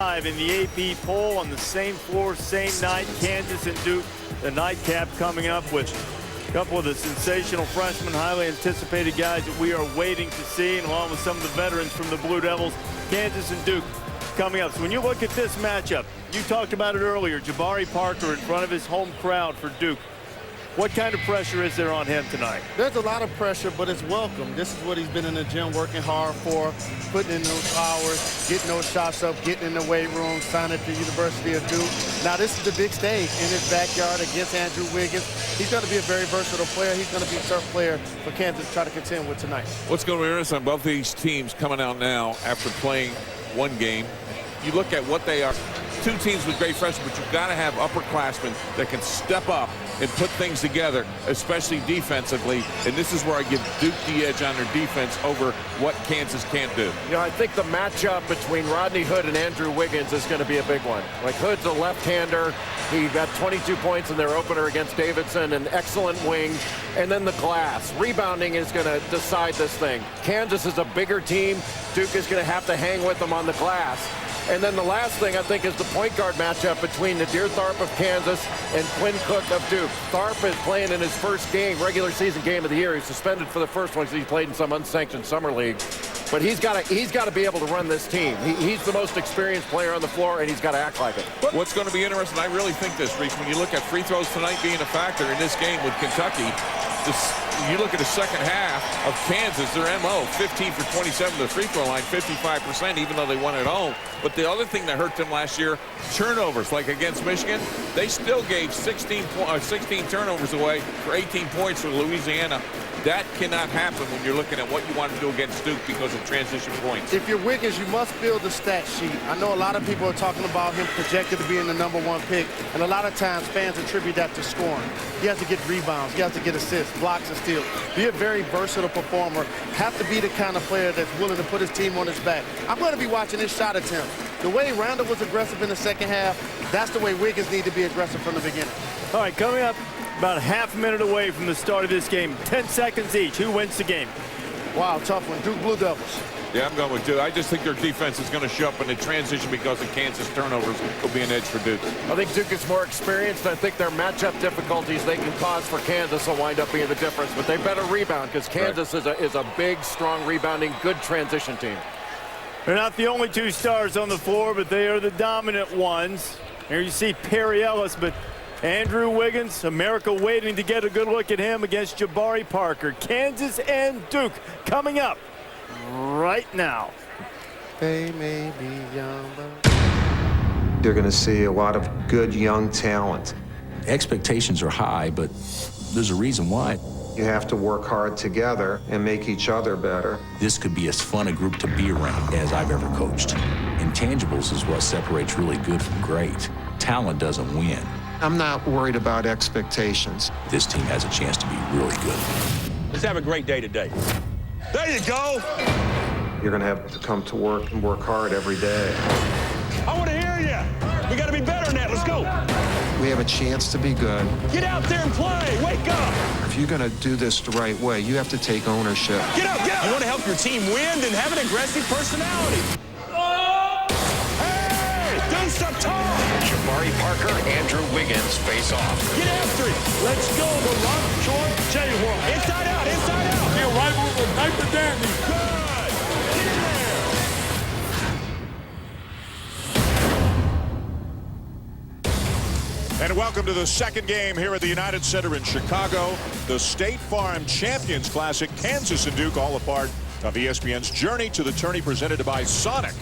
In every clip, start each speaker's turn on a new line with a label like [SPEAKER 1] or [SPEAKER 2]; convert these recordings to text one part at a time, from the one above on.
[SPEAKER 1] In the AP poll on the same floor, same night, Kansas and Duke. The nightcap coming up with a couple of the sensational freshmen, highly anticipated guys that we are waiting to see, and along with some of the veterans from the Blue Devils, Kansas and Duke coming up. So when you look at this matchup, you talked about it earlier, J.Parker in front of his home crowd for Duke. What kind of pressure is there on him tonight?
[SPEAKER 2] There's a lot of pressure, but it's welcome. This is what he's been in the gym working hard for, putting in those hours, getting those shots up, getting in the weight room, signing at the University of Duke. Now, this is the big stage in his backyard against Andrew Wiggins. He's going to be a very versatile player. He's going to be a tough player for Kansas to try to contend with tonight.
[SPEAKER 3] What's going to be interesting, both these teams coming out now after playing one game. You look at what they are. Two teams with great freshmen, but you've got to have upperclassmen that can step up and put things together, especially defensively. And this is where I give Duke the edge on their defense over what Kansas can't do.
[SPEAKER 4] You know, I think the matchup between Rodney Hood and Andrew Wiggins is going to be a big one. Like, Hood's a left-hander. He got 22 points in their opener against Davidson, an excellent wing. And then the glass. Rebounding is going to decide this thing. Kansas is a bigger team. Duke is going to have to hang with them on the glass. And then the last thing, I think, is the point guard matchup between Nadir Tharp of Kansas and Quinn Cook of Duke. Tharp is playing in his first game, regular season game of the year. He's suspended for the first one because he played in some unsanctioned summer league. But he's got to be able to run this team. He's the most experienced player on the floor, and he's got to act like it.
[SPEAKER 3] What's going to be interesting, I really think this, Reese, when you look at free throws tonight being a factor in this game with Kentucky, you look at the second half of Kansas, their MO, 15 for 27 to the free throw line, 55%, even though they won at home. But the other thing that hurt them last year, turnovers, like against Michigan, they still gave 16 turnovers away for 18 points for Louisiana. That cannot happen when you're looking at what you want to do against Duke because of transition points.
[SPEAKER 2] If you're Wiggins, you must build the stat sheet. I know a lot of people are talking about him projected to be in the #1 pick, and a lot of times fans attribute that to scoring. He has to get rebounds, he has to get assists, blocks, and steals. Be a very versatile performer. Have to be the kind of player that's willing to put his team on his back. I'm going to be watching his shot attempt. The way Randall was aggressive in the second half, that's the way Wiggins need to be aggressive from the beginning.
[SPEAKER 1] All right, coming up about half a minute away from the start of this game. 10 seconds each. Who wins the game?
[SPEAKER 2] Wow, tough one. Duke Blue Devils.
[SPEAKER 3] Yeah, I'm going with Duke. I just think their defense is going to show up in the transition because of Kansas turnovers will be an edge for Duke.
[SPEAKER 4] I think Duke is more experienced. I think their matchup difficulties they can cause for Kansas will wind up being the difference. But they better rebound because Kansas is a big, strong, rebounding, good transition team.
[SPEAKER 1] They're not the only two stars on the floor, but they are the dominant ones. Here you see Perry Ellis, but Andrew Wiggins, America waiting to get a good look at him against J.Parker. Kansas and Duke coming up right now.
[SPEAKER 2] They may be young,
[SPEAKER 5] but you're going to see a lot of good young talent.
[SPEAKER 6] Expectations are high, but there's a reason why.
[SPEAKER 5] You have to work hard together and make each other better.
[SPEAKER 6] This could be as fun a group to be around as I've ever coached. Intangibles is what separates really good from great. Talent doesn't win.
[SPEAKER 5] I'm not worried about expectations.
[SPEAKER 6] This team has a chance to be really good.
[SPEAKER 7] Let's have a great day today. There you go.
[SPEAKER 5] You're going to have to come to work and work hard every day.
[SPEAKER 7] I want to hear you. We got to be better than that. Let's go.
[SPEAKER 5] We have a chance to be good.
[SPEAKER 7] Get out there and play. Wake up.
[SPEAKER 5] If you're going to do this the right way, you have to take ownership.
[SPEAKER 7] Get up, get up. You want to help your team win, then have an aggressive personality. Oh! Hey, don't stop talking.
[SPEAKER 8] J.Parker, Andrew Wiggins face off.
[SPEAKER 7] Get after it. Let's go. The rock, short, J-Whirl. Inside out, inside out. The arrival of the Diaper Dandy. Good. Get in there.
[SPEAKER 9] And welcome to the second game here at the United Center in Chicago. The State Farm Champions Classic, Kansas and Duke, all a part of ESPN's Journey to the Tourney presented by Sonic.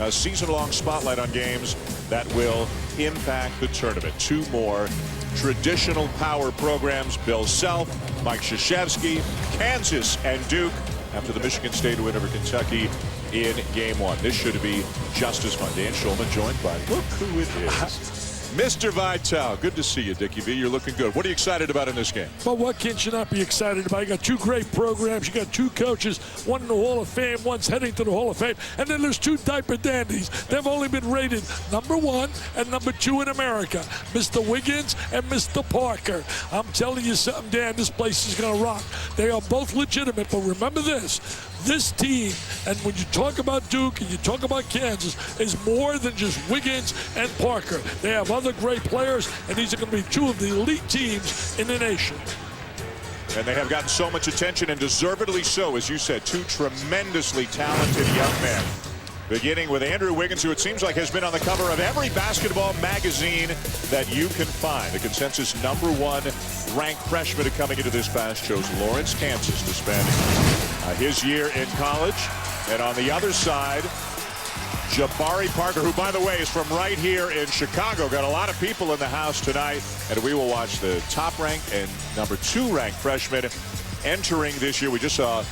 [SPEAKER 9] A season-long spotlight on games that will impact the tournament. Two more traditional power programs, Bill Self, Mike Krzyzewski, Kansas and Duke, after the Michigan State win over Kentucky in game one. This should be just as fun. Dan Schulman joined by, look who it is. Mr. Vitale, good to see you, Dickie V. You're looking good. What are you excited about in this game?
[SPEAKER 10] Well, what can you not be excited about? You got two great programs. You got two coaches, one in the Hall of Fame, one's heading to the Hall of Fame. And then there's two diaper dandies. They've only been rated #1 and #2 in America, Mr. Wiggins and Mr. Parker. I'm telling you something, Dan, this place is going to rock. They are both legitimate, but remember this. this team, and when you talk about Duke and you talk about Kansas, is more than just Wiggins and Parker. They have other great players, and these are going to be two of the elite teams in the nation.
[SPEAKER 9] And they have gotten so much attention, and deservedly so, as you said, two tremendously talented young men. Beginning with Andrew Wiggins, who it seems like has been on the cover of every basketball magazine that you can find. The consensus #1 ranked freshman coming into this class chose Lawrence, Kansas, to spend his year in college. And on the other side, J.Parker, who, by the way, is from right here in Chicago. Got a lot of people in the house tonight, and we will watch the top-ranked and #2 ranked freshman entering this year. We just saw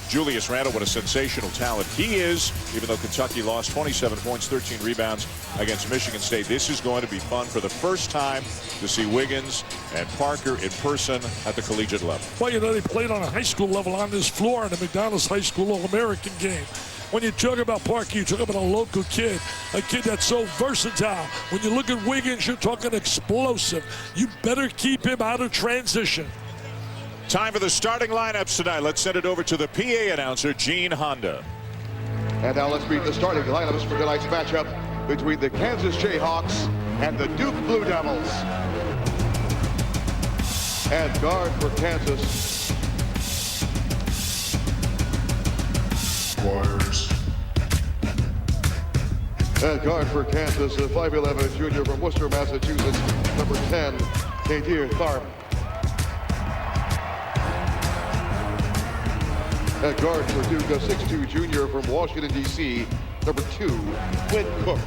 [SPEAKER 9] Julius Randle, what a sensational talent he is, even though Kentucky lost 27 points, 13 rebounds against Michigan State. This is going to be fun for the first time to see Wiggins and Parker in person at the collegiate level.
[SPEAKER 10] Well, you know, they played on a high school level on this floor in the McDonald's High School All-American game. When you talk about Parker, you talk about a local kid, a kid that's so versatile. When you look at Wiggins, you're talking explosive. You better keep him out of transition.
[SPEAKER 9] Time for the starting lineups tonight. Let's send it over to the PA announcer, Gene Honda.
[SPEAKER 11] And now let's meet the starting lineups for tonight's matchup between the Kansas Jayhawks and the Duke Blue Devils. At guard for Kansas,
[SPEAKER 12] Warriors.
[SPEAKER 11] At guard for Kansas, a 5'11" junior from Worcester, Massachusetts, number 10, Kadir Tharp. At guard for Duke, a 6'2" junior from Washington, D.C., number 2, Quinn Cook.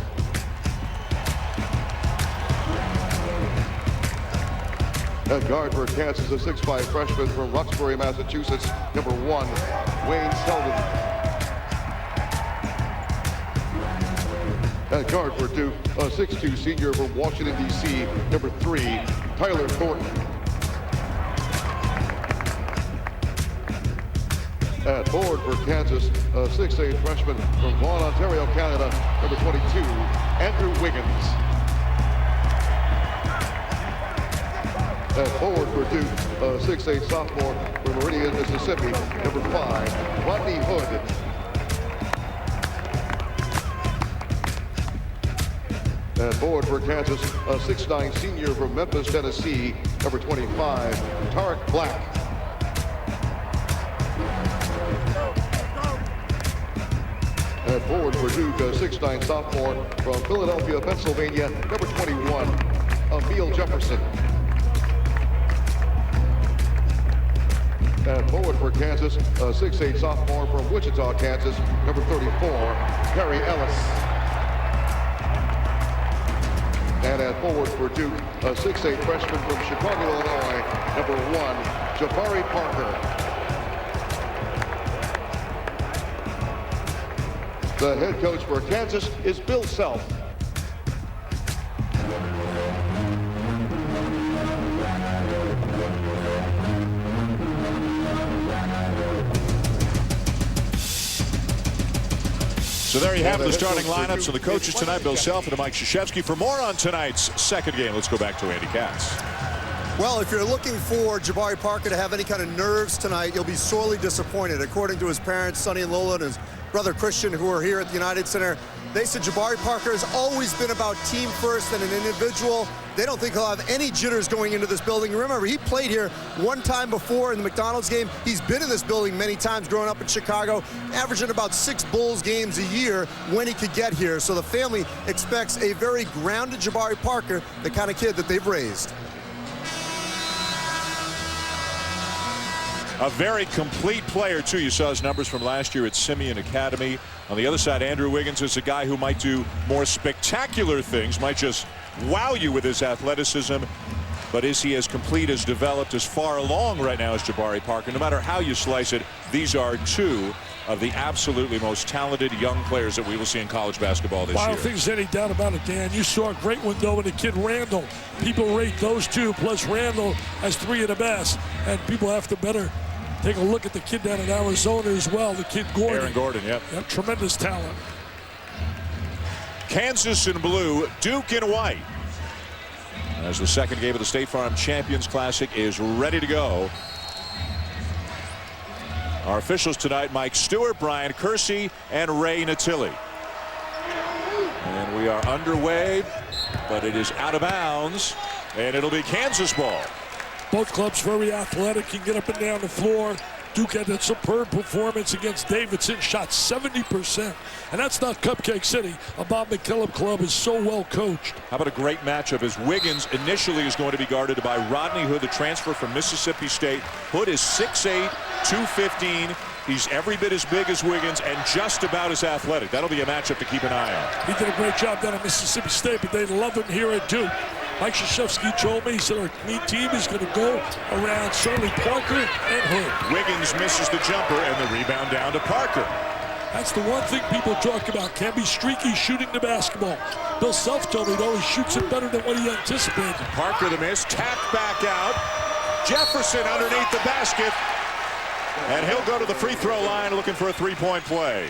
[SPEAKER 11] At guard for Kansas, a 6'5" freshman from Roxbury, Massachusetts, number 1, Wayne Selden. At guard for Duke, a 6'2" senior from Washington, D.C., number 3, Tyler Thornton. At forward for Kansas, a 6'8" freshman from Vaughan, Ontario, Canada, number 22, Andrew Wiggins. At forward for Duke, a 6'8" sophomore from Meridian, Mississippi, number 5, Rodney Hood. At forward for Kansas, a 6'9" senior from Memphis, Tennessee, number 25, Tarek Black. At forward for Duke, a 6'9" sophomore from Philadelphia, Pennsylvania, number 21, Emil Jefferson. At forward for Kansas, a 6'8" sophomore from Wichita, Kansas, number 34, Perry Ellis. And at forward for Duke, a 6'8" freshman from Chicago, Illinois, number 1, J.Parker. The head coach for Kansas is Bill Self.
[SPEAKER 9] So there you have the starting lineups of the coaches tonight, Bill Self and Mike Krzyzewski. For more on tonight's second game, let's go back to Andy Katz.
[SPEAKER 13] Well, if you're looking for J.Parker to have any kind of nerves tonight, you'll be sorely disappointed. According to his parents, Sonny and Lola, and his brother Christian, who are here at the United Center, they said J.Parker has always been about team first and an individual. They don't think he'll have any jitters going into this building. Remember, he played here one time before in the McDonald's game. He's been in this building many times growing up in Chicago, averaging about 6 Bulls games a year when he could get here. So the family expects a very grounded J.Parker, the kind of kid that they've raised.
[SPEAKER 9] A very complete player, too. You saw his numbers from last year at Simeon Academy. On the other side, Andrew Wiggins is a guy who might do more spectacular things, might just wow you with his athleticism. But is he as complete, as developed, as far along right now as J.Parker? No matter how you slice it, these are two of the absolutely most talented young players that we will see in college basketball this year.
[SPEAKER 10] I don't think there's any doubt about it, Dan. You saw a great one, though, with the kid Randall. People rate those two, plus Randall, as 3 of the best. And people have to better take a look at the kid down in Arizona as well, the kid Gordon.
[SPEAKER 9] Aaron Gordon, yep.
[SPEAKER 10] Tremendous talent.
[SPEAKER 9] Kansas in blue, Duke in white. As the second game of the State Farm Champions Classic is ready to go Our officials tonight, Mike Stewart, Brian Kersey, and Ray Natili. And we are underway, but it is out of bounds, and it'll be Kansas ball.
[SPEAKER 10] Both clubs very athletic, can get up and down the floor. Duke had a superb performance against Davidson, shot 70%. And that's not Cupcake City. A Bob McKillop club is so well coached.
[SPEAKER 9] How about a great matchup as Wiggins initially is going to be guarded by Rodney Hood, the transfer from Mississippi State. Hood is 6'8", 215. He's every bit as big as Wiggins and just about as athletic. That'll be a matchup to keep an eye on.
[SPEAKER 10] He did a great job down at Mississippi State, but they love him here at Duke. Mike Krzyzewski told me, he said our team is going to go around certainly Parker and Hood.
[SPEAKER 9] Wiggins misses the jumper and the rebound down to Parker.
[SPEAKER 10] That's the one thing people talk about. Can be streaky shooting the basketball. Bill Self told me, though, he shoots it better than what he anticipated.
[SPEAKER 9] Parker the miss, tapped back out. Jefferson underneath the basket. And he'll go to the free throw line looking for a three-point play.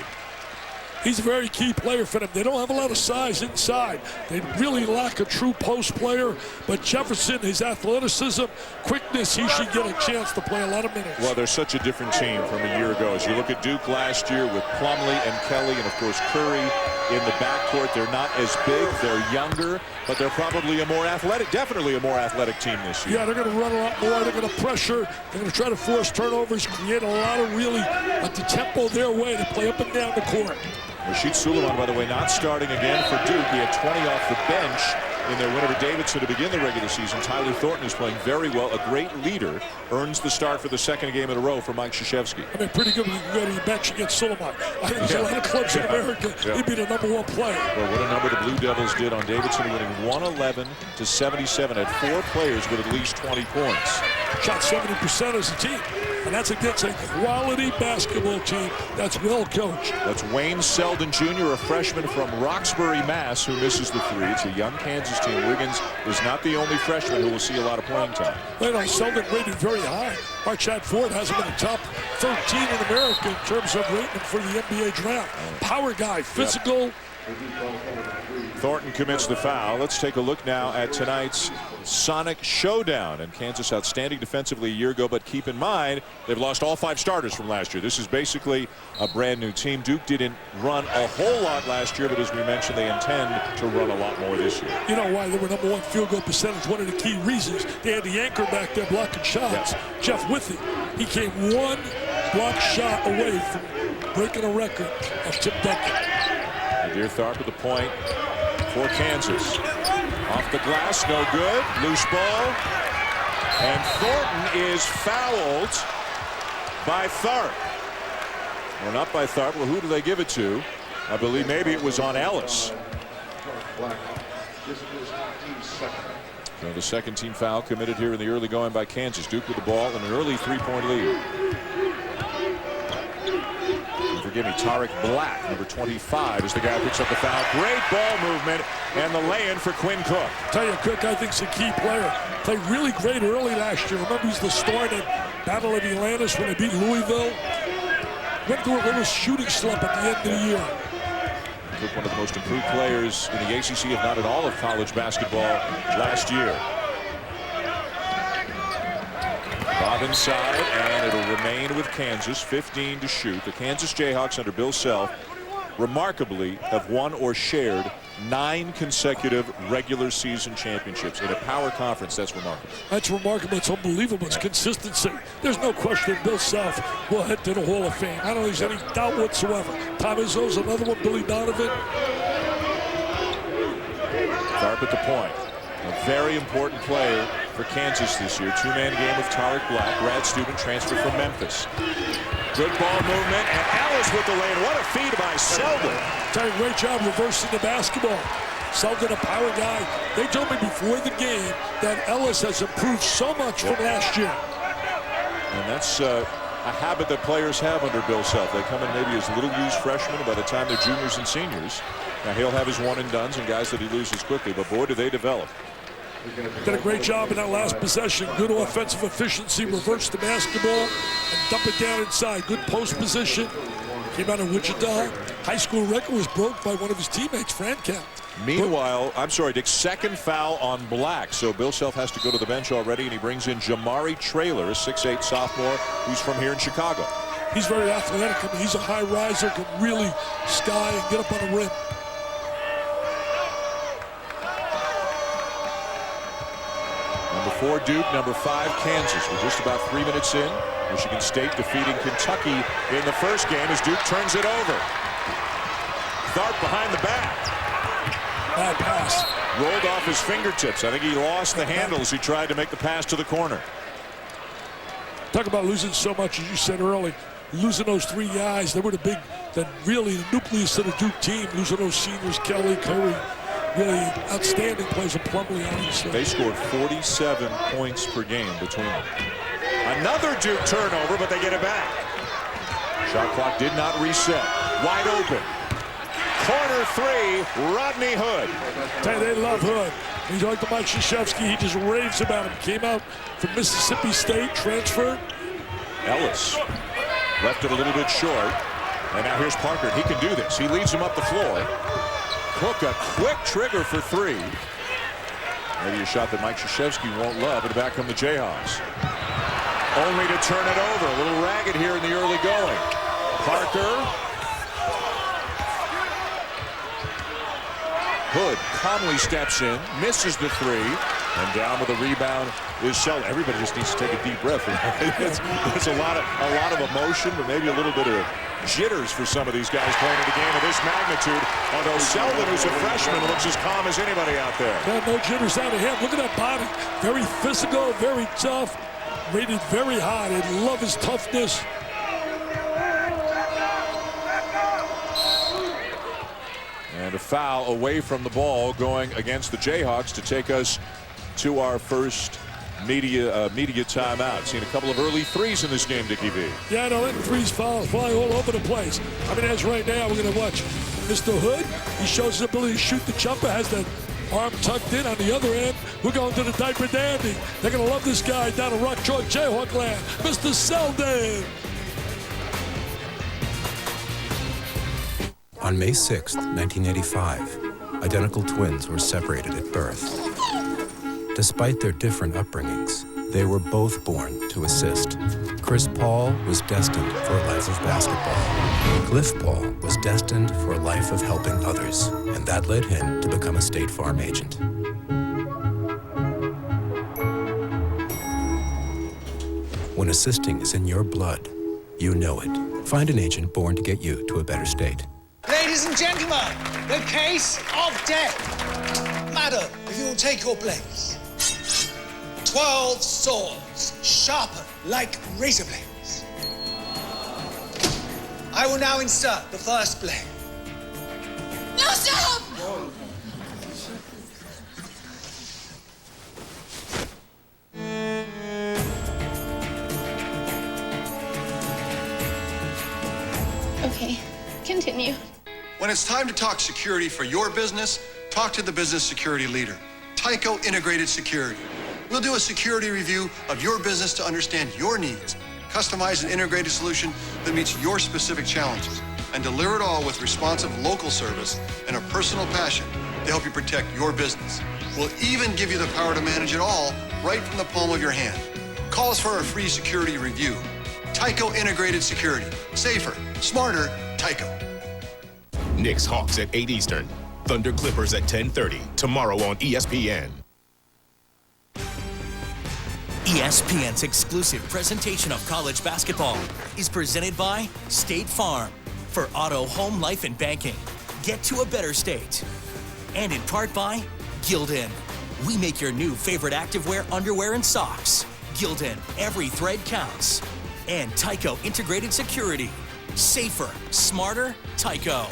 [SPEAKER 10] He's a very key player for them. They don't have a lot of size inside. They really lack a true post player. But Jefferson, his athleticism, quickness, he should get a chance to play a lot of minutes.
[SPEAKER 9] Well, they're such a different team from a year ago. As you look at Duke last year with Plumlee and Kelly and, of course, Curry in the backcourt. They're not as big. They're younger. But they're probably a more athletic, definitely a more athletic team this year.
[SPEAKER 10] Yeah, they're going to run a lot more. They're going to pressure. They're going to try to force turnovers, create a lot of really at the tempo their way to play up and down the court.
[SPEAKER 9] Rashid Sulaimon, by the way, not starting again for Duke. He had 20 off the bench in their win over Davidson to begin the regular season. Tyler Thornton is playing very well. A great leader. Earns the start for the second game in a row for Mike Krzyzewski.
[SPEAKER 10] I mean, pretty good when you can go to the bench against Sulaimon. I think there's a lot of clubs in America. He'd be the #1 player.
[SPEAKER 9] Well, what a number the Blue Devils did on Davidson, winning 111-77. Had 4 players with at least 20 points.
[SPEAKER 10] Shot 70% as a team. And that's against a quality basketball team that's well coached.
[SPEAKER 9] That's Wayne Selden Jr., a freshman from Roxbury, Mass., who misses the three. It's a young Kansas team. Wiggins is not the only freshman who will see a lot of playing time.
[SPEAKER 10] You know, Selden rated very high. Our Chad Ford has him in the top 13 in America in terms of rating for the NBA draft. Power guy, physical.
[SPEAKER 9] Thornton commits the foul. Let's take a look now at tonight's Sonic Showdown. And Kansas outstanding defensively a year ago, but keep in mind they've lost all 5 starters from last year. This is basically a brand new team. Duke didn't run a whole lot last year, but as we mentioned, they intend to run a lot more this year.
[SPEAKER 10] You know why they were #1 field goal percentage? One of the key reasons. They had the anchor back there blocking shots. Jeff Withey. He came 1 block shot away from breaking a record of Tim Duncan.
[SPEAKER 9] Deer Tharp at the point for Kansas. Off the glass, no good. Loose ball. And Thornton is fouled by Tharp. Well, not by Tharp. Well, who do they give it to? I believe maybe it was on Ellis. So the second team foul committed here in the early going by Kansas. Duke with the ball and an early 3-point lead. Forgive me, Tariq Black, number 25, is the guy who picks up the foul. Great ball movement and the lay-in for Quinn Cook.
[SPEAKER 10] Tell you, Cook, I think, is a key player. Played really great early last year. Remember, he's the star in Battle of Atlantis when they beat Louisville. Went through a little shooting slump at the end of the year.
[SPEAKER 9] Cook, one of the most improved players in the ACC, if not in all of college basketball last year. Bob inside, and it'll remain with Kansas. 15 to shoot. The Kansas Jayhawks under Bill Self remarkably have won or shared 9 consecutive regular season championships in a power conference. That's remarkable.
[SPEAKER 10] That's remarkable. It's unbelievable. It's consistency. There's no question Bill Self will head to the Hall of Fame. I don't think there's any doubt whatsoever. Tom Izzo's another one. Billy Donovan.
[SPEAKER 9] Tharp at the point. A very important player for Kansas this year. 2-man game with Tariq Black, grad student transfer from Memphis. Good ball movement, and Ellis with the lane. What a feed by Selden.
[SPEAKER 10] Did a great job reversing the basketball. Selden, a power guy. They told me before the game that Ellis has improved so much from last year.
[SPEAKER 9] And that's a habit that players have under Bill Self. They come in maybe as little used freshmen, and by the time they're juniors and seniors, now he'll have his one and dones and guys that he loses quickly, but boy, do they develop.
[SPEAKER 10] Did a great job in that last possession. Good offensive efficiency, reversed the basketball and dump it down inside. Good post position. Came out of Wichita. High school record was broke by one of his teammates, Frankamp.
[SPEAKER 9] Meanwhile, I'm sorry, Dick, second foul on Black. So Bill Self has to go to the bench already, and he brings in Jamari Traylor, a 6'8 sophomore who's from here in Chicago.
[SPEAKER 10] He's very athletic. I mean, he's a high riser, can really sky and get up on the rim.
[SPEAKER 9] Number 4 Duke, number 5 Kansas. We're just about 3 minutes in. Michigan State defeating Kentucky in the first game as Duke turns it over. Tharp behind the back.
[SPEAKER 10] Bad pass.
[SPEAKER 9] Rolled off his fingertips. I think he lost the handle as he tried to make the pass to the corner.
[SPEAKER 10] Talk about losing so much, as you said early. Losing those 3 guys, they were really the nucleus of the Duke team. Losing those seniors, Kelly, Curry, really outstanding players, and Plumlee, obviously.
[SPEAKER 9] They scored 47 points per game between them. Another Duke turnover, but they get it back. Shot clock did not reset. Wide open. Corner 3, Rodney Hood.
[SPEAKER 10] Tell you, they love Hood. He's like the Mike Krzyzewski. He just raves about him. Came out from Mississippi State, transferred.
[SPEAKER 9] Ellis left it a little bit short. And now here's Parker. He can do this. He leads him up the floor. Cook a quick trigger for 3. Maybe a shot that Mike Krzyzewski won't love, but back come the Jayhawks. Only to turn it over. A little ragged here in the early going. Parker. Hood calmly steps in, misses the 3, and down with a rebound is Selden. Everybody just needs to take a deep breath. There's a lot of emotion, but maybe a little bit of jitters for some of these guys playing in a game of this magnitude. Although Selden, who's a freshman, looks as calm as anybody out there.
[SPEAKER 10] No jitters out of him. Look at that body. Very physical, very tough, rated very high. They love his toughness.
[SPEAKER 9] And a foul away from the ball going against the Jayhawks to take us to our first media timeout. Seen a couple of early threes in this game, Dickie V.
[SPEAKER 10] Yeah, I know, letting threes fly all over the place. I mean, as right now, we're going to watch Mr. Hood. He shows his ability to shoot the jumper, has that arm tucked in. On the other end, we're going to the diaper dandy. They're going to love this guy down in Rock Chalk Jayhawk land, Mr. Selden.
[SPEAKER 12] On May 6, 1985, identical twins were separated at birth. Despite their different upbringings, they were both born to assist. Chris Paul was destined for a life of basketball. Cliff Paul was destined for a life of helping others, and that led him to become a State Farm agent. When assisting is in your blood, you know it. Find an agent born to get you to a better state.
[SPEAKER 14] Ladies and gentlemen, the case of death. Madam, if you will take your place. 12 swords, sharpened like razor blades. I will now insert the first blade.
[SPEAKER 15] No, stop! Okay, continue.
[SPEAKER 16] When it's time to talk security for your business, talk to the business security leader, Tyco Integrated Security. We'll do a security review of your business to understand your needs, customize an integrated solution that meets your specific challenges, and deliver it all with responsive local service and a personal passion to help you protect your business. We'll even give you the power to manage it all right from the palm of your hand. Call us for a free security review. Tyco Integrated Security. Safer, smarter, Tyco.
[SPEAKER 17] Knicks Hawks at 8 Eastern. Thunder Clippers at 10:30 tomorrow on ESPN.
[SPEAKER 18] ESPN's exclusive presentation of college basketball is presented by State Farm. For auto, home, life, and banking, get to a better state. And in part by Gildan. We make your new favorite activewear, underwear, and socks. Gildan, every thread counts. And Tyco Integrated Security. Safer, smarter, Tyco.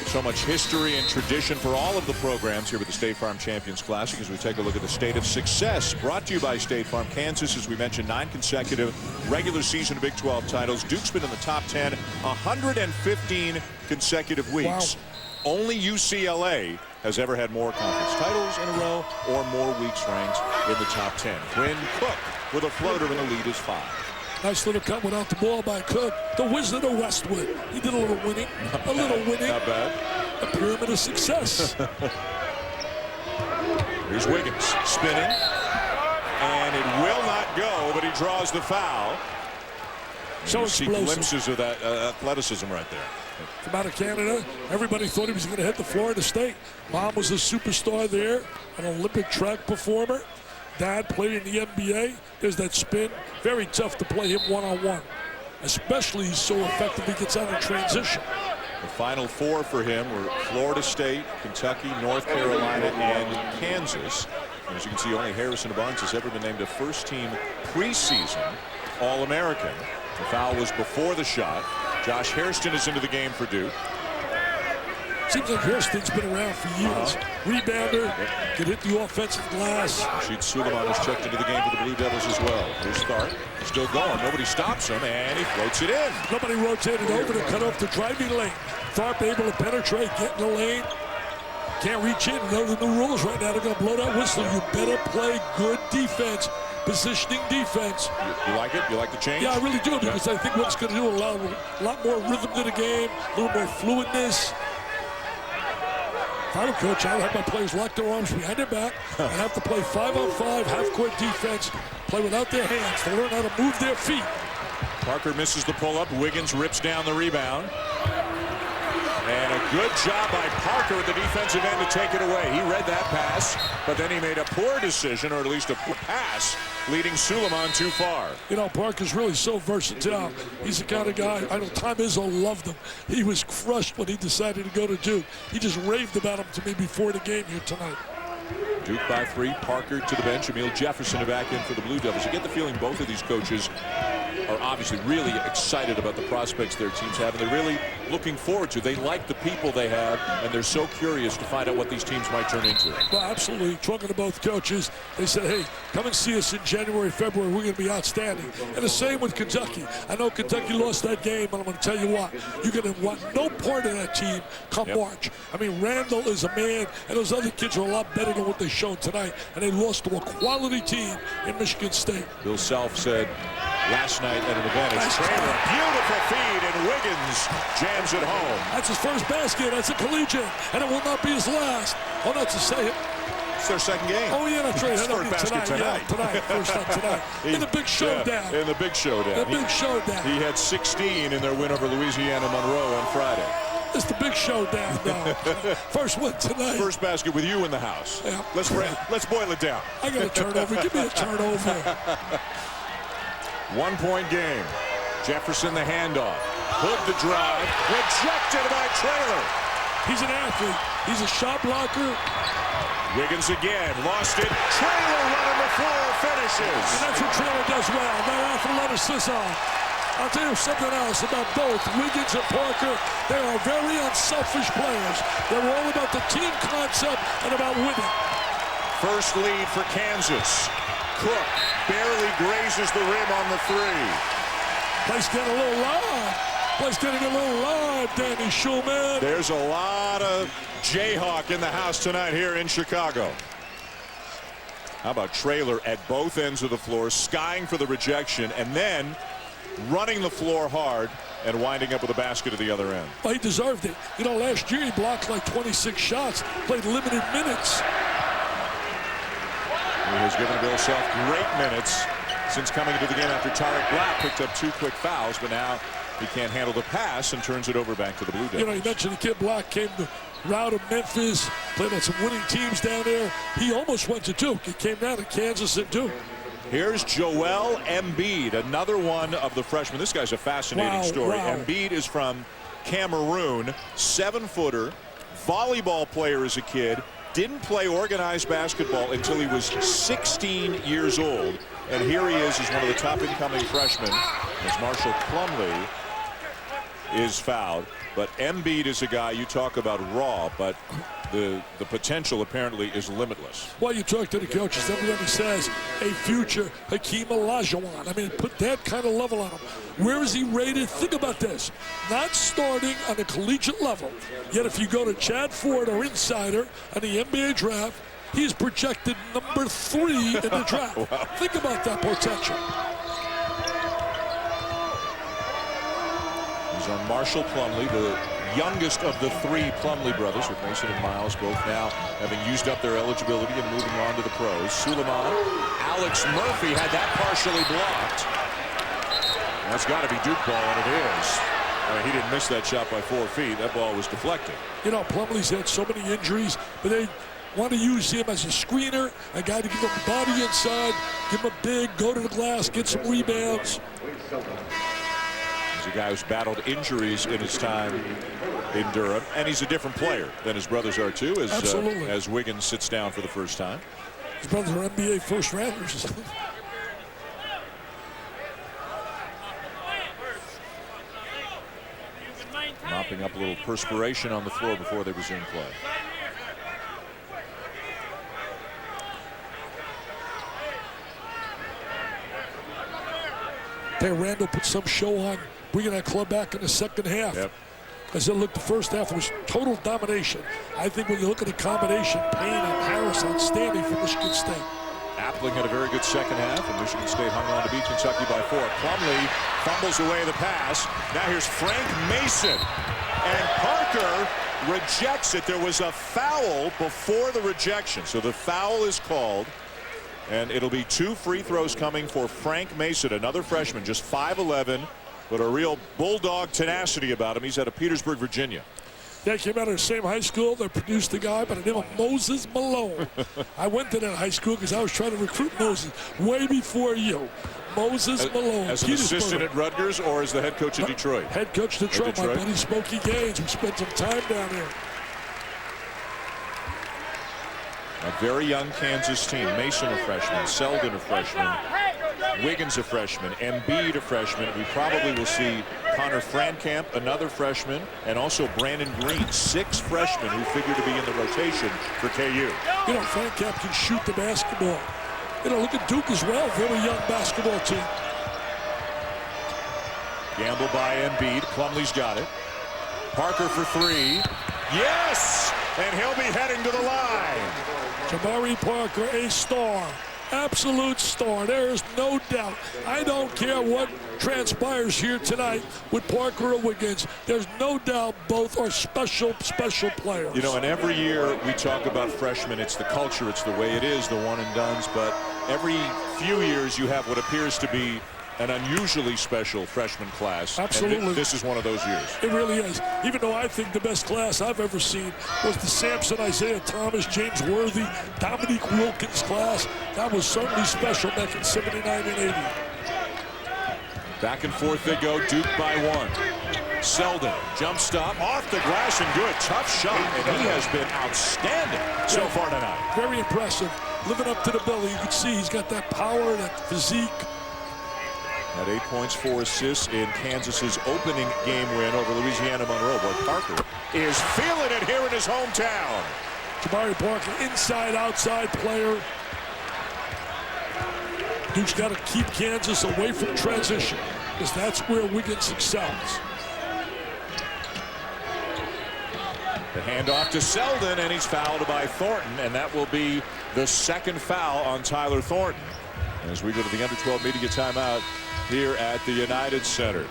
[SPEAKER 9] So much history and tradition for all of the programs here with the State Farm Champions Classic as we take a look at the state of success. Brought to you by State Farm. Kansas, as we mentioned, 9 consecutive regular season Big 12 titles. Duke's been in the top 10 115 consecutive weeks. Wow. Only UCLA has ever had more conference titles in a row or more weeks ranked in the top 10. Quinn Cook with a floater, and the lead is 5.
[SPEAKER 10] Nice little cut without the ball by Cook. The Wizard of Westwood. He did a little winning. A little winning.
[SPEAKER 9] Not bad.
[SPEAKER 10] A pyramid of success.
[SPEAKER 9] Here's Wiggins spinning. And it will not go, but he draws the foul.
[SPEAKER 10] So
[SPEAKER 9] you see
[SPEAKER 10] explosive.
[SPEAKER 9] glimpses of that athleticism right there.
[SPEAKER 10] From out of Canada, everybody thought he was going to hit the Florida State. Mom was a superstar there, an Olympic track performer. Dad played in the NBA. There's that spin. Very tough to play him one-on-one, especially he's so effective he gets out in transition.
[SPEAKER 9] The final four for him were Florida State, Kentucky, North Carolina, and Kansas. And as you can see, only Harrison Barnes has ever been named a first-team preseason All-American. The foul was before the shot. Josh Hairston is into the game for Duke.
[SPEAKER 10] Seems like Hairston's been around for years. Rebounder, can hit the offensive glass.
[SPEAKER 9] Rashid Sulaimon has checked into the game for the Blue Devils as well. Here's Tharp, still going. Nobody stops him, and he floats it in.
[SPEAKER 10] Nobody rotated over to cut off the driving lane. Tharp able to penetrate, get in the lane. Can't reach in. Those are the rules right now. They're going to blow that whistle. You better play good defense, positioning defense.
[SPEAKER 9] You like it? You like the change?
[SPEAKER 10] Yeah, I really do, because I think what it's going to do a lot more rhythm to the game, a little more fluidness. If I were coach, I would have my players lock their arms behind their back. I'd have to play 5-on-5, half-court defense, play without their hands to learn how to move their feet.
[SPEAKER 9] Parker misses the pull-up. Wiggins rips down the rebound. And a good job by Parker at the defensive end to take it away. He read that pass, but then he made a poor decision, or at least a poor pass, leading Sulaimon too far.
[SPEAKER 10] You know, Parker's really so versatile. He's the kind of guy, I know Tom Izzo loved him. He was crushed when he decided to go to Duke. He just raved about him to me before the game here tonight.
[SPEAKER 9] Duke by 3, Parker to the bench, Emil Jefferson to back in for the Blue Devils. You get the feeling both of these coaches are obviously really excited about the prospects their teams have, and they're really looking forward to. They like the people they have, and they're so curious to find out what these teams might turn into.
[SPEAKER 10] Well, absolutely. Talking to both coaches, they said, hey, come and see us in January, February. We're going to be outstanding. And the same with Kentucky. I know Kentucky lost that game, but I'm going to tell you what. You're going to want no part of that team come March. I mean, Randall is a man, and those other kids are a lot better than what they've shown tonight, and they lost to a quality team in Michigan State.
[SPEAKER 9] Bill Self said last night at an event, it's Traylor, beautiful feed, and Wiggins jams it home.
[SPEAKER 10] That's his first basket. That's a collegiate, and it will not be his last. Oh, that's a say it.
[SPEAKER 9] It's their second game.
[SPEAKER 10] Oh, yeah, that's right.
[SPEAKER 9] It's first basket tonight.
[SPEAKER 10] Yeah, tonight. First time tonight. In the big showdown.
[SPEAKER 9] Yeah, in the big showdown.
[SPEAKER 10] The big showdown.
[SPEAKER 9] He had 16 in their win over Louisiana Monroe on Friday.
[SPEAKER 10] It's the big showdown, though. First one tonight.
[SPEAKER 9] First basket with you in the house.
[SPEAKER 10] Yeah.
[SPEAKER 9] Let's boil it down.
[SPEAKER 10] I got a turnover. Give me a turnover.
[SPEAKER 9] 1-point game. Jefferson the handoff. Hood the drive. Rejected by Traylor.
[SPEAKER 10] He's an athlete. He's a shot blocker.
[SPEAKER 9] Wiggins again. Lost it. Traylor running the floor. Finishes.
[SPEAKER 10] And that's what Traylor does well. That athleticism. I'll tell you something else about both Wiggins and Parker. They are very unselfish players. They're all about the team concept and about winning.
[SPEAKER 9] First lead for Kansas. Cook barely grazes the rim on the 3.
[SPEAKER 10] Place getting a little live. Place getting a little live, Danny Schulman.
[SPEAKER 9] There's a lot of Jayhawk in the house tonight here in Chicago. How about Traylor at both ends of the floor, skying for the rejection, and then running the floor hard and winding up with a basket at the other end.
[SPEAKER 10] Well, he deserved it. You know, last year he blocked like 26 shots, played limited minutes.
[SPEAKER 9] He has given Bill Self great minutes since coming into the game after Tariq Black picked up 2 quick fouls, but now he can't handle the pass and turns it over back to the Blue Devils.
[SPEAKER 10] You know, you mentioned the kid Black came the route of Memphis, played on some winning teams down there. He almost went to Duke. He came down to Kansas and Duke.
[SPEAKER 9] Here's Joel Embiid, another one of the freshmen. This guy's a fascinating story.
[SPEAKER 10] Wow.
[SPEAKER 9] Embiid is from Cameroon, 7-footer, volleyball player as a kid, didn't play organized basketball until he was 16 years old. And here he is as one of the top incoming freshmen as Marshall Plumlee is fouled. But Embiid is a guy, you talk about raw, but the potential apparently is limitless.
[SPEAKER 10] Well, you talk to the coaches, everybody says a future Hakeem Olajuwon. I mean, put that kind of level on him. Where is he rated? Think about this. Not starting on the collegiate level. Yet if you go to Chad Ford or Insider on the NBA draft, he's projected number 3 in the draft.
[SPEAKER 9] Wow.
[SPEAKER 10] Think about that potential.
[SPEAKER 9] He's on Marshall Plumlee, the youngest of the three Plumlee brothers, with Mason and Miles both now having used up their eligibility and moving on to the pros. Sulaimon, Alex Murphy had that partially blocked. That's got to be Duke ball, and it is. I mean, he didn't miss that shot by 4 feet. That ball was deflected.
[SPEAKER 10] You know, Plumlee's had so many injuries, but they want to use him as a screener, a guy to give him body inside, give him a big, go to the glass, get some rebounds.
[SPEAKER 9] He's a guy who's battled injuries in his time in Durham, and he's a different player than his brothers are too, as Wiggins sits down for the first time.
[SPEAKER 10] His brothers are NBA first rounders.
[SPEAKER 9] Mopping up a little perspiration on the floor before they resume play.
[SPEAKER 10] Hey, Randall put some show on, bringing that club back in the second half.
[SPEAKER 9] Yep.
[SPEAKER 10] As it looked, the first half was total domination. I think when you look at the combination, Payne and Harris outstanding for Michigan State.
[SPEAKER 9] Appling had a very good second half, and Michigan State hung on to beat Kentucky by 4. Plumlee fumbles away the pass. Now here's Frank Mason, and Parker rejects it. There was a foul before the rejection, so the foul is called, and it'll be 2 free throws coming for Frank Mason, another freshman, just 5'11", but a real bulldog tenacity about him. He's out of Petersburg, Virginia.
[SPEAKER 10] They came out of the same high school. They produced a guy by the name of Moses Malone. I went to that high school because I was trying to recruit Moses way before you. Moses Malone.
[SPEAKER 9] As an assistant at Rutgers or as the head coach of Detroit?
[SPEAKER 10] Head coach of Detroit, my buddy Smokey Gaines. We spent some time down there.
[SPEAKER 9] A very young Kansas team. Mason a freshman, Selden a freshman, Wiggins a freshman, Embiid a freshman. We probably will see Connor Frankamp, another freshman, and also Brandon Green, 6 freshmen who figure to be in the rotation for KU.
[SPEAKER 10] You know, Frankamp can shoot the basketball. You know, look at Duke as well, very young basketball team.
[SPEAKER 9] Gamble by Embiid. Plumlee's got it. Parker for 3. Yes! And he'll be heading to the line.
[SPEAKER 10] J.Parker, a star. Absolute star. There is no doubt. I don't care what transpires here tonight with Parker or Wiggins. There's no doubt both are special players.
[SPEAKER 9] You know, and every year we talk about freshmen. It's the culture. It's the way it is, the one and dones. But every few years you have what appears to be an unusually special freshman class.
[SPEAKER 10] Absolutely.
[SPEAKER 9] And this is one of those years.
[SPEAKER 10] It really is. Even though I think the best class I've ever seen was the Sampson, Isaiah Thomas, James Worthy, Dominique Wilkins class. That was certainly special back in 79 and 80.
[SPEAKER 9] Back and forth they go. Duke by 1. Selden, jump stop, off the glass and good. Tough shot, and he has been outstanding so far tonight.
[SPEAKER 10] Very impressive. Living up to the bill. You can see he's got that power, that physique.
[SPEAKER 9] Had 8 points, 4 assists in Kansas's opening game win over Louisiana Monroe. Boy, Parker is feeling it here in his hometown.
[SPEAKER 10] J.Parker, inside-outside player. Duke's got to keep Kansas away from transition because that's where Wiggins excels.
[SPEAKER 9] The handoff to Selden, and he's fouled by Thornton, and that will be the second foul on Tyler Thornton. As we go to the under-12 media timeout here at the United Center.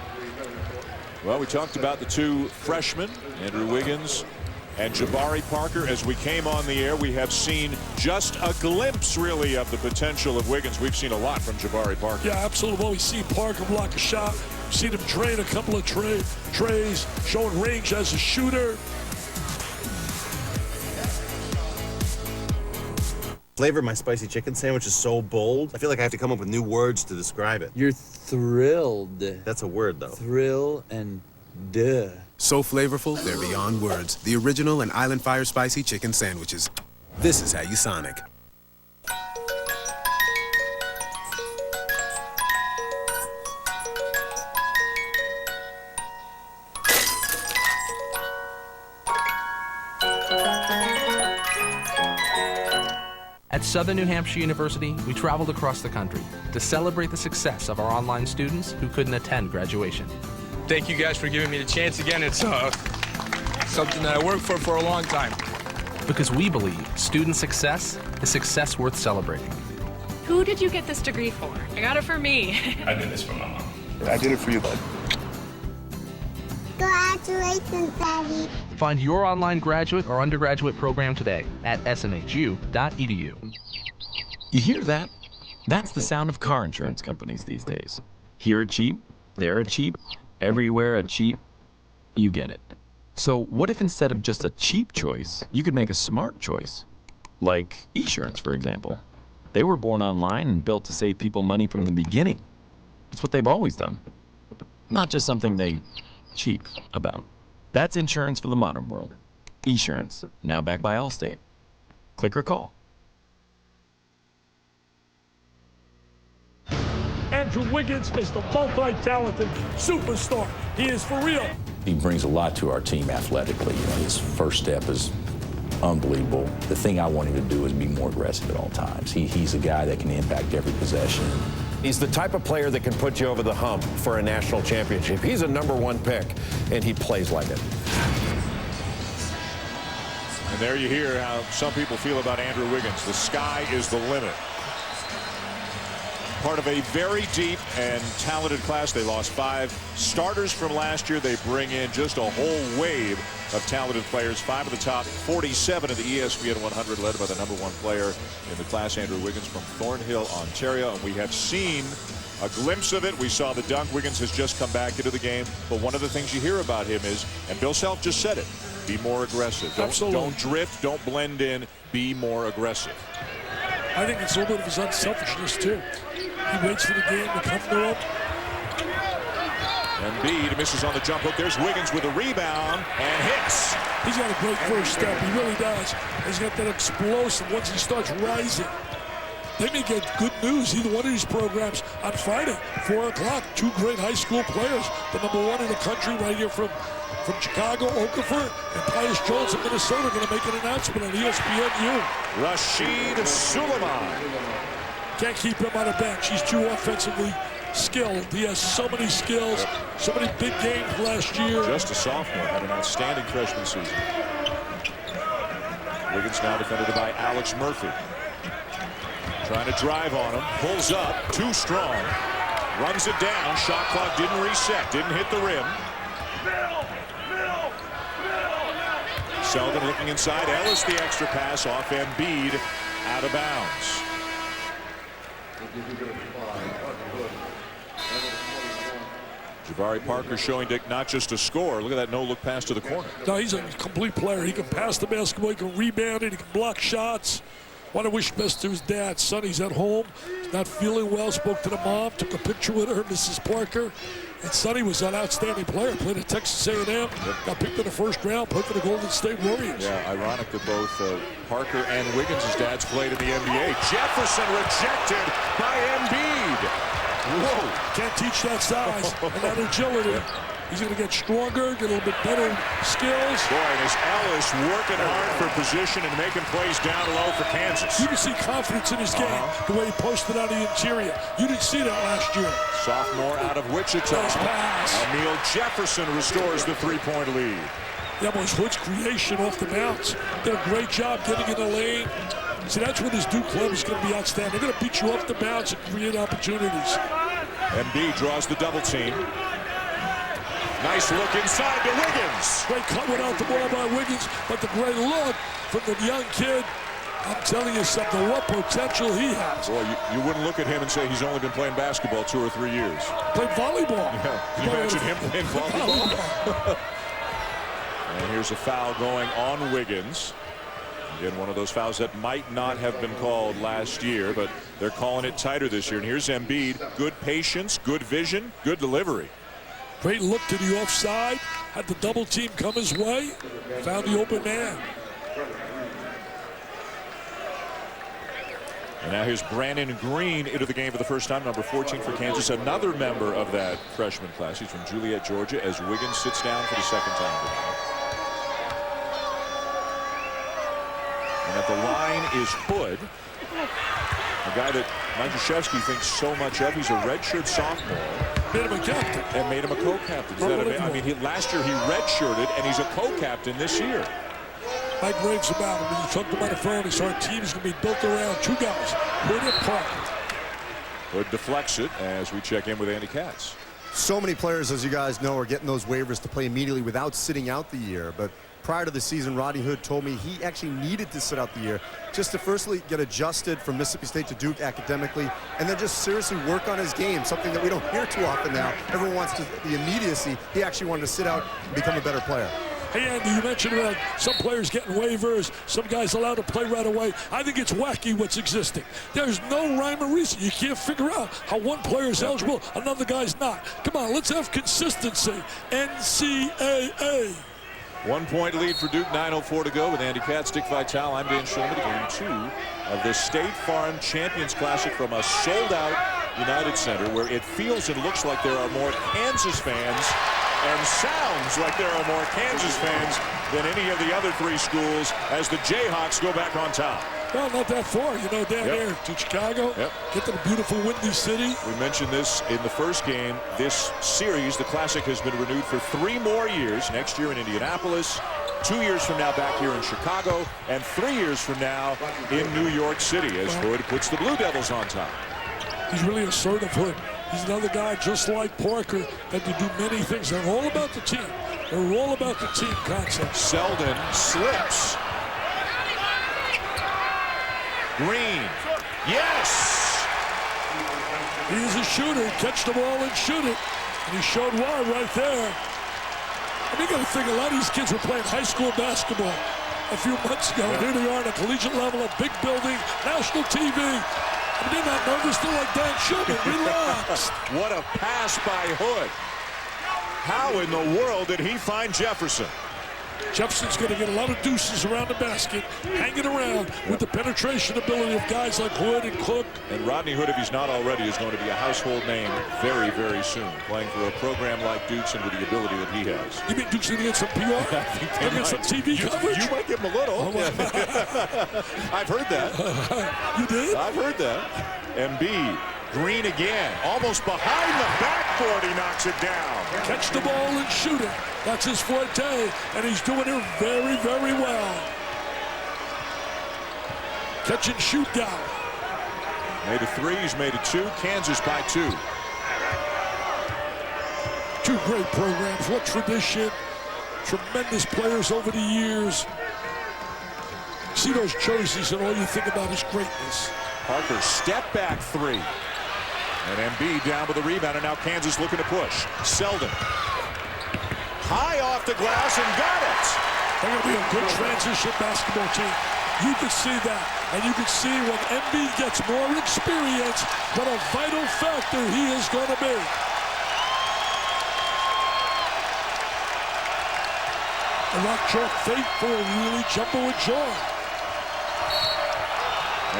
[SPEAKER 9] Well, we talked about the 2 freshmen, Andrew Wiggins and J.Parker Parker. As we came on the air, we have seen just a glimpse, really, of the potential of Wiggins. We've seen a lot from J.Parker Parker.
[SPEAKER 10] Yeah, absolutely. Well, we've seen Parker block a shot. We've seen him drain a couple of trays, showing range as a shooter.
[SPEAKER 19] Flavor of my spicy chicken sandwich is so bold. I feel like I have to come up with new words to describe it.
[SPEAKER 20] You're thrilled.
[SPEAKER 19] That's a word, though.
[SPEAKER 20] Thrill and duh.
[SPEAKER 21] So flavorful, they're beyond words. The original and Island Fire Spicy Chicken Sandwiches. This is how you Sonic.
[SPEAKER 22] At Southern New Hampshire University, we traveled across the country to celebrate the success of our online students who couldn't attend graduation.
[SPEAKER 23] Thank you guys for giving me the chance again. It's something that I worked for a long time.
[SPEAKER 22] Because we believe student success is success worth celebrating.
[SPEAKER 24] Who did you get this degree for? I got it for me.
[SPEAKER 25] I did this for my mom.
[SPEAKER 26] I did it for you, bud.
[SPEAKER 1] Congratulations, Daddy.
[SPEAKER 22] Find your online graduate or undergraduate program today at smhu.edu.
[SPEAKER 2] You hear that? That's the sound of car insurance companies these days. Here a cheap, there a cheap, everywhere a cheap. You get it. So what if instead of just a cheap choice, you could make a smart choice? Like Esurance, for example. They were born online and built to save people money from the beginning. It's what they've always done. Not just something they cheap about. That's insurance for the modern world. Esurance, now backed by Allstate. Click or call.
[SPEAKER 10] Andrew Wiggins is the multi-talented superstar. He is for real.
[SPEAKER 6] He brings a lot to our team athletically. You know, his first step is unbelievable. The thing I want him to do is be more aggressive at all times. He's a guy that can impact every possession.
[SPEAKER 3] He's the type of player that can put you over the hump for a national championship. He's a #1 pick, and he plays like it.
[SPEAKER 9] And there you hear how some people feel about Andrew Wiggins. The sky is the limit. Part of a very deep and talented class. They lost 5 starters from last year. They bring in just a whole wave of talented players. 5 of the top 47 of the ESPN 100, led by the #1 player in the class, Andrew Wiggins from Thornhill, Ontario. And we have seen a glimpse of it. We saw the dunk. Wiggins has just come back into the game. But one of the things you hear about him is, and Bill Self just said it, be more aggressive. Don't drift. Don't blend in. Be more aggressive.
[SPEAKER 10] I think it's a little bit of his unselfishness, too. He waits for the game to come to him.
[SPEAKER 9] Embiid misses on the jump hook. There's Wiggins with a rebound and hits.
[SPEAKER 10] He's got a great first step. He really does. He's got that explosive once he starts rising. They may get good news, either one of these programs, on Friday, 4 o'clock. 2 great high school players. The #1 in the country right here from Chicago, Okafor, and Tyus Jones of Minnesota going to make an announcement on ESPNU.
[SPEAKER 9] Rashid Sulaimon.
[SPEAKER 10] Can't keep him on the bench. He's too offensively skilled. He has so many skills, so many big games last year.
[SPEAKER 9] Just a sophomore, had an outstanding freshman season. Wiggins now defended by Alex Murphy. Trying to drive on him, pulls up, too strong, runs it down. Shot clock didn't reset, didn't hit the rim. Selden looking inside. Ellis the extra pass off Embiid, out of bounds. J.Parker Parker showing Dick not just a score. Look at that no-look pass to the corner.
[SPEAKER 10] No, he's a complete player. He can pass the basketball, he can rebound it, he can block shots. Want to wish best to his dad. Sonny's at home, he's not feeling well. Spoke to the mom, took a picture with her, Mrs. Parker. And Sonny was an outstanding player. Played at Texas A&M, got picked in the first round, played for the Golden State Warriors.
[SPEAKER 9] Yeah, ironic that both Parker and Wiggins' dads played in the NBA. Jefferson rejected by Embiid. Whoa.
[SPEAKER 10] Can't teach that size and that agility. He's going to get stronger, get a little bit better skills.
[SPEAKER 9] Boy, and is Ellis working hard for position and making plays down low for Kansas.
[SPEAKER 10] You can see confidence in his game, the way he posted on the interior. You didn't see that last year.
[SPEAKER 9] Sophomore out of Wichita.
[SPEAKER 10] Nice pass.
[SPEAKER 9] Emil Jefferson restores the 3-point lead.
[SPEAKER 10] That was Hood's creation off the bounce. Did a great job getting in the lane. See, that's when this Duke club is going to be outstanding. They're going to beat you off the bounce and create opportunities.
[SPEAKER 9] Embiid draws the double team. Nice look inside to Wiggins.
[SPEAKER 10] Great cut without the ball by Wiggins, but the great look from the young kid. I'm telling you something, what potential he has.
[SPEAKER 9] Boy, you wouldn't look at him and say he's only been playing basketball 2 or 3 years.
[SPEAKER 10] Played volleyball.
[SPEAKER 9] Yeah. Can you imagine him playing volleyball? And here's a foul going on Wiggins. Again, one of those fouls that might not have been called last year, but they're calling it tighter this year. And here's Embiid. Good patience, good vision, good delivery.
[SPEAKER 10] Great look to the offside. Had the double team come his way. Found the open man.
[SPEAKER 9] And now here's Brandon Green into the game for the first time, number 14 for Kansas, another member of that freshman class. He's from Juliet, Georgia, as Wiggins sits down for the second time tonight. And at the line is Hood, a guy that Mike Krzyzewski thinks so much of. He's a redshirt sophomore.
[SPEAKER 10] Made him a captain.
[SPEAKER 9] And made him a co-captain. I mean, last year he redshirted, and he's a co-captain this year.
[SPEAKER 10] Mike raves about him. When you talked about the phone, he saw our team is going to be built around 2 guys, Hood and Parker.
[SPEAKER 9] Hood deflects it as we check in with Andy Katz.
[SPEAKER 13] So many players, as you guys know, are getting those waivers to play immediately without sitting out the year. But prior to the season, Rodney Hood told me he actually needed to sit out the year just to firstly get adjusted from Mississippi State to Duke academically, and then just seriously work on his game, something that we don't hear too often now. Everyone wants the immediacy. He actually wanted to sit out and become a better player.
[SPEAKER 10] Hey, Andy, you mentioned about some players getting waivers, some guys allowed to play right away. I think it's wacky what's existing. There's no rhyme or reason. You can't figure out how one player is eligible, another guy's not. Come on, let's have consistency. NCAA.
[SPEAKER 9] 1 point lead for Duke, 9:04 to go with Andy Katz, Dick Vitale. I'm Dan Shulman. Game 2 of the State Farm Champions Classic from a sold-out United Center, where it feels and looks like there are more Kansas fans and sounds like there are more Kansas fans than any of the other three schools as the Jayhawks go back on top.
[SPEAKER 10] Well, not that far, you know, down there to Chicago. Get to the beautiful Windy City.
[SPEAKER 9] We mentioned this in the first game. This series, the Classic, has been renewed for 3 more years. Next year in Indianapolis, 2 years from now back here in Chicago, and 3 years from now in New York City as Hood puts the Blue Devils on top.
[SPEAKER 10] He's really assertive, Hood. He's another guy just like Parker that can do many things. They're all about the team. They're all about the team concept.
[SPEAKER 9] Selden slips. Green. Yes!
[SPEAKER 10] He is a shooter. Catch the ball and shoot it. And he showed why right there. And you got to think, a lot of these kids were playing high school basketball a few months ago. Here they are at a collegiate level, a big building, national TV. And they're not nervous. They're like Dan Shulman. Relax.
[SPEAKER 9] What a pass by Hood. How in the world did he find Jefferson?
[SPEAKER 10] Jefferson's going to get a lot of deuces around the basket, hanging around with the penetration ability of guys like Hood and Cook.
[SPEAKER 9] And Rodney Hood, if he's not already, is going to be a household name very, very soon, playing for a program like Duke's and with the ability that he has.
[SPEAKER 10] You mean Duke's going to get some PR?
[SPEAKER 9] I think they
[SPEAKER 10] get some TV coverage?
[SPEAKER 9] You might give him a little. I've heard that.
[SPEAKER 10] You did?
[SPEAKER 9] I've heard that. Embiid. Green again, almost behind the backboard, he knocks it down.
[SPEAKER 10] Catch the ball and shoot it. That's his forte, and he's doing it very, very well. Catch and shoot down.
[SPEAKER 9] Made a 3, he's made a 2. Kansas by 2.
[SPEAKER 10] 2 great programs. What tradition. Tremendous players over the years. See those jerseys, and all you think about is greatness.
[SPEAKER 9] Parker step back 3. And Embiid down with the rebound, and now Kansas looking to push. Selden. High off the glass and got it.
[SPEAKER 10] They're going to be a good transition basketball team. You can see that. And you can see when Embiid gets more experience, what a vital factor he is going to be. The Rock Chalk faithful really jumbo and joy.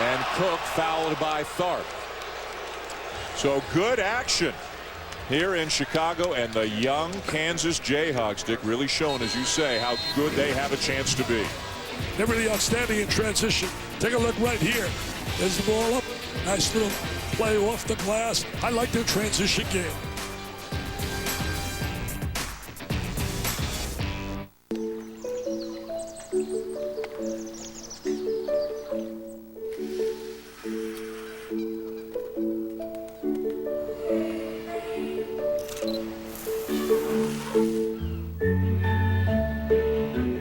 [SPEAKER 9] And Cook fouled by Tharp. So good action here in Chicago, and the young Kansas Jayhawks, Dick, really showing, as you say, how good they have a chance to be.
[SPEAKER 10] They're really outstanding in transition. Take a look right here. There's the ball up. Nice little play off the glass. I like their transition game.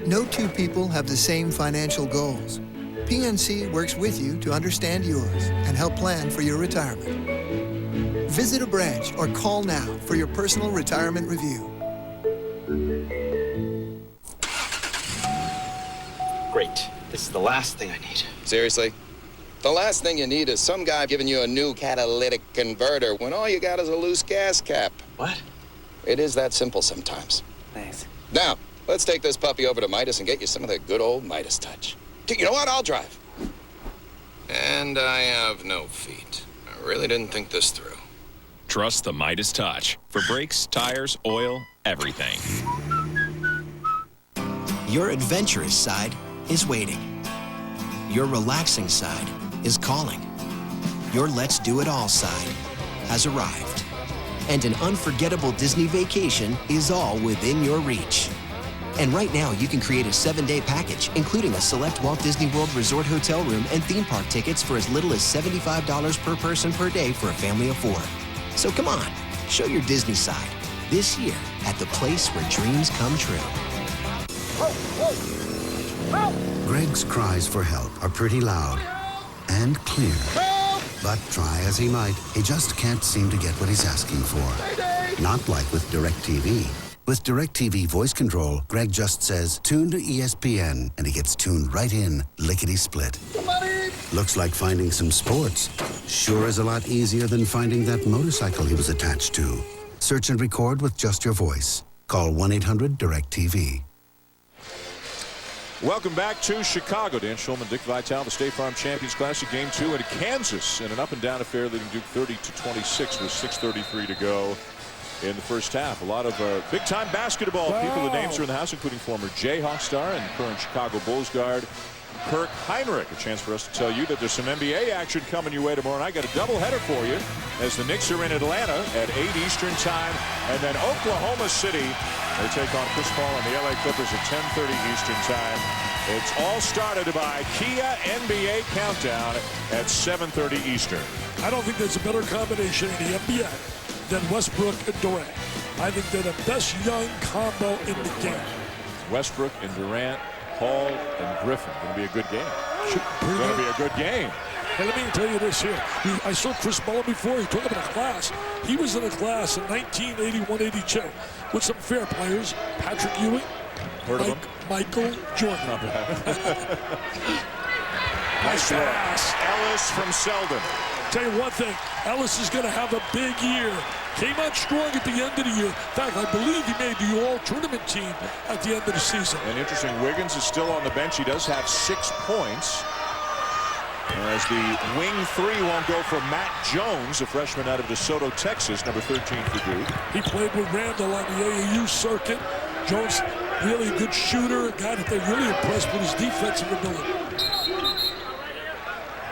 [SPEAKER 1] No two people have the same financial goals. PNC works with you to understand yours and help plan for your retirement. Visit a branch or call now for your personal retirement review.
[SPEAKER 4] Great. This is the last thing I need.
[SPEAKER 5] Seriously? The last thing you need is some guy giving you a new catalytic converter when all you got is a loose gas cap.
[SPEAKER 4] What?
[SPEAKER 5] It is that simple sometimes.
[SPEAKER 4] Thanks.
[SPEAKER 5] Now, let's take this puppy over to Midas and get you some of the good old Midas touch. You know what? I'll drive. And I have no feet. I really didn't think this through.
[SPEAKER 8] Trust the Midas Touch for brakes, tires, oil, everything.
[SPEAKER 25] Your adventurous side is waiting. Your relaxing side is calling. Your let's do it all side has arrived. And an unforgettable Disney vacation is all within your reach. And right now, you can create a 7-day package, including a select Walt Disney World Resort hotel room and theme park tickets for as little as $75 per person per day for a family of 4. So come on, Show your Disney side this year at the place where dreams come true.
[SPEAKER 7] Greg's cries for help are pretty loud and clear. But try as he might, he just can't seem to get what he's asking for. Not like with DirecTV. With DirecTV voice control, Greg just says, tune to ESPN, and he gets tuned right in, lickety-split. Looks like finding some sports. Sure is a lot easier than finding that motorcycle he was attached to. Search and record with just your voice. Call 1-800-DirecTV.
[SPEAKER 9] Welcome back to Chicago. Dan Shulman, Dick Vitale, the State Farm Champions Classic, Game 2 in Kansas in an up-and-down affair leading Duke 30-26 with 6:33 to go in the first half. A lot of big-time basketball people. The names are in the house, including former Jayhawk star and current Chicago Bulls guard Kirk Heinrich. A chance for us to tell you that there's some NBA action coming your way tomorrow night. Got a doubleheader for you as the Knicks are in Atlanta at 8 Eastern time, and then Oklahoma City, they take on Chris Paul and the LA Clippers at 10:30 Eastern time. It's all started by Kia NBA Countdown at 7:30 Eastern.
[SPEAKER 10] I don't think there's a better combination in the NBA than Westbrook and Durant. I think they're the best young combo in the game.
[SPEAKER 9] Westbrook and Durant, Paul and Griffin. Going to be a good game. Going to be a good game.
[SPEAKER 10] Hey, let me tell you this here. I saw Chris Mullin before. He talked about a class. He was in a class in 1981-82 with some fair players. Patrick Ewing.
[SPEAKER 9] Heard of him?
[SPEAKER 10] Michael Jordan.
[SPEAKER 9] Not bad. Nice pass. Ellis from Selden.
[SPEAKER 10] Tell you one thing, Ellis is going to have a big year. Came on strong at the end of the year. In fact, I believe he made the all-tournament team at the end of the season.
[SPEAKER 9] And interesting, Wiggins is still on the bench. He does have 6 points. As the wing 3 won't go for Matt Jones, a freshman out of DeSoto, Texas, number 13 for Duke.
[SPEAKER 10] He played with Randall on the AAU circuit. Jones, really a good shooter, a guy that they're really impressed with his defensive ability.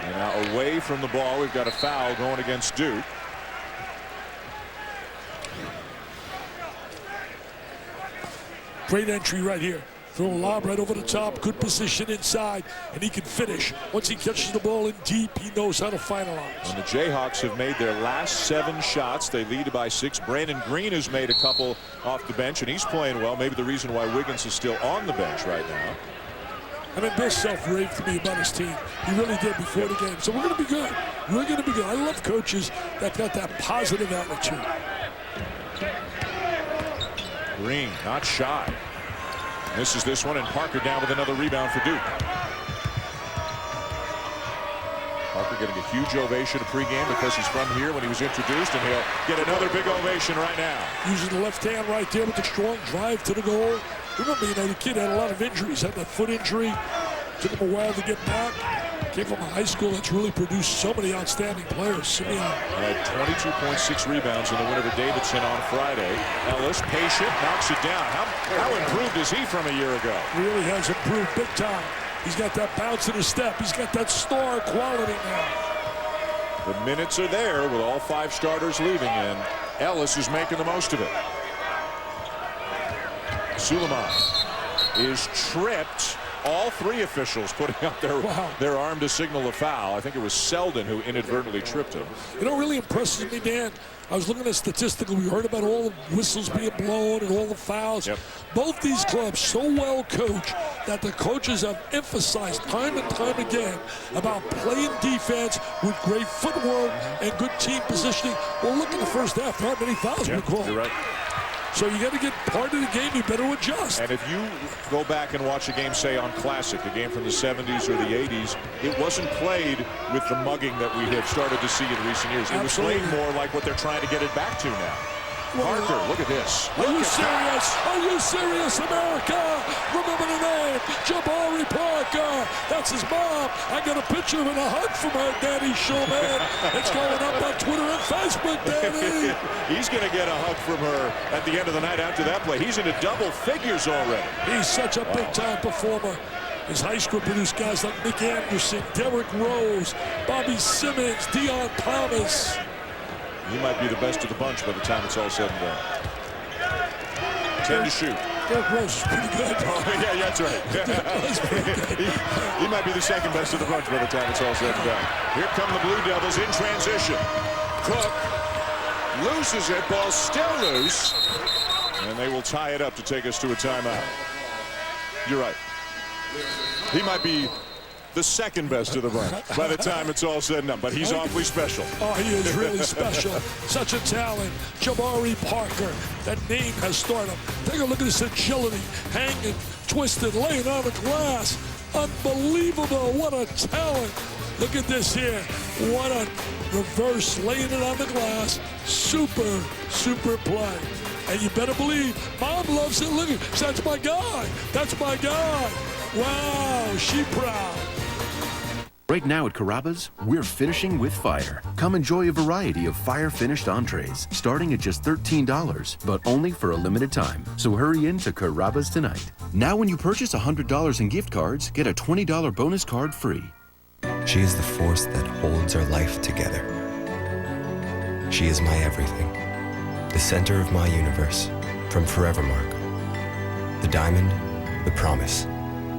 [SPEAKER 9] And now away from the ball, we've got a foul going against Duke.
[SPEAKER 10] Great entry right here. Throw a lob right over the top, good position inside, and he can finish. Once he catches the ball in deep, he knows how to finalize.
[SPEAKER 9] And the Jayhawks have made their last 7 shots. They lead by 6. Brandon Green has made a couple off the bench, and he's playing well. Maybe the reason why Wiggins is still on the bench right now.
[SPEAKER 10] I mean, Bill Self raved to me about his team. He really did before the game. So we're going to be good. We're going to be good. I love coaches that got that positive attitude.
[SPEAKER 9] Green, not shy. Misses this one, and Parker down with another rebound for Duke. Parker getting a huge ovation at pregame because he's from here when he was introduced, and he'll get another big ovation right now.
[SPEAKER 10] Using the left hand right there with the strong drive to the goal. Remember, you know, the kid had a lot of injuries, had that foot injury. Took him a while to get back. Came from a high school that's really produced so many outstanding players. Simeon
[SPEAKER 9] had 22.6 rebounds in the win over Davidson on Friday. Ellis, patient, knocks it down. How improved is he from a year ago?
[SPEAKER 10] Really has improved big time. He's got that bounce in his step. He's got that star quality now.
[SPEAKER 9] The minutes are there with all 5 starters leaving, and Ellis is making the most of it. Sulaimon is tripped. All 3 officials putting up their arm to signal a foul. I think it was Selden who inadvertently tripped him.
[SPEAKER 10] You know what really impresses me, Dan? I was looking at statistically. We heard about all the whistles being blown and all the fouls.
[SPEAKER 9] Yep.
[SPEAKER 10] Both these clubs so well coached that the coaches have emphasized time and time again about playing defense with great footwork and good team positioning. Well, look in the first half. There aren't many fouls we call.
[SPEAKER 9] You're right.
[SPEAKER 10] So you got to get part of the game. You better adjust.
[SPEAKER 9] And if you go back and watch a game, say on Classic, a game from the 70s or the 80s, it wasn't played with the mugging that we have started to see in recent years. It was played more like what they're trying to get it back to now. Parker, look at this.
[SPEAKER 10] Are you serious? Are you serious, America? Remember the name, J.Parker. Parker. That's his mom. I got a picture of it, a hug from her, Daddy Shulman. It's going up on Twitter and Facebook, Daddy.
[SPEAKER 9] He's going to get a hug from her at the end of the night after that play. He's into double figures already.
[SPEAKER 10] He's such a big-time performer. His high school produced guys like Nick Anderson, Derrick Rose, Bobby Simmons, Deion Thomas.
[SPEAKER 9] He might be the best of the bunch by the time it's all said and done. 10 to shoot.
[SPEAKER 10] Derrick Rose is pretty good.
[SPEAKER 9] Oh, yeah, that's right. he might be the second best of the bunch by the time it's all said and done. Here come the Blue Devils in transition. Cook loses it. Ball still loose. And they will tie it up to take us to a timeout. You're right. He might be the second best of the bunch by the time it's all said and done, but he's awfully special.
[SPEAKER 10] Oh, he is really special. Such a talent. Jabari Parker. That name has stardom. Take a look at this agility. Hanging, twisted, laying on the glass. Unbelievable. What a talent. Look at this here. What a reverse, laying it on the glass. Super, super play. And you better believe, Mom loves it. Look, that's my guy. That's my guy. Wow, she proud.
[SPEAKER 11] Right now at Carrabba's, we're finishing with fire. Come enjoy a variety of fire-finished entrees, starting at just $13, but only for a limited time. So hurry in to Carrabba's tonight. Now when you purchase $100 in gift cards, get a $20 bonus card free.
[SPEAKER 12] She is the force that holds our life together. She is my everything, the center of my universe, from Forevermark. The diamond, the promise.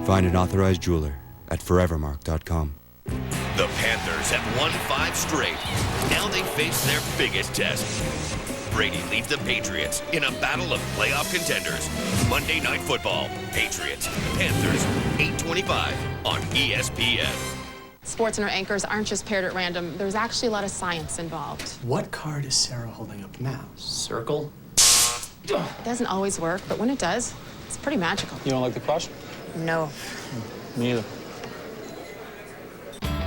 [SPEAKER 12] Find an authorized jeweler at forevermark.com.
[SPEAKER 14] The Panthers have won 5 straight. Now they face their biggest test. Brady leads the Patriots in a battle of playoff contenders. Monday Night Football, Patriots, Panthers, 8:25 on ESPN.
[SPEAKER 24] SportsCenter anchors aren't just paired at random. There's actually a lot of science involved.
[SPEAKER 15] What card is Sarah holding up now? Circle?
[SPEAKER 24] It doesn't always work, but when it does, it's pretty magical.
[SPEAKER 15] You don't like the crush?
[SPEAKER 24] No.
[SPEAKER 15] Me either.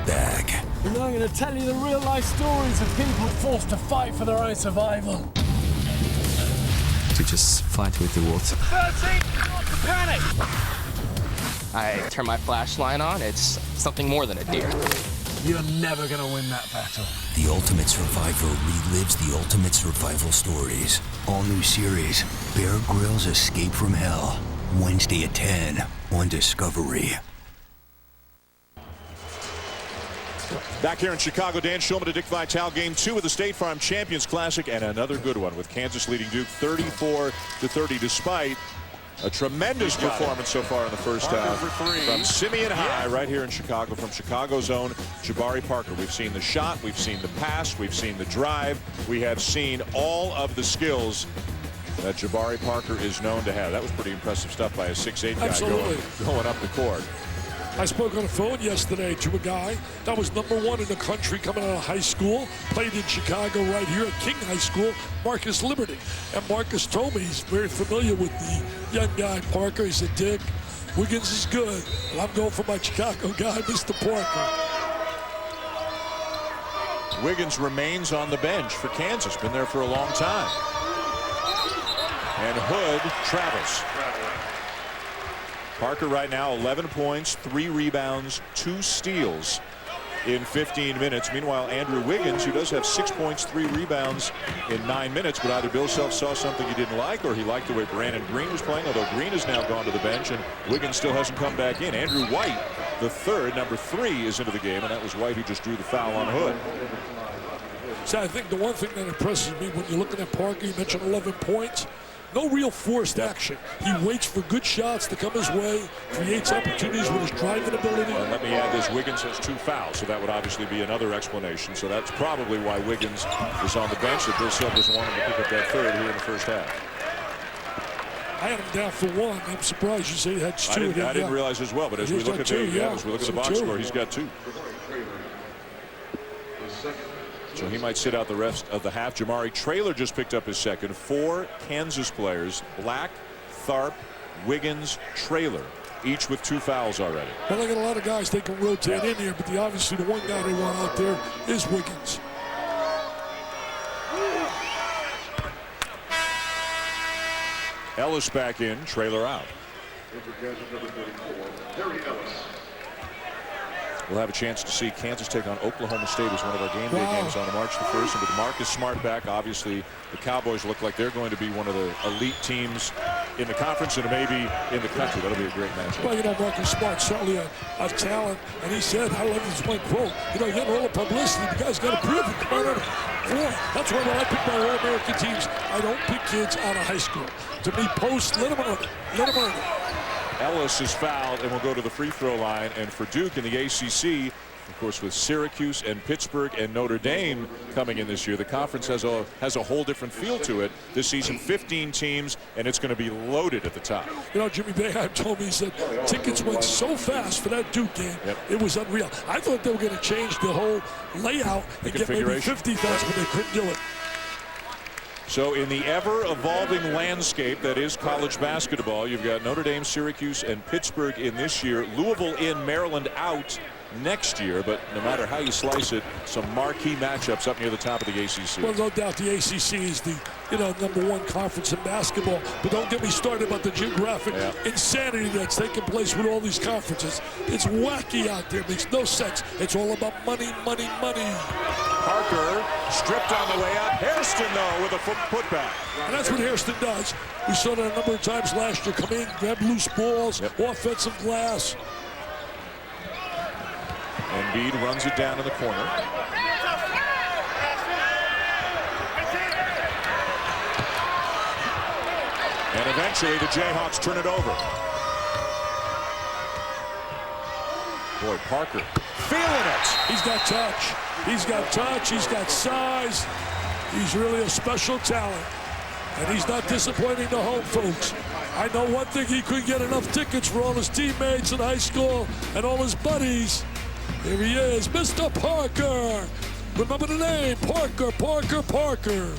[SPEAKER 11] Bag.
[SPEAKER 10] And I'm going to tell you the real-life stories of people forced to fight for their own survival.
[SPEAKER 12] To just fight with the water.
[SPEAKER 15] 13, not to panic! I turn my flashlight on, it's something more than a deer.
[SPEAKER 10] You're never going to win that battle.
[SPEAKER 16] The Ultimate Survivor relives the ultimate survival stories. All new series, Bear Grylls Escape from Hell. Wednesday at 10 on Discovery.
[SPEAKER 9] Back here in Chicago, Dan Schulman to Dick Vitale, game 2 of the State Farm Champions Classic, and another good one with Kansas leading Duke 34-30, despite a tremendous performance so far in the first half from Simeon High right here in Chicago, from Chicago's own Jabari Parker. We've seen the shot, we've seen the pass, we've seen the drive, we have seen all of the skills that Jabari Parker is known to have. That was pretty impressive stuff by a 6'8" guy going up the court.
[SPEAKER 10] I spoke on the phone yesterday to a guy that was #1 in the country coming out of high school, played in Chicago right here at King High School, Marcus Liberty. And Marcus told me he's very familiar with the young guy, Parker. He said, Dick, Wiggins is good, and I'm going for my Chicago guy, Mr. Parker.
[SPEAKER 9] Wiggins remains on the bench for Kansas, been there for a long time. And Hood travels. Parker right now 11 points, 3 rebounds, 2 steals in 15 minutes. Meanwhile, Andrew Wiggins, who does have 6 points, 3 rebounds in 9 minutes, but either Bill Self saw something he didn't like or he liked the way Brandon Green was playing, although Green has now gone to the bench and Wiggins still hasn't come back in. Andrew White, the third, number 3, is into the game, and that was White who just drew the foul on Hood.
[SPEAKER 10] So I think the one thing that impresses me when you're looking at Parker, you mentioned 11 points. No real forced action. He waits for good shots to come his way, creates opportunities with his driving ability.
[SPEAKER 9] And let me add this, Wiggins has 2 fouls, so that would obviously be another explanation. So that's probably why Wiggins is on the bench, that Bill Self doesn't want him to pick up that third here in the first half.
[SPEAKER 10] I had him down for 1. I'm surprised you say he had 2.
[SPEAKER 9] I didn't realize as well, but as we look at the box score, he's got 2. So he might sit out the rest of the half. Jamari Traylor just picked up his second. 4 Kansas players, Black, Tharp, Wiggins, Traylor, each with 2 fouls already.
[SPEAKER 10] Well, they got a lot of guys they can rotate in here, but obviously the one guy they want out there is Wiggins.
[SPEAKER 9] Ellis back in, Traylor out. We'll have a chance to see Kansas take on Oklahoma State as one of our game day games on March the 1st. And with Marcus Smart back, obviously the Cowboys look like they're going to be one of the elite teams in the conference and maybe in the country. That'll be a great matchup.
[SPEAKER 10] Well, you know, Marcus Smart certainly a talent. And he said, I love this one quote, you know, you get all the publicity, the guy's got to prove it. Come on, that's why when I pick my All-American teams, I don't pick kids out of high school. To me, post, let them earn it. Let them earn it.
[SPEAKER 9] Ellis is fouled and will go to the free throw line. And for Duke in the ACC, of course, with Syracuse and Pittsburgh and Notre Dame coming in this year, the conference has a whole different feel to it this season. 15 teams, and it's going to be loaded at the top.
[SPEAKER 10] You know, Jimmy Boeheim told me, he said tickets went so fast for that Duke game. It was unreal. I thought they were going to change the whole layout and get maybe 50,000, but they couldn't do it.
[SPEAKER 9] So in the ever-evolving landscape that is college basketball, you've got Notre Dame, Syracuse, and Pittsburgh in this year. Louisville in, Maryland out next year, but no matter how you slice it, some marquee matchups up near the top of the ACC.
[SPEAKER 10] Well, no doubt the ACC is the #1 conference in basketball, but don't get me started about the geographic insanity that's taking place with all these conferences. It's wacky out there. It makes no sense. It's all about money, money, money.
[SPEAKER 9] Parker stripped on the way out. Hairston, though, with a putback.
[SPEAKER 10] And that's what Hairston does. We saw that a number of times last year. Come in, grab loose balls, offensive glass.
[SPEAKER 9] Embiid runs it down in the corner. And eventually the Jayhawks turn it over. Boy, Parker feeling it.
[SPEAKER 10] He's got touch. He's got touch. He's got size. He's really a special talent. And he's not disappointing the home folks. I know one thing, he couldn't get enough tickets for all his teammates in high school and all his buddies. Here he is, Mr. Parker. Remember the name, Parker, Parker, Parker.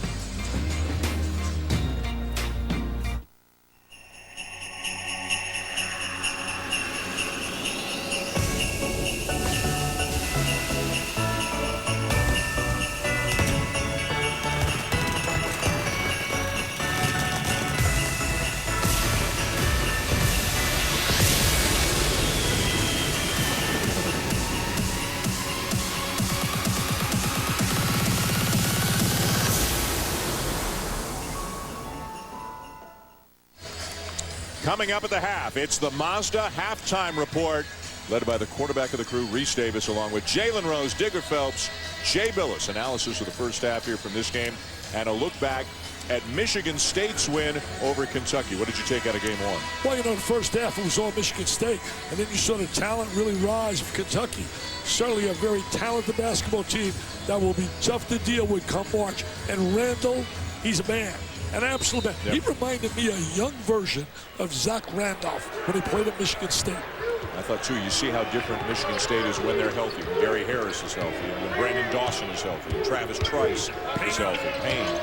[SPEAKER 9] Coming up at the half, it's the Mazda halftime report, led by the quarterback of the crew, Reese Davis, along with Jalen Rose, Digger Phelps, Jay Billis. Analysis of the first half here from this game, and a look back at Michigan State's win over Kentucky. What did you take out of game one?
[SPEAKER 10] Well, the first half it was all Michigan State, and then you saw the talent really rise of Kentucky. Certainly a very talented basketball team that will be tough to deal with come March. And Randall, he's a man. An absolute man. He reminded me a young version of Zach Randolph when he played at Michigan State.
[SPEAKER 9] I thought, too, you see how different Michigan State is when they're healthy. When Gary Harris is healthy, and when Brandon Dawson is healthy, and Travis Trice is healthy. Payne.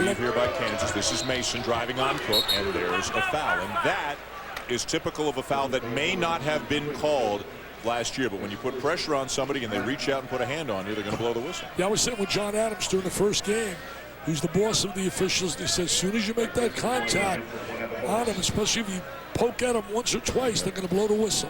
[SPEAKER 9] Lead here by Kansas. This is Mason driving on Cook, and there's a foul. And that is typical of a foul that may not have been called last year, but when you put pressure on somebody and they reach out and put a hand on you, they're going to blow the whistle.
[SPEAKER 10] Yeah, I was sitting with John Adams during the first game, who's the boss of the officials, and he said, as soon as you make that contact on him, especially if you poke at him once or twice, they're going to blow the whistle.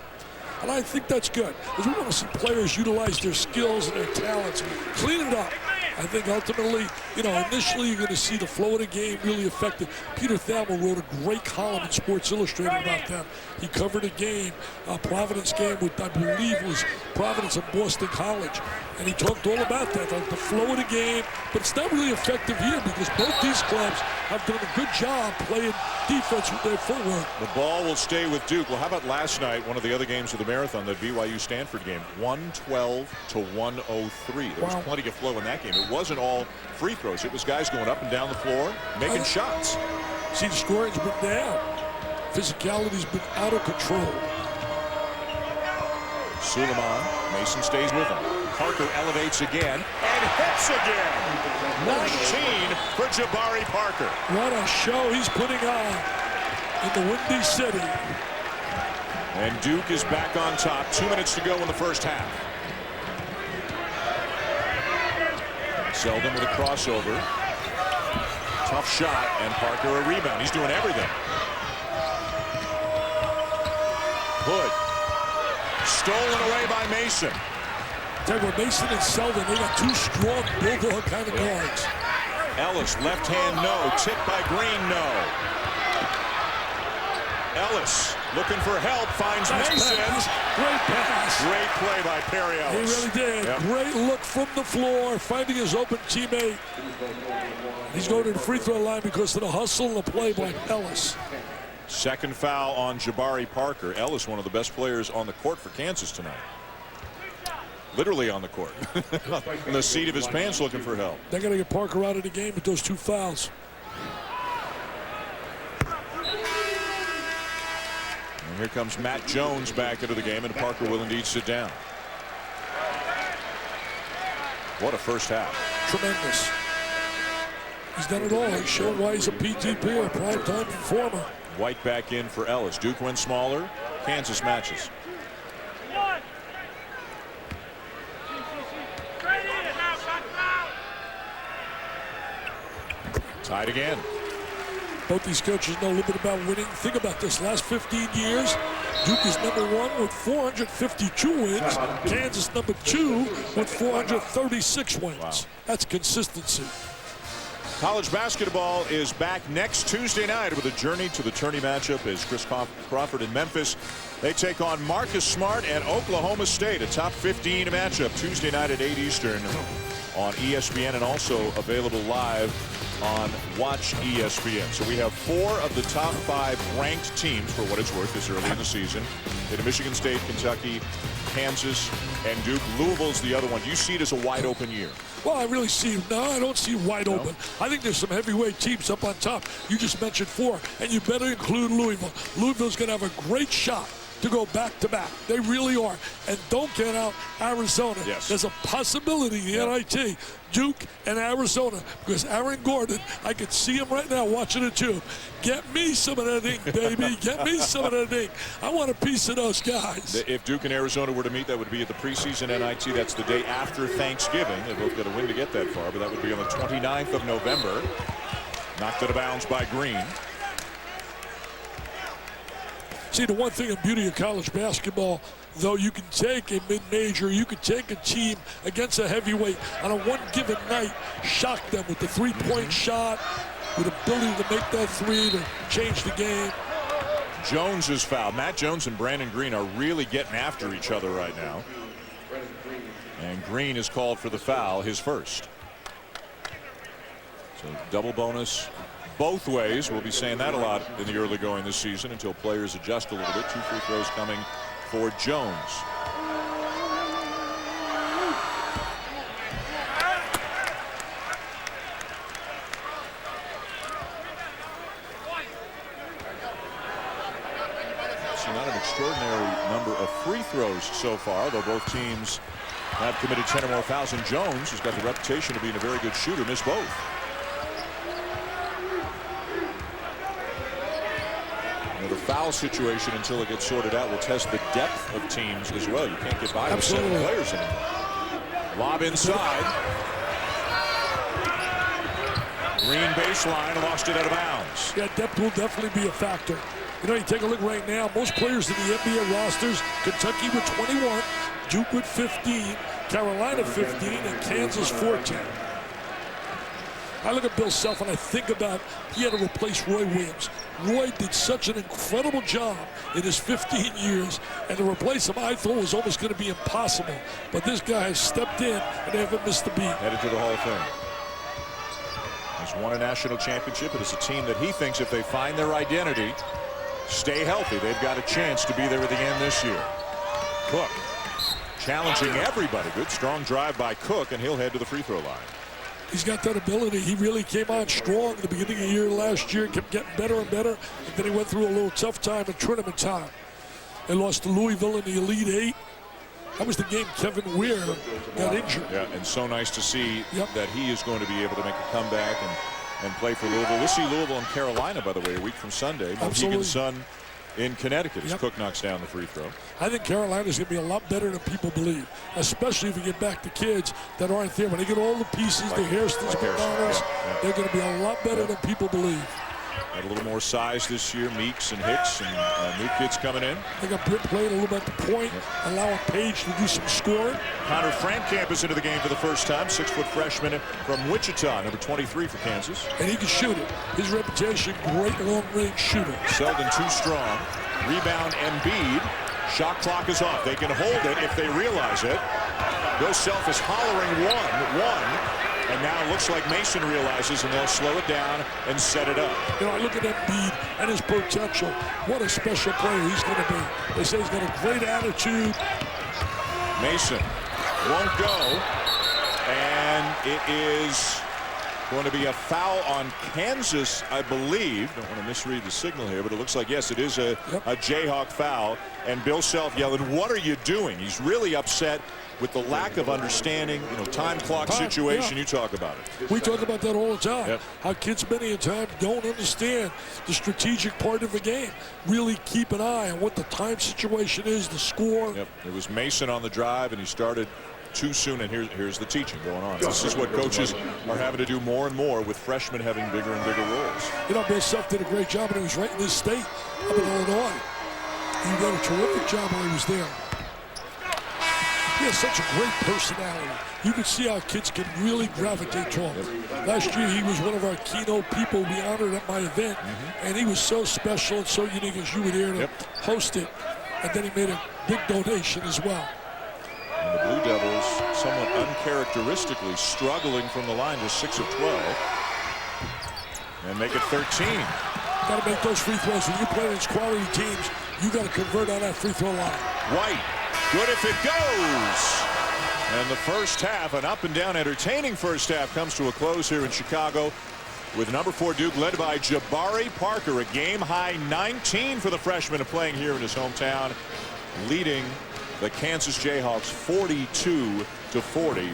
[SPEAKER 10] And I think that's good, because we want to see players utilize their skills and their talents, clean it up. I think ultimately, initially you're going to see the flow of the game really affected. Peter Thalmor wrote a great column in Sports Illustrated about them. He covered a game, a Providence game with, I believe it was Providence and Boston College. And he talked all about that, like the flow of the game. But it's not really effective here because both these clubs have done a good job playing defense with their footwork.
[SPEAKER 9] The ball will stay with Duke. Well, how about last night, one of the other games of the marathon, the BYU-Stanford game, 112 to 103. There was plenty of flow in that game. It wasn't all free throws. It was guys going up and down the floor, making shots.
[SPEAKER 10] See, the scoring's been down. Physicality's been out of control.
[SPEAKER 9] Sulaimon, Mason stays with him. Parker elevates again and hits again. 19 for Jabari Parker.
[SPEAKER 10] What a show he's putting on in the Windy City.
[SPEAKER 9] And Duke is back on top. 2 minutes to go in the first half. Selden with a crossover. Tough shot, and Parker a rebound. He's doing everything. Hood. Stolen away by Mason.
[SPEAKER 10] Mason and Selden, they got two strong bulldog kind of guards.
[SPEAKER 9] Ellis, left hand, no. Tipped by Green, no. Ellis looking for help, finds Mason.
[SPEAKER 10] Great pass.
[SPEAKER 9] Great play by Perry Ellis.
[SPEAKER 10] He really did. Yep. Great look from the floor, finding his open teammate. He's going to the free throw line because of the hustle and the play by Ellis.
[SPEAKER 9] Second foul on J.Parker. Parker. Ellis, one of the best players on the court for Kansas tonight. Literally on the court. In the seat of his pants looking for help.
[SPEAKER 10] They're going to get Parker out of the game with those 2 fouls.
[SPEAKER 9] And here comes Matt Jones back into the game, and Parker will indeed sit down. What a first half.
[SPEAKER 10] Tremendous. He's done it all. He's shown why he's a PTP, a prime-time performer.
[SPEAKER 9] White back in for Ellis. Duke went smaller. Kansas matches. Tied again.
[SPEAKER 10] Both these coaches know a little bit about winning. Think about this. Last 15 years, Duke is #1 with 452 wins. Kansas #2 with 436 wins.
[SPEAKER 9] Wow.
[SPEAKER 10] That's consistency.
[SPEAKER 9] College basketball is back next Tuesday night with a journey to the tourney matchup as Chris Crawford in Memphis. They take on Marcus Smart and Oklahoma State, a top 15 matchup Tuesday night at 8 Eastern on ESPN and also available live on Watch ESPN. So we have 4 of the top 5 ranked teams, for what it's worth, this early in the season. In Michigan State, Kentucky, Kansas, and Duke. Louisville's the other one. Do you see it as a wide open year?
[SPEAKER 10] Well, I really see, no, I don't see wide open. I think there's some heavyweight teams up on top. You just mentioned 4, and you better include Louisville. Louisville's going to have a great shot to go back-to-back. They really are. And don't get out Arizona.
[SPEAKER 9] Yes.
[SPEAKER 10] There's a possibility in the NIT, Duke and Arizona, because Aaron Gordon, I could see him right now watching it too. Get me some of that ink, baby. Get me some of that ink. I want a piece of those guys.
[SPEAKER 9] If Duke and Arizona were to meet, that would be at the preseason NIT. That's the day after Thanksgiving. They both got to win to get that far, but that would be on the 29th of November. Knocked out of bounds by Green.
[SPEAKER 10] See, the one thing in beauty of college basketball, though, you can take a mid-major, you can take a team against a heavyweight on a one given night, shock them with the three-point shot, with ability to make that three to change the game.
[SPEAKER 9] Jones is fouled. Matt Jones and Brandon Green are really getting after each other right now. And Green is called for the foul, his first. So double bonus both ways. We'll be saying that a lot in the early going this season until players adjust a little bit. 2 free throws coming for Jones. So not an extraordinary number of free throws so far, though both teams have committed 10 or more fouls. And Jones has got the reputation of being a very good shooter, missed both. The foul situation, until it gets sorted out, will test the depth of teams as well. You can't get by with 7 players anymore. Lob inside. Green baseline, lost it out of bounds.
[SPEAKER 10] Yeah, depth will definitely be a factor. You know, you take a look right now, most players in the NBA rosters, Kentucky with 21, Duke with 15, Carolina 15, and Kansas 14. I look at Bill Self and I think about he had to replace Roy Williams. Roy did such an incredible job in his 15 years, and to replace him I thought was almost going to be impossible. But this guy has stepped in and they haven't missed a beat.
[SPEAKER 9] Headed to the Hall of Fame. He's won a national championship. It is a team that he thinks if they find their identity, stay healthy, they've got a chance to be there at the end this year. Cook challenging everybody. Good strong drive by Cook, and he'll head to the free throw line.
[SPEAKER 10] He's got that ability. He really came on strong at the beginning of the year last year, kept getting better and better, and then he went through a little tough time in tournament time. They lost to Louisville in the Elite Eight. That was the game Kevin Weir got injured.
[SPEAKER 9] Yeah, and so nice to see that he is going to be able to make a comeback and play for Louisville. We'll see Louisville and Carolina, by the way, a week from Sunday. Mohegan Sun in Connecticut as Cook knocks down the free throw.
[SPEAKER 10] I think Carolina's going to be a lot better than people believe, especially if you get back to kids that aren't there. When they get all the pieces, the Hairstons, McDonald's, they're going to be a lot better than people believe.
[SPEAKER 9] Got a little more size this year, Meeks and Hicks and new kids coming in.
[SPEAKER 10] They got Britt playing a little bit at the point, allowing Page to do some scoring.
[SPEAKER 9] Connor Frankamp is into the game for the first time, 6-foot freshman from Wichita, number 23 for Kansas.
[SPEAKER 10] And he can shoot it. His reputation, great long-range shooter.
[SPEAKER 9] Selden too strong. Rebound Embiid. Shot clock is off. They can hold it if they realize it. Bill Self is hollering one. And now it looks like Mason realizes, and they'll slow it down and set it up.
[SPEAKER 10] You know, I look at Embiid and his potential. What a special player he's going to be. They say he's got a great attitude.
[SPEAKER 9] Mason won't go. And it is going to be a foul on Kansas, I believe. Don't want to misread the signal here, but it looks like, yes, it is a Jayhawk foul. And Bill Self yelling, "What are you doing?" He's really upset with the lack of understanding, you know, time clock situation. You talk about it.
[SPEAKER 10] We talk about that all the time.
[SPEAKER 9] Yep.
[SPEAKER 10] How kids many a time don't understand the strategic part of the game. Really keep an eye on what the time situation is, the score.
[SPEAKER 9] Yep. It was Mason on the drive, and he started too soon, and here's the teaching going on. This is what coaches are having to do more and more with freshmen having bigger and bigger roles.
[SPEAKER 10] You know, Bill Self did a great job, and he was right in this state up in Illinois. He did a terrific job while he was there. He has such a great personality. You can see how kids can really gravitate to him. Last year, he was one of our keynote people we honored at my event, and he was so special and so unique as you were there to host it. And then he made a big donation as well.
[SPEAKER 9] And the Blue Devils, somewhat uncharacteristically, struggling from the line, just 6 of 12. And make it 13.
[SPEAKER 10] Got to make those free throws. When you play against quality teams, you got to convert on that free throw line.
[SPEAKER 9] White, good if it goes. And the first half, an up and down entertaining first half, comes to a close here in Chicago with number 4 Duke led by J.Parker. A game high 19 for the freshman playing here in his hometown, leading the Kansas Jayhawks 42-40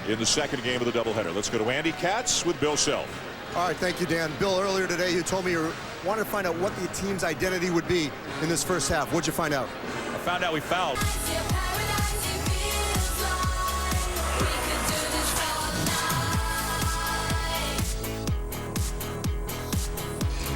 [SPEAKER 9] in the second game of the doubleheader. Let's go to Andy Katz with Bill Self.
[SPEAKER 13] All right, thank you, Dan. Bill, earlier today you told me you wanted to find out what the team's identity would be in this first half. What'd you find out?
[SPEAKER 17] I found out we fouled.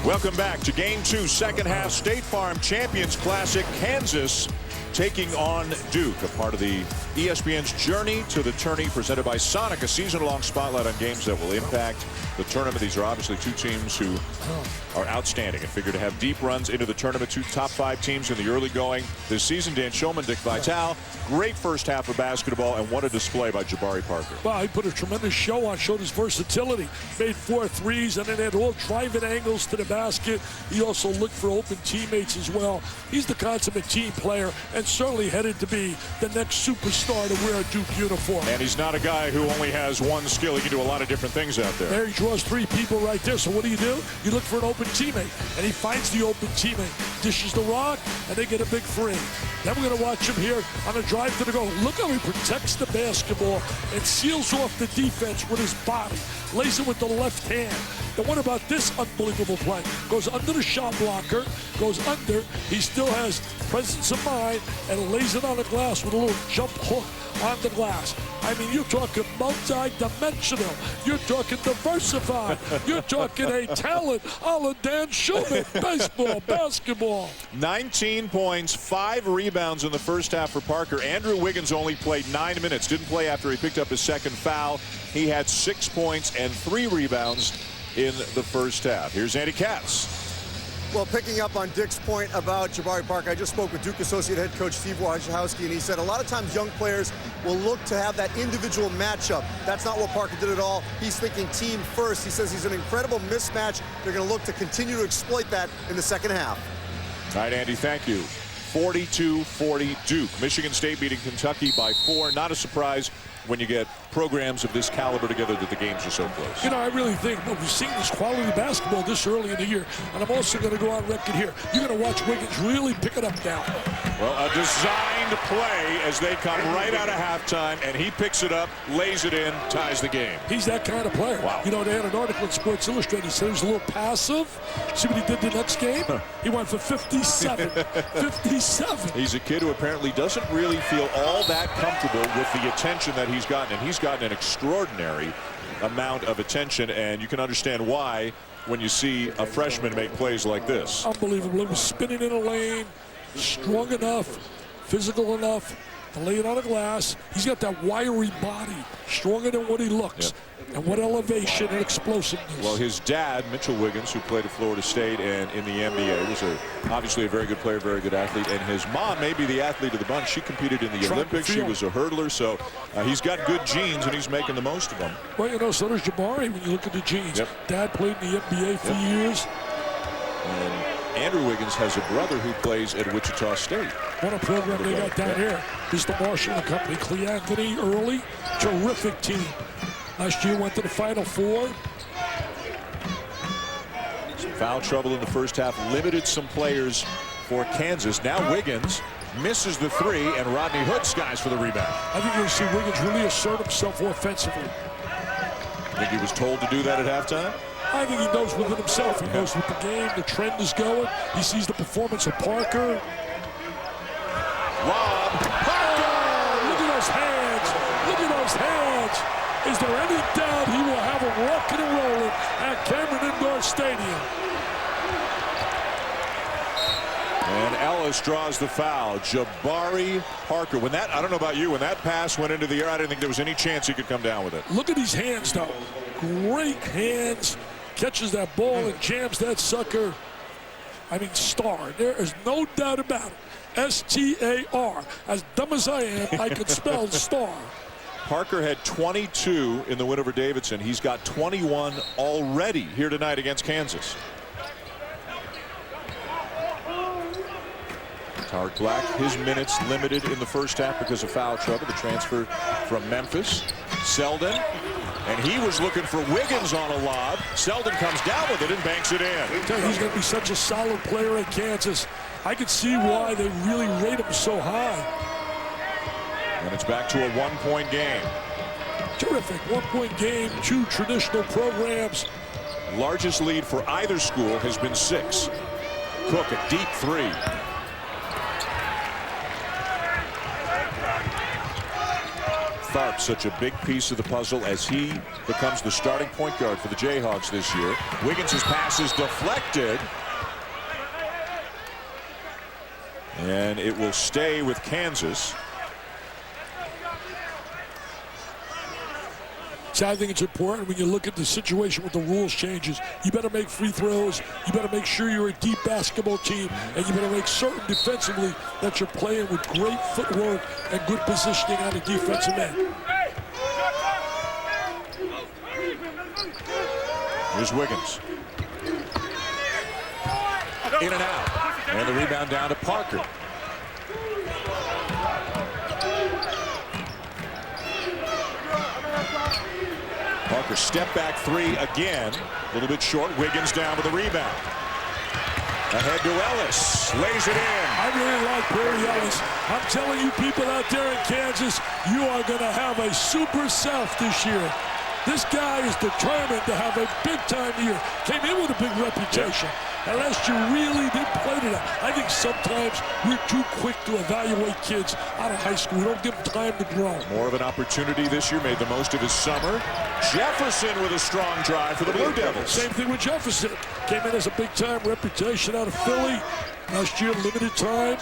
[SPEAKER 9] Welcome back to Game 2, second half, State Farm Champions Classic. Kansas taking on Duke, a part of the ESPN's Journey to the Tourney presented by Sonic, a season-long spotlight on games that will impact the tournament. These are obviously two teams who are outstanding and figure to have deep runs into the tournament. Two top 5 teams in the early going this season. Dan Shulman, Dick Vitale. Great first half of basketball, and what a display by J.Parker.
[SPEAKER 10] Wow, he put a tremendous show on, showed his versatility. Made 4 threes, and then had all driving angles to the basket. He also looked for open teammates as well. He's the consummate team player, and certainly headed to be the next superstar to wear a Duke uniform.
[SPEAKER 9] And he's not a guy who only has one skill. He can do a lot of different things out there.
[SPEAKER 10] There he draws 3 people right there. So what do? You look for an open teammate, and he finds the open teammate, dishes the rock, and they get a big 3. Then we're going to watch him here on a drive to the goal. Look how he protects the basketball and seals off the defense with his body. Lays it with the left hand. And what about this unbelievable play? Goes under the shot blocker, goes under. He still has presence of mind and lays it on the glass with a little jump hook on the glass. I mean, you're talking multi-dimensional. You're talking diversified. You're talking a talent a la Dan Shulman. Baseball, basketball.
[SPEAKER 9] 19 points, 5 rebounds in the first half for Parker. Andrew Wiggins only played 9 minutes. Didn't play after he picked up his second foul. He had 6 points and 3 rebounds in the first half. Here's Andy Katz.
[SPEAKER 13] Well, picking up on Dick's point about J.Parker, I just spoke with Duke Associate Head Coach Steve Wojciechowski, and he said a lot of times young players will look to have that individual matchup. That's not what Parker did at all. He's thinking team first. He says he's an incredible mismatch. They're going to look to continue to exploit that in the second half.
[SPEAKER 9] All right, Andy, thank you. 42-40 Duke. Michigan State beating Kentucky by 4. Not a surprise when you get programs of this caliber together that the games are so close.
[SPEAKER 10] You know, I really think we've seen this quality basketball this early in the year, and I'm also going to go on record here. You're going to watch Wiggins really pick it up now.
[SPEAKER 9] Well, a designed play as they come right out of halftime, and he picks it up, lays it in, ties the game.
[SPEAKER 10] He's that kind of player.
[SPEAKER 9] Wow.
[SPEAKER 10] You know, they had an article in Sports Illustrated that said he was a little passive. See what he did the next game? He went for 57. 57.
[SPEAKER 9] He's a kid who apparently doesn't really feel all that comfortable with the attention that he's gotten, and he's gotten an extraordinary amount of attention, and you can understand why when you see a freshman make plays like this.
[SPEAKER 10] Unbelievable. He was spinning in a lane, strong enough, physical enough, to lay it on the glass. He's got that wiry body, stronger than what he looks. And what elevation and explosiveness.
[SPEAKER 9] Well, his dad, Mitchell Wiggins, who played at Florida State and in the NBA, was obviously a very good player, very good athlete. And his mom may be the athlete of the bunch. She competed in the Olympics. She was a hurdler. So he's got good genes, and he's making the most of them.
[SPEAKER 10] Well, you know, so does Jabari when you look at the genes. Dad played in the NBA for years.
[SPEAKER 9] And Andrew Wiggins has a brother who plays at Wichita State.
[SPEAKER 10] What a program they got down here. Mr. Marshall and company. Cleanthony early. Terrific team. Last year went to the Final Four.
[SPEAKER 9] Some foul trouble in the first half limited some players for Kansas. Now Wiggins misses the three, and Rodney Hood skies for the rebound.
[SPEAKER 10] I think you'll see Wiggins really assert himself offensively.
[SPEAKER 9] I think he was told to do that at halftime?
[SPEAKER 10] I think he knows within himself. He knows what the game, the trend is going. He sees the performance of Parker.
[SPEAKER 9] Lob. Parker!
[SPEAKER 10] Oh, look at those hands. Look at those hands. Is there any doubt he will have a rocking and rolling at Cameron Indoor Stadium?
[SPEAKER 9] And Ellis draws the foul. J.Parker. When that, I don't know about you, when that pass went into the air, I didn't think there was any chance he could come down with it.
[SPEAKER 10] Look at these hands, though. Great hands. Catches that ball and jams that sucker. I mean, star. There is no doubt about it. S-T-A-R. As dumb as I am, I can spell star.
[SPEAKER 9] Parker had 22 in the win over Davidson. He's got 21 already here tonight against Kansas. Tarek Black, his minutes limited in the first half because of foul trouble. The transfer from Memphis. Selden, and he was looking for Wiggins on a lob. Selden comes down with it and banks it in.
[SPEAKER 10] He's going to be such a solid player at Kansas. I can see why they really rate him so high.
[SPEAKER 9] And it's back to a one-point game.
[SPEAKER 10] Terrific one-point game, two traditional programs.
[SPEAKER 9] Largest lead for either school has been 6. Cook a deep three. Tharp, such a big piece of the puzzle as he becomes the starting point guard for the Jayhawks this year. Wiggins' pass is deflected. And it will stay with Kansas.
[SPEAKER 10] So I think it's important when you look at the situation with the rules changes. You better make free throws. You better make sure you're a deep basketball team. And you better make certain defensively that you're playing with great footwork and good positioning on the defensive end.
[SPEAKER 9] Here's Wiggins. In and out. And the rebound down to Parker. Parker step back three again. A little bit short. Wiggins down with the rebound. Ahead to Ellis. Lays it in.
[SPEAKER 10] I really like Perry Ellis. I'm telling you people out there in Kansas, you are going to have a super South this year. This guy is determined to have a big-time year. Came in with a big reputation. Unless you really did play to that. I think sometimes we're too quick to evaluate kids out of high school. We don't give them time to grow.
[SPEAKER 9] More of an opportunity this year. Made the most of his summer. Jefferson with a strong drive for the Blue Devils.
[SPEAKER 10] Same thing with Jefferson. Came in as a big-time reputation out of Philly. Last year, limited time.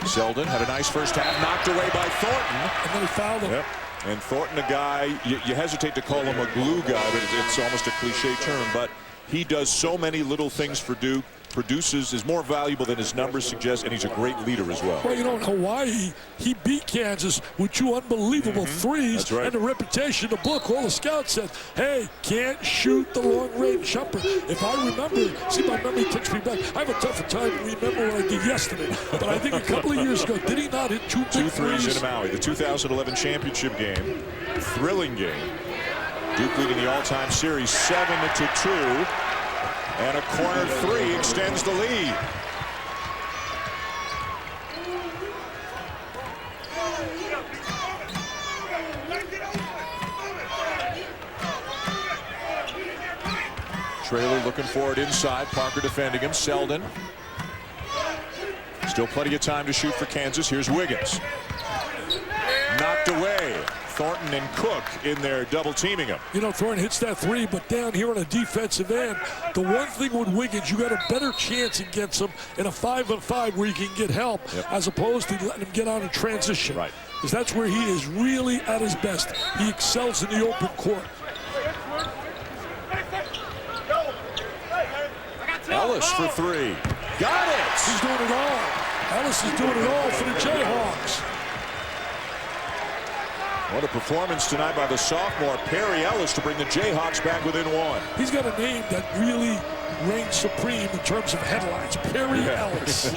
[SPEAKER 9] Selden had a nice first half, knocked away by Thornton.
[SPEAKER 10] And then he fouled him.
[SPEAKER 9] Yep. And Thornton, a guy, you hesitate to call him a glue guy, but it's almost a cliche term, but he does so many little things for Duke, produces, is more valuable than his numbers suggest, and he's a great leader as well.
[SPEAKER 10] Well, you know, in Hawaii, he beat Kansas with 2 unbelievable threes.
[SPEAKER 9] That's right.
[SPEAKER 10] And the reputation, the book, all the scouts said, hey, can't shoot the long-range jumper. If I remember, see, my memory takes me back. I have a tougher time remembering what I did yesterday. But I think a couple of years ago, did he not hit 2 big
[SPEAKER 9] Two
[SPEAKER 10] threes?
[SPEAKER 9] threes in Maui, the 2011 championship game. Thrilling game. Duke leading the all-time series 7-2. And a corner three extends the lead. Traylor looking for it inside. Parker defending him. Selden. Still plenty of time to shoot for Kansas. Here's Wiggins. Knocked away. Thornton and Cook in there double teaming him.
[SPEAKER 10] You know, Thornton hits that three, but down here on a defensive end, the one thing with Wiggins, you got a better chance against him in a 5-on-5 where you can get help, as opposed to letting him get out in transition.
[SPEAKER 9] Right.
[SPEAKER 10] Because that's where he is really at his best. He excels in the open court.
[SPEAKER 9] Ellis for three. Got it!
[SPEAKER 10] He's doing it all. Ellis is doing it all for the Jayhawks.
[SPEAKER 9] What a performance tonight by the sophomore Perry Ellis to bring the Jayhawks back within one.
[SPEAKER 10] He's got a name that really reigns supreme in terms of headlines. Perry Ellis.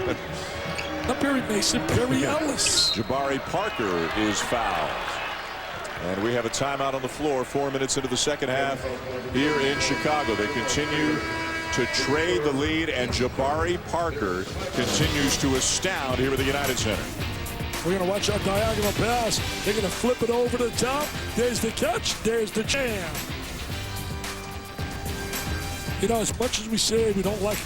[SPEAKER 10] Not Perry Mason, Perry Ellis.
[SPEAKER 9] J.Parker Parker is fouled. And we have a timeout on the floor 4 minutes into the second half here in Chicago. They continue to trade the lead, and J.Parker Parker continues to astound here at the United Center.
[SPEAKER 10] We're going to watch our diagonal pass. They're going to flip it over the top. There's the catch. There's the jam. You know, as much as we say we don't like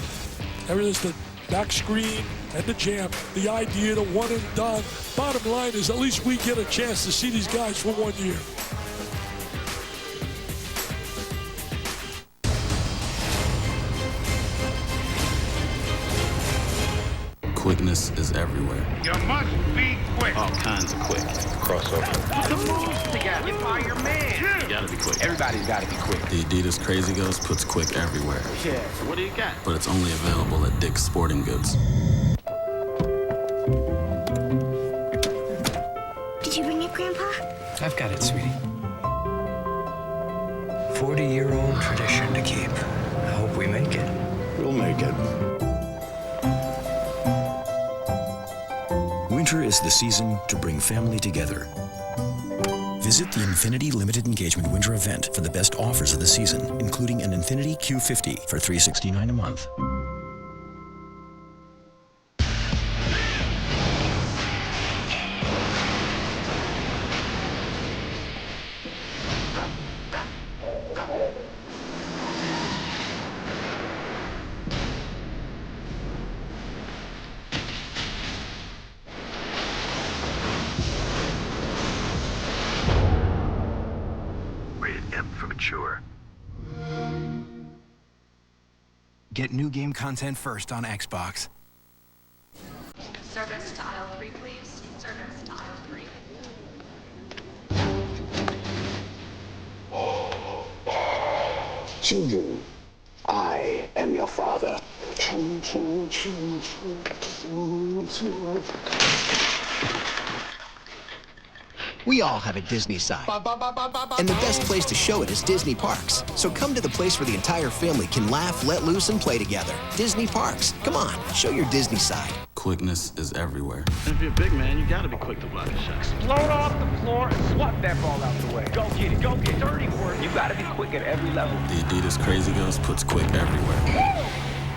[SPEAKER 10] everything's the back screen and the jam, the idea, the one and done, bottom line is at least we get a chance to see these guys for 1 year.
[SPEAKER 17] Quickness is everywhere.
[SPEAKER 18] You must be quick.
[SPEAKER 17] All kinds of quick. Crossover.
[SPEAKER 18] Put the moves together. You're by your man.
[SPEAKER 17] You gotta be quick.
[SPEAKER 18] Everybody's gotta be quick.
[SPEAKER 17] The Adidas Crazy Ghost puts quick everywhere.
[SPEAKER 18] Yeah, so what do you got?
[SPEAKER 17] But it's only available at Dick's Sporting Goods.
[SPEAKER 19] Did you bring it, Grandpa?
[SPEAKER 20] I've got it, sweetie. 40-year-old tradition to keep. I hope we make it.
[SPEAKER 17] We'll make it.
[SPEAKER 21] Winter is the season to bring family together. Visit the Infinity Limited Engagement Winter event for the best offers of the season, including an Infinity Q50 for $369 a month.
[SPEAKER 26] Get new game content first on Xbox.
[SPEAKER 24] Service to aisle 3, please. Service to aisle 3.
[SPEAKER 27] Children, I am your father.
[SPEAKER 25] We all have a Disney side. And the best place to show it is Disney Parks. So come to the place where the entire family can laugh, let loose, and play together. Disney Parks. Come on, show your Disney side.
[SPEAKER 17] Quickness is everywhere.
[SPEAKER 18] If you're a big man, you gotta be quick to block a shot. Explode off the floor and swat that ball out the way. Go get it. Go get dirty work. You gotta be quick at every level.
[SPEAKER 17] The Adidas Crazy Ghost puts quick everywhere.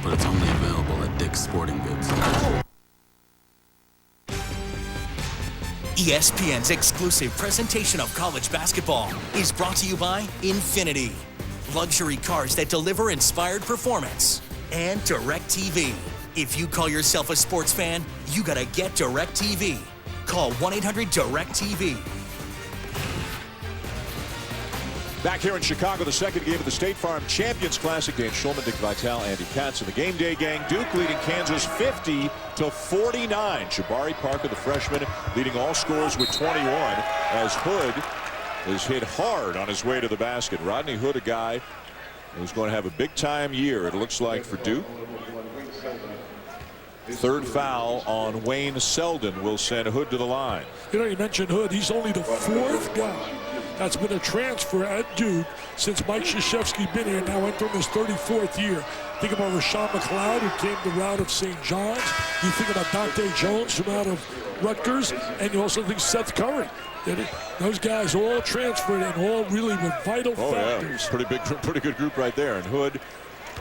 [SPEAKER 17] But it's only available at Dick's Sporting Goods.
[SPEAKER 28] ESPN's exclusive presentation of college basketball is brought to you by Infinity, luxury cars that deliver inspired performance, and DirecTV. If you call yourself a sports fan, you gotta get DirecTV. Call 1-800-DirecTV.
[SPEAKER 9] Back here in Chicago, the second game of the State Farm Champions Classic. Dan Schulman, Dick Vitale, Andy Katz, and the Game Day Gang. Duke leading Kansas 50-49. J.Parker Parker, the freshman, leading all scorers with 21 as Hood is hit hard on his way to the basket. Rodney Hood, a guy who's going to have a big-time year, it looks like, for Duke. Third foul on Wayne Selden will send Hood to the line.
[SPEAKER 10] You know, you mentioned Hood. He's only the fourth guy that's been a transfer at Duke since Mike Krzyzewski been here, now entering his 34th year. Think about Rashawn McLeod, who came the route of St. John's. You think about Dante Jones from out of Rutgers, and you also think Seth Curry. Those guys all transferred and all really were vital factors.
[SPEAKER 9] Yeah. Pretty good group right there. And Hood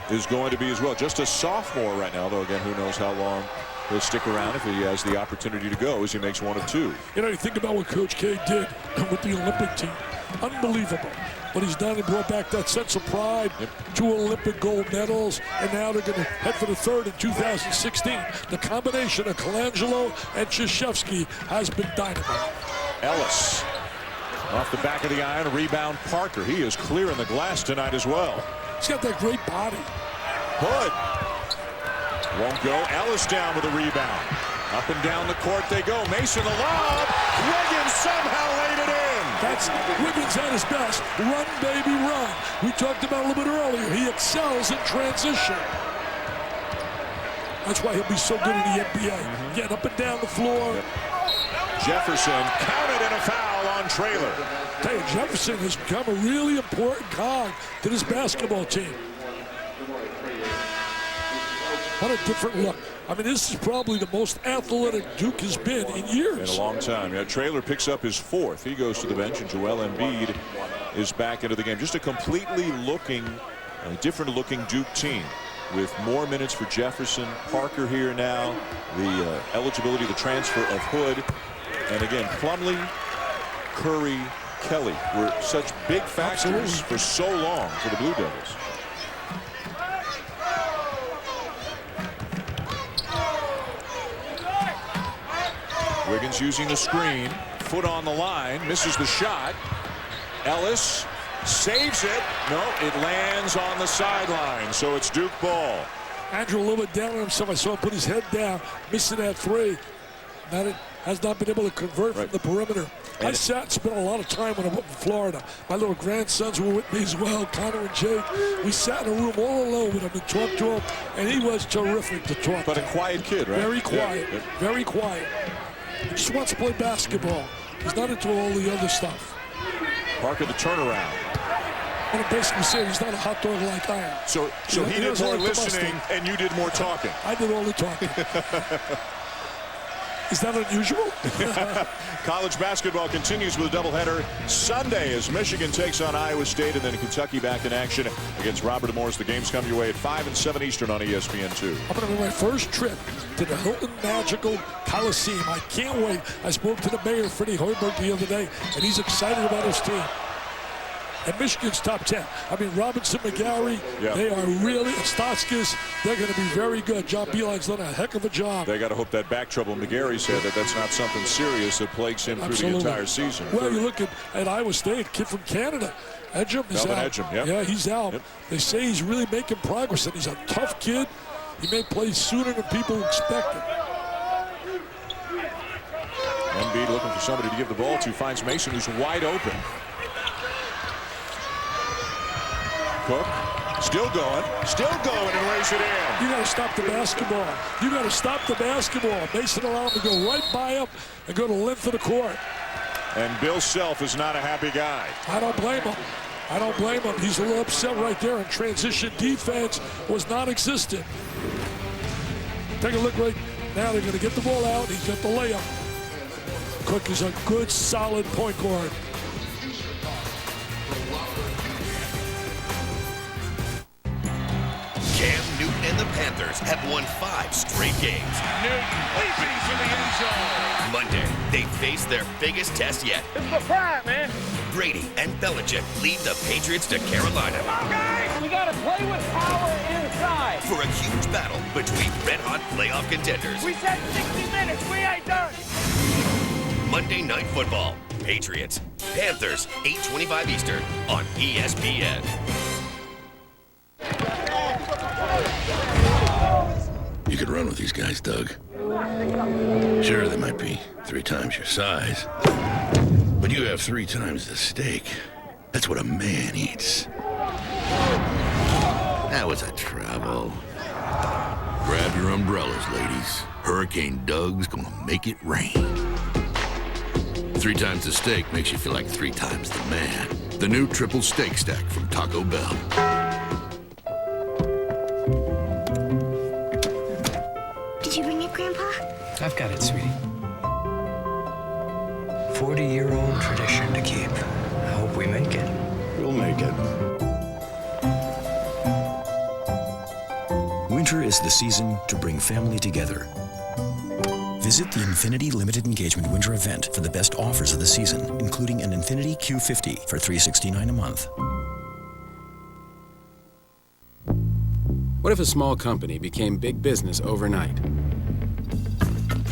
[SPEAKER 9] is going to be as well. Just a sophomore right now, though, again, who knows how long he'll stick around if he has the opportunity to go as he makes one of two.
[SPEAKER 10] You know, you think about what Coach K did with the Olympic team. Unbelievable. What he's done, he brought back that sense of pride, 2 Olympic gold medals, and now they're going to head for the third in 2016. The combination of Colangelo and Krzyzewski has been dynamite.
[SPEAKER 9] Ellis Off the back of the iron, rebound Parker. He is clearing the glass tonight as well.
[SPEAKER 10] He's got that great body.
[SPEAKER 9] Hood won't go. Ellis down with a rebound. Up and down the court they go. Mason the lob. Wiggins somehow laid it in.
[SPEAKER 10] That's Wiggins at his best. Run, baby, run. We talked about it a little bit earlier. He excels in transition. That's why he'll be so good in the NBA. Getting up and down the floor.
[SPEAKER 9] Jefferson counted in a foul on Traylor.
[SPEAKER 10] Tell you, Jefferson has become a really important cog to this basketball team. What a different look. I mean, this is probably the most athletic Duke has been in years.
[SPEAKER 9] In a long time. Yeah, Traylor picks up his fourth. He goes to the bench, and Joel Embiid is back into the game. Just a completely different looking Duke team with more minutes for Jefferson. Parker here now. The eligibility, the transfer of Hood. And again, Plumlee, Curry, Kelly were such big factors for so long for the Blue Devils. Wiggins using the screen, foot on the line, misses the shot. Ellis saves it. No, it lands on the sideline, so it's Duke ball.
[SPEAKER 10] Andrew a little bit down on himself. I saw him put his head down, missing that three. Has not been able to convert from the perimeter. I sat and spent a lot of time when I went to Florida. My little grandsons were with me as well, Connor and Jake. We sat in a room all alone with him and talked to him, and he was terrific to talk to.
[SPEAKER 9] But a quiet kid, right?
[SPEAKER 10] Very quiet, very quiet. He just wants to play basketball. He's not into all the other stuff.
[SPEAKER 9] Parker the turnaround.
[SPEAKER 10] What I'm basically saying, he's not a hot dog like I am.
[SPEAKER 9] So he did more listening and you did more talking.
[SPEAKER 10] I did all the talking. Is that unusual?
[SPEAKER 9] College basketball continues with a doubleheader Sunday as Michigan takes on Iowa State, and then Kentucky back in action against Robert Morris. The games come your way at 5 and 7 Eastern on ESPN2.
[SPEAKER 10] I'm going to be my first trip to the Hilton Magical Coliseum. I can't wait. I spoke to the mayor, Freddie Hoiberg, the other day, and he's excited about his team. And Michigan's top 10. I mean, Robinson, McGarry, they are really, Stotskis, they're going to be very good. John Beeline's done a heck of a job.
[SPEAKER 9] They got to hope that back trouble McGarry said that's not something serious that plagues him through the entire season.
[SPEAKER 10] Well, you look at Iowa State, kid from Canada. Edgem is out.
[SPEAKER 9] Edgem,
[SPEAKER 10] yeah, he's out. They say he's really making progress, and he's a tough kid. He may play sooner than people expected.
[SPEAKER 9] Embiid looking for somebody to give the ball to, finds Mason, who's wide open. Cook, still going, and lays it in.
[SPEAKER 10] You got to stop the basketball. You got to stop the basketball. Mason allowed him to go right by him and go to the length of the court.
[SPEAKER 9] And Bill Self is not a happy guy.
[SPEAKER 10] I don't blame him. I don't blame him. He's a little upset right there, and transition defense was non-existent. Take a look right now. They're going to get the ball out. He's got the layup. Cook is a good, solid point guard.
[SPEAKER 14] Cam Newton and the Panthers have won 5 straight games.
[SPEAKER 18] Newton leaping for the end zone.
[SPEAKER 14] Monday, they face their biggest test yet.
[SPEAKER 18] This is the prime, man.
[SPEAKER 14] Brady and Belichick lead the Patriots to Carolina.
[SPEAKER 18] Come on, guys. We got to play with power inside.
[SPEAKER 14] For a huge battle between red-hot playoff contenders.
[SPEAKER 18] We said 60 minutes. We ain't done.
[SPEAKER 14] Monday Night Football. Patriots. Panthers. 8:25 Eastern on ESPN.
[SPEAKER 1] You could run with these guys, Doug. Sure, they might be 3 times your size, but you have 3 times the steak. That's what a man eats. That was a trouble. Grab your umbrellas, ladies. Hurricane Doug's gonna make it rain. 3 times the steak makes you feel like 3 times the man. The new triple steak stack from Taco Bell.
[SPEAKER 19] Did you bring it, Grandpa?
[SPEAKER 20] I've got it, sweetie. 40-year-old tradition to keep. I hope we make it.
[SPEAKER 26] We'll make it.
[SPEAKER 21] Winter is the season to bring family together. Visit the Infinity Limited Engagement Winter event for the best offers of the season, including an Infinity Q50 for $369 a month.
[SPEAKER 2] What if a small company became big business overnight?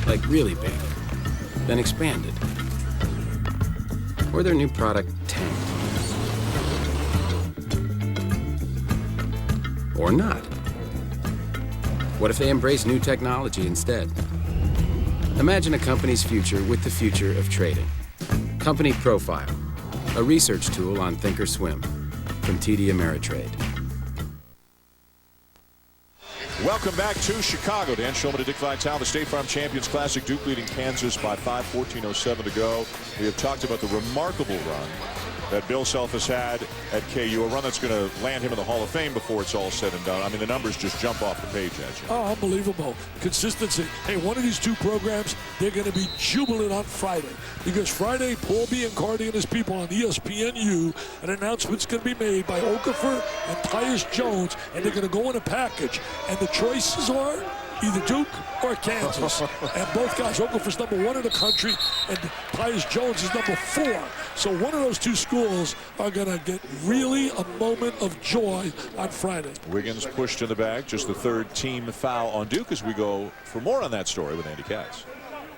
[SPEAKER 2] Like really big, then expanded. Or their new product tanked? Or not? What if they embrace new technology instead? Imagine a company's future with the future of trading. Company Profile, a research tool on Thinkorswim from TD Ameritrade.
[SPEAKER 9] Welcome back to Chicago. Dan Shulman and Dick Vitale, the State Farm Champions Classic. Duke leading Kansas by 5, 14:07 to go. We have talked about the remarkable run that Bill Self has had at KU, a run that's going to land him in the Hall of Fame before it's all said and done. I mean, the numbers just jump off the page at you.
[SPEAKER 10] Oh, unbelievable. Consistency. Hey, one of these two programs, they're going to be jubilant on Friday. Because Friday, Paul Biancardi and his people on ESPNU, an announcement's going to be made by Okafor and Tyus Jones, and they're going to go in a package. And the choices are either Duke or Kansas. And both guys, Okafor's #1 in the country, and Tyus Jones is #4. So one of those two schools are going to get really a moment of joy on Friday.
[SPEAKER 9] Wiggins pushed in the bag, just the third team foul on Duke, as we go for more on that story with Andy Katz.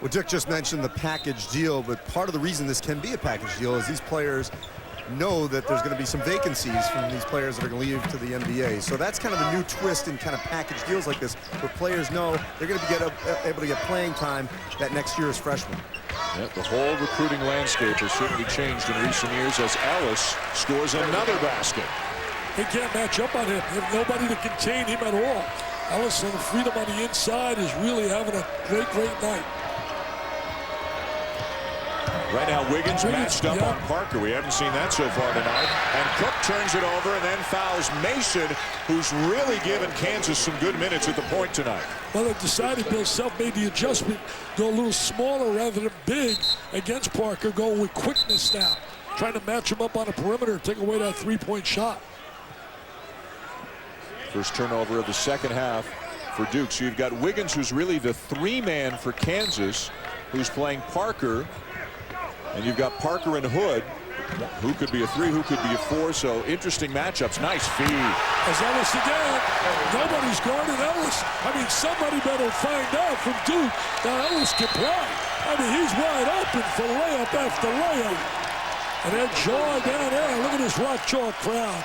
[SPEAKER 13] Well, Dick just mentioned the package deal, but part of the reason this can be a package deal is these players know that there's going to be some vacancies from these players that are going to leave to the NBA. So that's kind of the new twist in kind of package deals like this, where players know they're going to be able to get playing time that next year as freshmen.
[SPEAKER 9] Yeah, the whole recruiting landscape has certainly changed in recent years as Ellis scores another basket.
[SPEAKER 10] They can't match up on him. They have nobody to contain him at all. Ellis on the freedom on the inside is really having a great, great night.
[SPEAKER 9] Right now, Wiggins matched up on Parker. We haven't seen that so far tonight. And Cook turns it over and then fouls Mason, who's really given Kansas some good minutes at the point tonight.
[SPEAKER 10] Well, they've decided, Bill Self made the adjustment, go a little smaller rather than big against Parker, go with quickness now. Trying to match him up on the perimeter, take away that three-point shot.
[SPEAKER 9] First turnover of the second half for Duke. So you've got Wiggins, who's really the three-man for Kansas, who's playing Parker. And you've got Parker and Hood, who could be a 3, who could be a 4. So interesting matchups. Nice feed.
[SPEAKER 10] As Ellis again, nobody's guarding Ellis. I mean, somebody better find out from Duke that Ellis can play. I mean, he's wide open for layup after layup. And that jaw down there, look at this rock jaw crowd.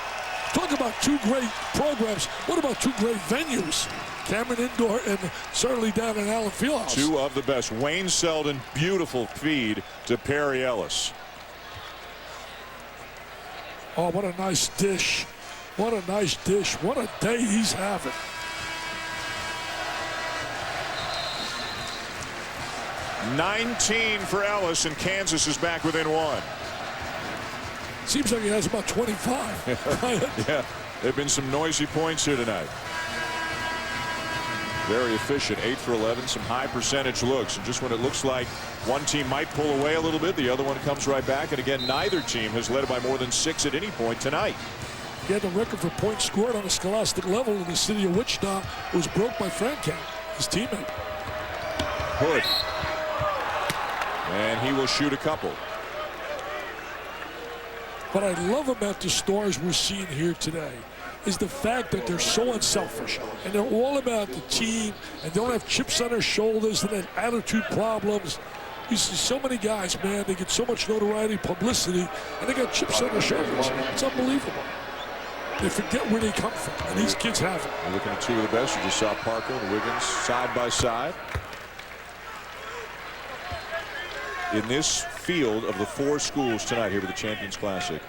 [SPEAKER 10] Talk about two great programs. What about two great venues? Cameron Indoor and certainly down in Allen Fieldhouse.
[SPEAKER 9] Two of the best. Wayne Selden, beautiful feed to Perry Ellis.
[SPEAKER 10] Oh, what a nice dish. What a nice dish. What a day he's having.
[SPEAKER 9] $19 for Ellis, and Kansas is back within 1.
[SPEAKER 10] Seems like he has about 25.
[SPEAKER 9] Yeah, there have been some noisy points here tonight. Very efficient, 8 for 11, some high percentage looks. And just when it looks like one team might pull away a little bit, the other one comes right back. And again, neither team has led by more than 6 at any point tonight.
[SPEAKER 10] He had the record for points scored on a scholastic level in the city of Wichita. It was broke by Frankamp, his teammate.
[SPEAKER 9] Hood. And he will shoot a couple.
[SPEAKER 10] What I love about the stars we're seeing here today is the fact that they're so unselfish and they're all about the team and don't have chips on their shoulders and have attitude problems. You see so many guys, man, they get so much notoriety, publicity, and they got chips on their shoulders. It's unbelievable. They forget where they come from, and these kids have it.
[SPEAKER 9] You're looking at two of the best. You just saw Parker and Wiggins side by side. In this field of the 4 schools tonight here with the Champions Classic,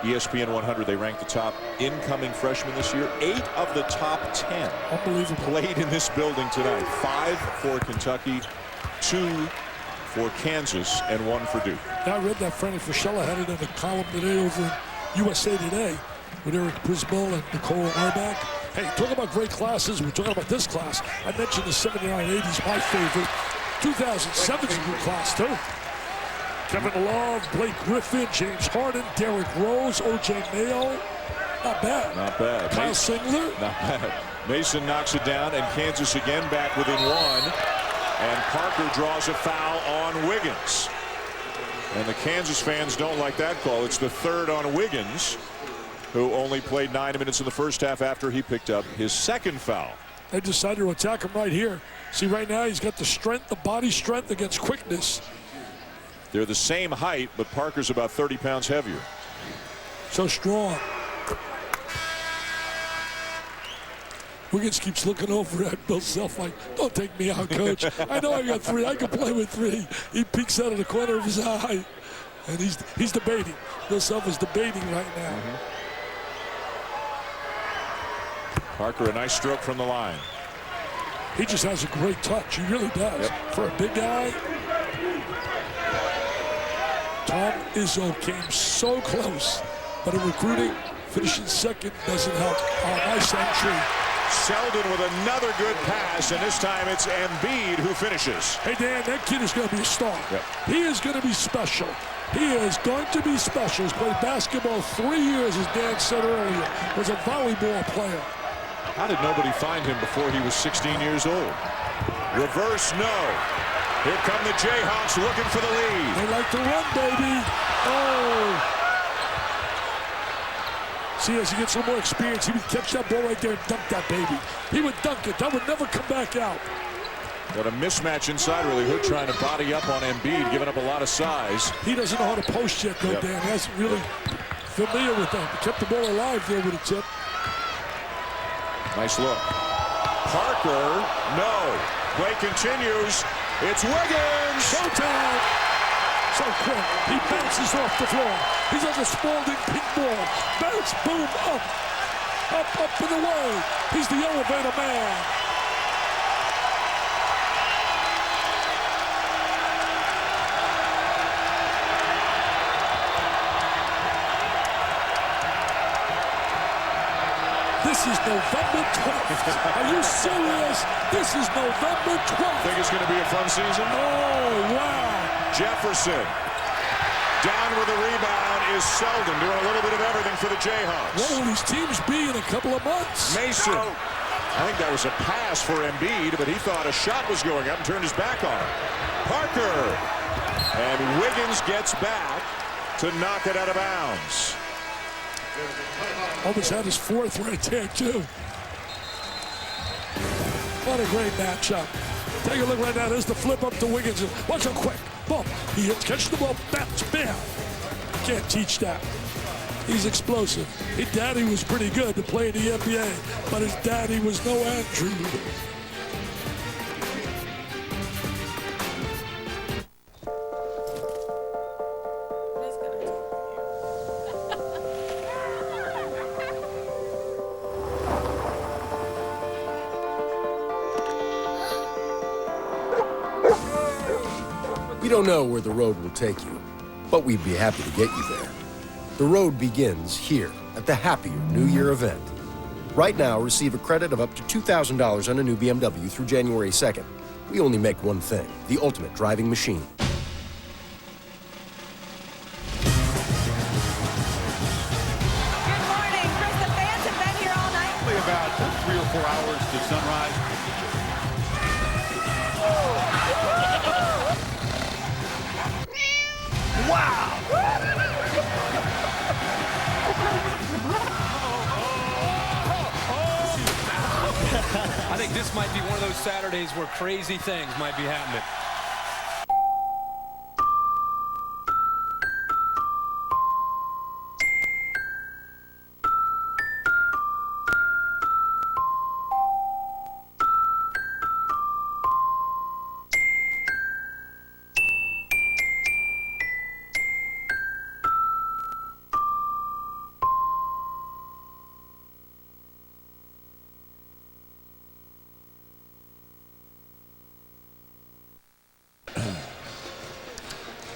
[SPEAKER 9] ESPN 100, they ranked the top incoming freshmen this year. 8 of the top 10
[SPEAKER 10] unbelievable
[SPEAKER 9] played in this building tonight. 5 for Kentucky, 2 for Kansas, and 1 for Duke.
[SPEAKER 10] I read that Franny Fischella had it in the column today over in USA Today with Eric Brisbane and Nicole Auerbach. Hey, talking about great classes, we're talking about this class. I mentioned the 79-80s, my favorite. 2007's a good class, too. Kevin Love, Blake Griffin, James Harden, Derrick Rose, O.J. Mayo. Not bad.
[SPEAKER 9] Not bad.
[SPEAKER 10] Kyle Singler.
[SPEAKER 9] Not bad. Mason knocks it down, and Kansas again back within 1. And Parker draws a foul on Wiggins. And the Kansas fans don't like that call. It's the 3rd on Wiggins, who only played 9 minutes in the first half after he picked up his 2nd foul.
[SPEAKER 10] They decided to attack him right here. See, right now he's got the strength, the body strength against quickness.
[SPEAKER 9] They're the same height, but Parker's about 30 pounds heavier.
[SPEAKER 10] So strong. Wiggins keeps looking over at Bill Self like, don't take me out, coach. I know I got 3. I can play with 3. He peeks out of the corner of his eye, and he's debating. Bill Self is debating right now.
[SPEAKER 9] Parker, a nice stroke from the line.
[SPEAKER 10] He just has a great touch. He really does.
[SPEAKER 9] Yep.
[SPEAKER 10] For a big guy. Tom Izzo came so close, but in recruiting, finishing second doesn't help. Oh, nice entry.
[SPEAKER 9] Selden with another good pass, and this time it's Embiid who finishes.
[SPEAKER 10] Hey, Dan, that kid is going to be a star.
[SPEAKER 9] Yep.
[SPEAKER 10] He is going to be special. He is going to be special. He's played basketball 3 years, as Dan said earlier. Was a volleyball player.
[SPEAKER 9] How did nobody find him before he was 16 years old? Reverse no. Here come the Jayhawks looking for the lead.
[SPEAKER 10] They like to run, baby. Oh. See, as he gets a little more experience, he would catch that ball right there and dunk that baby. He would dunk it. That would never come back out.
[SPEAKER 9] Got a mismatch inside, really. Hood trying to body up on Embiid, giving up a lot of size.
[SPEAKER 10] He doesn't know how to post yet, though, Dan. He hasn't really familiar with that. He kept the ball alive there with a tip.
[SPEAKER 9] Nice look. Parker, no. Play continues. It's Wiggins.
[SPEAKER 10] Showtime. So quick. He bounces off the floor. He's like a Spalding pink ball. Bounce, boom, up. Up and away. He's the elevator man. This is November 12th. Are you serious? This is November 12th.
[SPEAKER 9] Think it's going to be a fun season?
[SPEAKER 10] Oh, wow.
[SPEAKER 9] Jefferson. Down with the rebound is Selden, doing a little bit of everything for the Jayhawks.
[SPEAKER 10] What will these teams be in a couple of months?
[SPEAKER 9] Mason. I think that was a pass for Embiid, but he thought a shot was going up and turned his back on it. Parker. And Wiggins gets back to knock it out of bounds.
[SPEAKER 10] Almost had his 4th right there, too. What a great matchup. Take a look right now. There's the flip up to Wiggins. Watch how quick. Bump. He hits, catches the ball, bounce, bam. Can't teach that. He's explosive. His daddy was pretty good to play in the NBA, but his daddy was no Andrew.
[SPEAKER 3] We don't know where the road will take you, but we'd be happy to get you there. The road begins here at the Happier New Year event. Right now, receive a credit of up to $2,000 on a new BMW through January 2nd. We only make one thing, the ultimate driving machine.
[SPEAKER 4] Good morning, Chris. The fans have been here all night.
[SPEAKER 5] Only about 3 or 4 hours to sunrise.
[SPEAKER 4] Wow!
[SPEAKER 6] I think this might be one of those Saturdays where crazy things might be happening.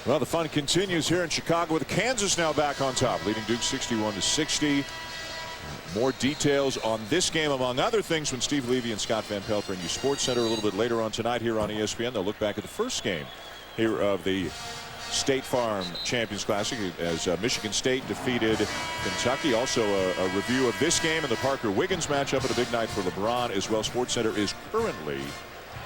[SPEAKER 9] Well, the fun continues here in Chicago with Kansas now back on top, leading Duke 61-60. More details on this game, among other things, when Steve Levy and Scott Van Pelt bring you Sports Center a little bit later on tonight here on ESPN. They'll look back at the first game here of the State Farm Champions Classic as Michigan State defeated Kentucky. Also a review of this game and the Parker-Wiggins matchup at a big night for LeBron as well. Sports Center is currently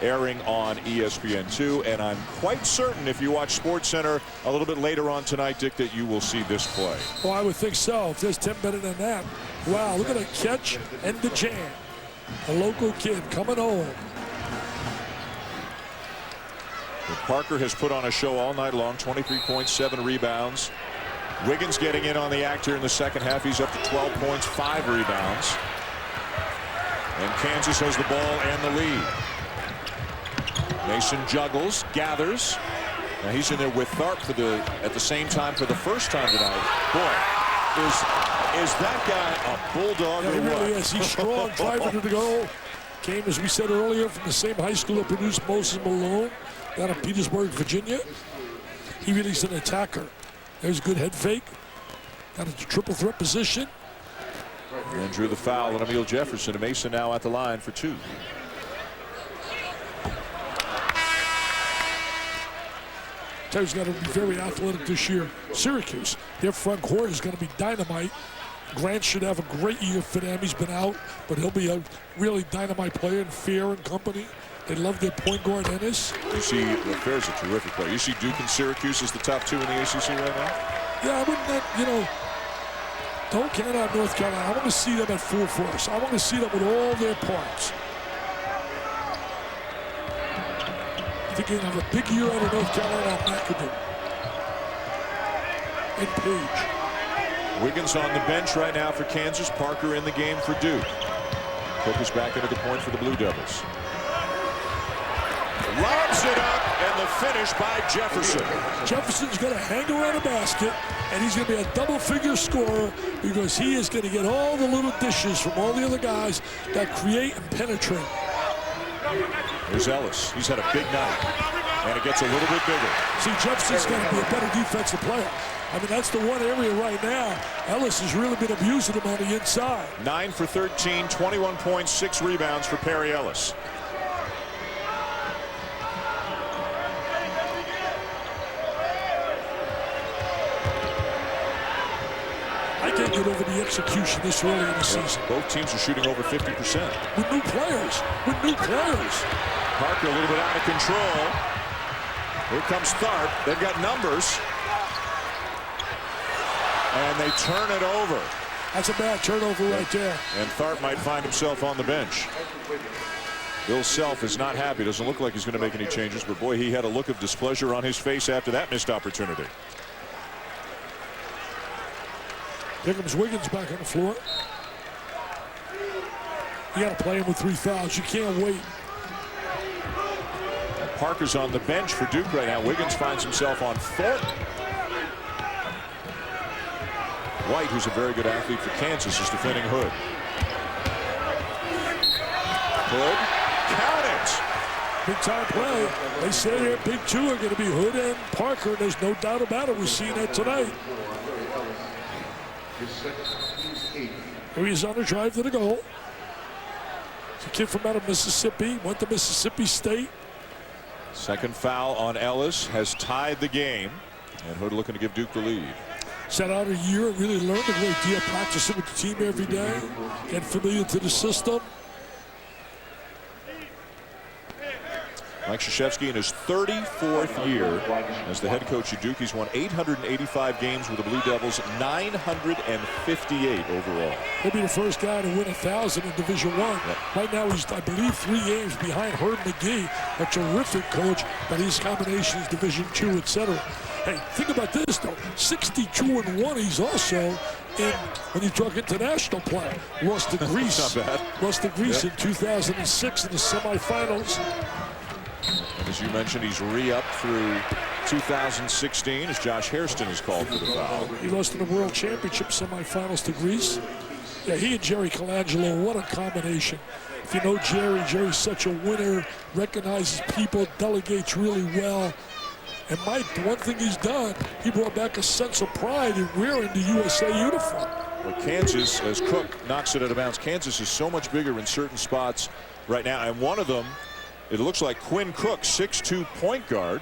[SPEAKER 9] airing on ESPN2, and I'm quite certain if you watch Sports Center a little bit later on tonight, Dick, that you will see this play.
[SPEAKER 10] Oh, I would think so. If there's 10 better than that. Wow, look at a catch and the jam. A local kid coming home.
[SPEAKER 9] Parker has put on a show all night long, 23.7 rebounds. Wiggins getting in on the act here in the second half. He's up to 12 points, 5 rebounds. And Kansas has the ball and the lead. Mason juggles, gathers. Now he's in there with Tharp at the same time for the first time tonight. Boy, is that guy a bulldog or
[SPEAKER 10] he
[SPEAKER 9] what?
[SPEAKER 10] really is. He's strong, driving to the goal. Came, as we said earlier, from the same high school that produced Moses Malone down in Petersburg, Virginia. He really is an attacker. There's a good head fake. Got into triple threat position.
[SPEAKER 9] And drew the foul on Emil Jefferson. Mason now at the line for 2.
[SPEAKER 10] He's got to be very athletic this year. Syracuse, their front court is going to be dynamite. Grant should have a great year for them. He's been out, but he'll be a really dynamite player, and Fair and company. They love their point guard, Ennis.
[SPEAKER 9] You see, Fair's a terrific player. You see Duke and Syracuse as the top 2 in the ACC right now?
[SPEAKER 10] Yeah, I wouldn't, don't count out North Carolina. I want to see them at full force. I want to see them with all their parts. I think you're going to have a big year out of North Carolina on McAdoo. And Page.
[SPEAKER 9] Wiggins on the bench right now for Kansas. Parker in the game for Duke. Cook is back into the point for the Blue Devils. Lobs it up, and the finish by Jefferson.
[SPEAKER 10] Jefferson's going to hang around a basket, and he's going to be a double-figure scorer because he is going to get all the little dishes from all the other guys that create and penetrate.
[SPEAKER 9] Here's Ellis. He's had a big night, and it gets a little bit bigger.
[SPEAKER 10] See, Jefferson's going to be a better defensive player. I mean, that's the one area right now. Ellis has really been abusing him on the inside.
[SPEAKER 9] 9 for 13, 21 points, 6 rebounds for Perry Ellis.
[SPEAKER 10] I can't get over the execution this early in the season.
[SPEAKER 9] Both teams are shooting over 50%.
[SPEAKER 10] With new players.
[SPEAKER 9] Parker a little bit out of control. Here comes Tharp. They've got numbers. And they turn it over.
[SPEAKER 10] That's a bad turnover right there.
[SPEAKER 9] And Tharp might find himself on the bench. Bill Self is not happy. Doesn't look like he's going to make any changes, but boy, he had a look of displeasure on his face after that missed opportunity.
[SPEAKER 10] Here comes Wiggins back on the floor. You got to play him with 3 fouls. You can't wait.
[SPEAKER 9] And Parker's on the bench for Duke right now. Wiggins finds himself on Thornton. White, who's a very good athlete for Kansas, is defending Hood. Hood, count it!
[SPEAKER 10] Big time play. They say their big 2 are going to be Hood and Parker. There's no doubt about it. We're seeing that tonight. Here he is on the drive to the goal. It's a kid from out of Mississippi. Went to Mississippi State.
[SPEAKER 9] Second foul on Ellis has tied the game. And Hood looking to give Duke the lead.
[SPEAKER 10] Sat out a year and really learned a great deal, practicing with the team every day, getting familiar to the system.
[SPEAKER 9] Mike Krzyzewski in his 34th year as the head coach at Duke. He's won 885 games with the Blue Devils, 958 overall.
[SPEAKER 10] He'll be the first guy to win 1,000 in Division I. Yep. Right now he's, I believe, 3 games behind Herb McGee, a terrific coach, but his combinations, Division II, etc. Hey, think about this, though. 62-1. He's also in, when you talk international play, lost to Greece.
[SPEAKER 9] Not bad.
[SPEAKER 10] Lost to Greece in 2006 in the semifinals.
[SPEAKER 9] And as you mentioned, he's re-upped through 2016 as Josh Hairston is called for the foul.
[SPEAKER 10] He lost in the World Championship semifinals to Greece. Yeah, he and Jerry Colangelo, what a combination. If you know Jerry, Jerry's such a winner, recognizes people, delegates really well. And Mike, the one thing he's done, he brought back a sense of pride in wearing the USA uniform.
[SPEAKER 9] Well, Kansas, as Cook knocks it out of bounds, Kansas is so much bigger in certain spots right now. And one of them, it looks like Quinn Cook, 6'2" point guard,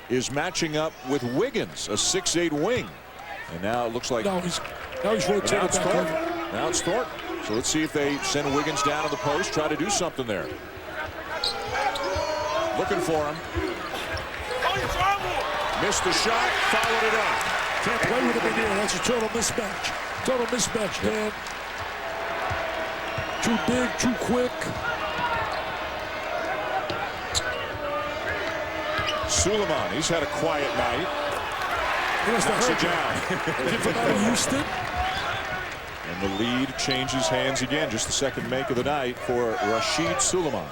[SPEAKER 9] is matching up with Wiggins, a 6'8" wing. And now it looks like...
[SPEAKER 10] Now he's rotating back over.
[SPEAKER 9] Now it's Thornton. So let's see if they send Wiggins down to the post, try to do something there. Looking for him. Missed the shot, followed it up.
[SPEAKER 10] Can't play with him in here. That's a total mismatch. Total mismatch, man. Too big, too quick.
[SPEAKER 9] Sulaimon, he's had a quiet night. Knocks it down.
[SPEAKER 10] Houston.
[SPEAKER 9] And the lead changes hands again. Just the second make of the night for Rashid Sulaimon.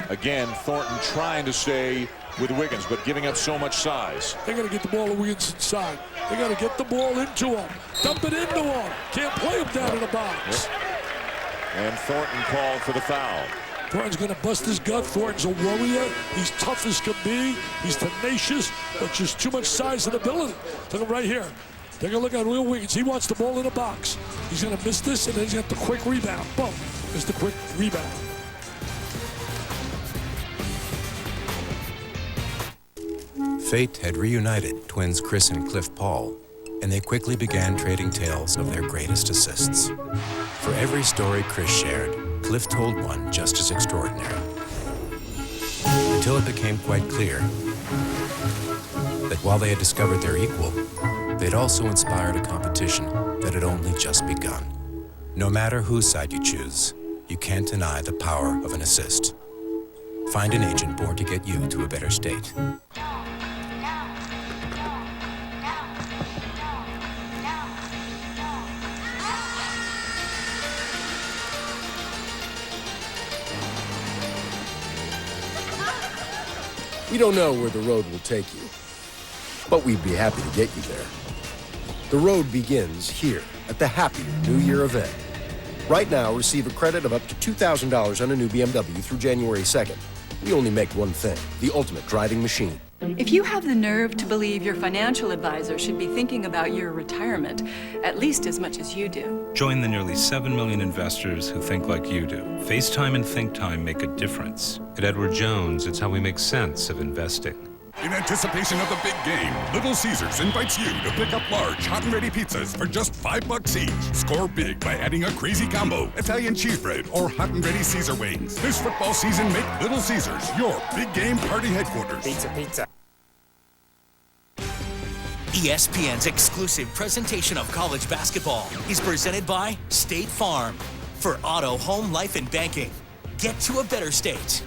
[SPEAKER 9] Again, Thornton trying to stay with Wiggins, but giving up so much size.
[SPEAKER 10] They got to get the ball to Wiggins inside. They got to get the ball into him. Dump it into him. Can't play him down in the box.
[SPEAKER 9] Yep. And Thornton called for the foul.
[SPEAKER 10] Thornton's going to bust his gut. Thornton's a warrior. He's tough as can be. He's tenacious, but just too much size and ability. Look at him right here. Take a look at Will Wiggins. He wants the ball in the box. He's going to miss this, and then he's got the quick rebound. Boom. There's the quick rebound.
[SPEAKER 2] Fate had reunited twins Chris and Cliff Paul, and they quickly began trading tales of their greatest assists. For every story Chris shared, Cliff told one just as extraordinary. Until it became quite clear that while they had discovered their equal, they'd also inspired a competition that had only just begun. No matter whose side you choose, you can't deny the power of an assist. Find an agent born to get you to a better state.
[SPEAKER 3] We don't know where the road will take you, but we'd be happy to get you there. The road begins here at the Happier New Year event. Right now, receive a credit of up to $2,000 on a new BMW through January 2nd. We only make one thing, the ultimate driving machine.
[SPEAKER 7] If you have the nerve to believe your financial advisor should be thinking about your retirement at least as much as you do.
[SPEAKER 8] Join the nearly 7 million investors who think like you do. FaceTime and Think Time make a difference. At Edward Jones, it's how we make sense of investing.
[SPEAKER 11] In anticipation of the big game, Little Caesars invites you to pick up large, hot and ready pizzas for just $5 each. Score big by adding a crazy combo, Italian cheese bread, or hot and ready Caesar wings. This football season, make Little Caesars your big game party headquarters.
[SPEAKER 12] Pizza.
[SPEAKER 28] ESPN's exclusive presentation of college basketball is presented by State Farm. For auto, home, life, and banking, get to a better state.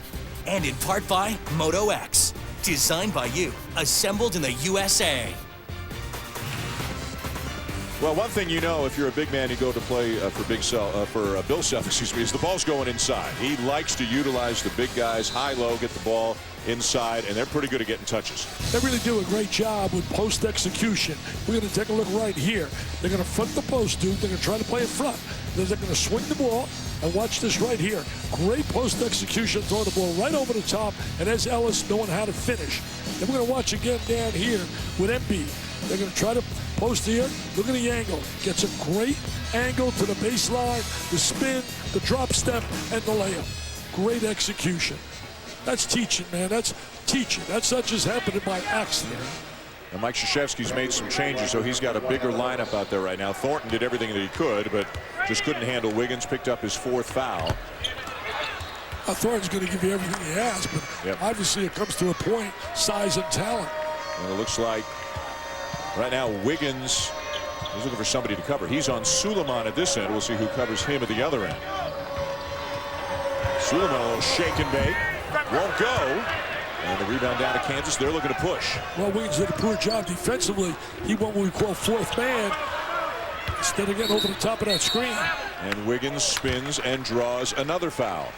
[SPEAKER 28] And in part by Moto X. Designed by you, assembled in the USA.
[SPEAKER 9] Well, one thing you know, if you're a big man, you go to play for Bill Self, is the ball's going inside. He likes to utilize the big guys, high-low, get the ball inside, and they're pretty good at getting touches.
[SPEAKER 10] They really do a great job with post execution. We're going to take a look right here. They're going to front the post, dude. They're going to try to play it front. Then they're going to swing the ball, and watch this right here. Great post execution, throw the ball right over the top, and there's Ellis knowing how to finish. Then we're going to watch again down here with Embiid. They're going to try to post here. Look at the angle. Gets a great angle to the baseline, the spin, the drop step, and the layup. Great execution. That's teaching, man. That's teaching. That's not just happening by accident.
[SPEAKER 9] And Mike Krzyzewski's made some changes, so he's got a bigger lineup out there right now. Thornton did everything that he could, but just couldn't handle Wiggins. Picked up his 4th foul.
[SPEAKER 10] Thornton's going to give you everything he has, but obviously it comes to a point, size and talent.
[SPEAKER 9] And it looks like right now Wiggins is looking for somebody to cover. He's on Sulaimon at this end. We'll see who covers him at the other end. Sulaimon, a little shake and bake. Won't go. And the rebound down to Kansas. They're looking to push.
[SPEAKER 10] Well, Wiggins did a poor job defensively. He went what we call 4th man instead of getting over the top of that screen.
[SPEAKER 9] And Wiggins spins and draws another foul.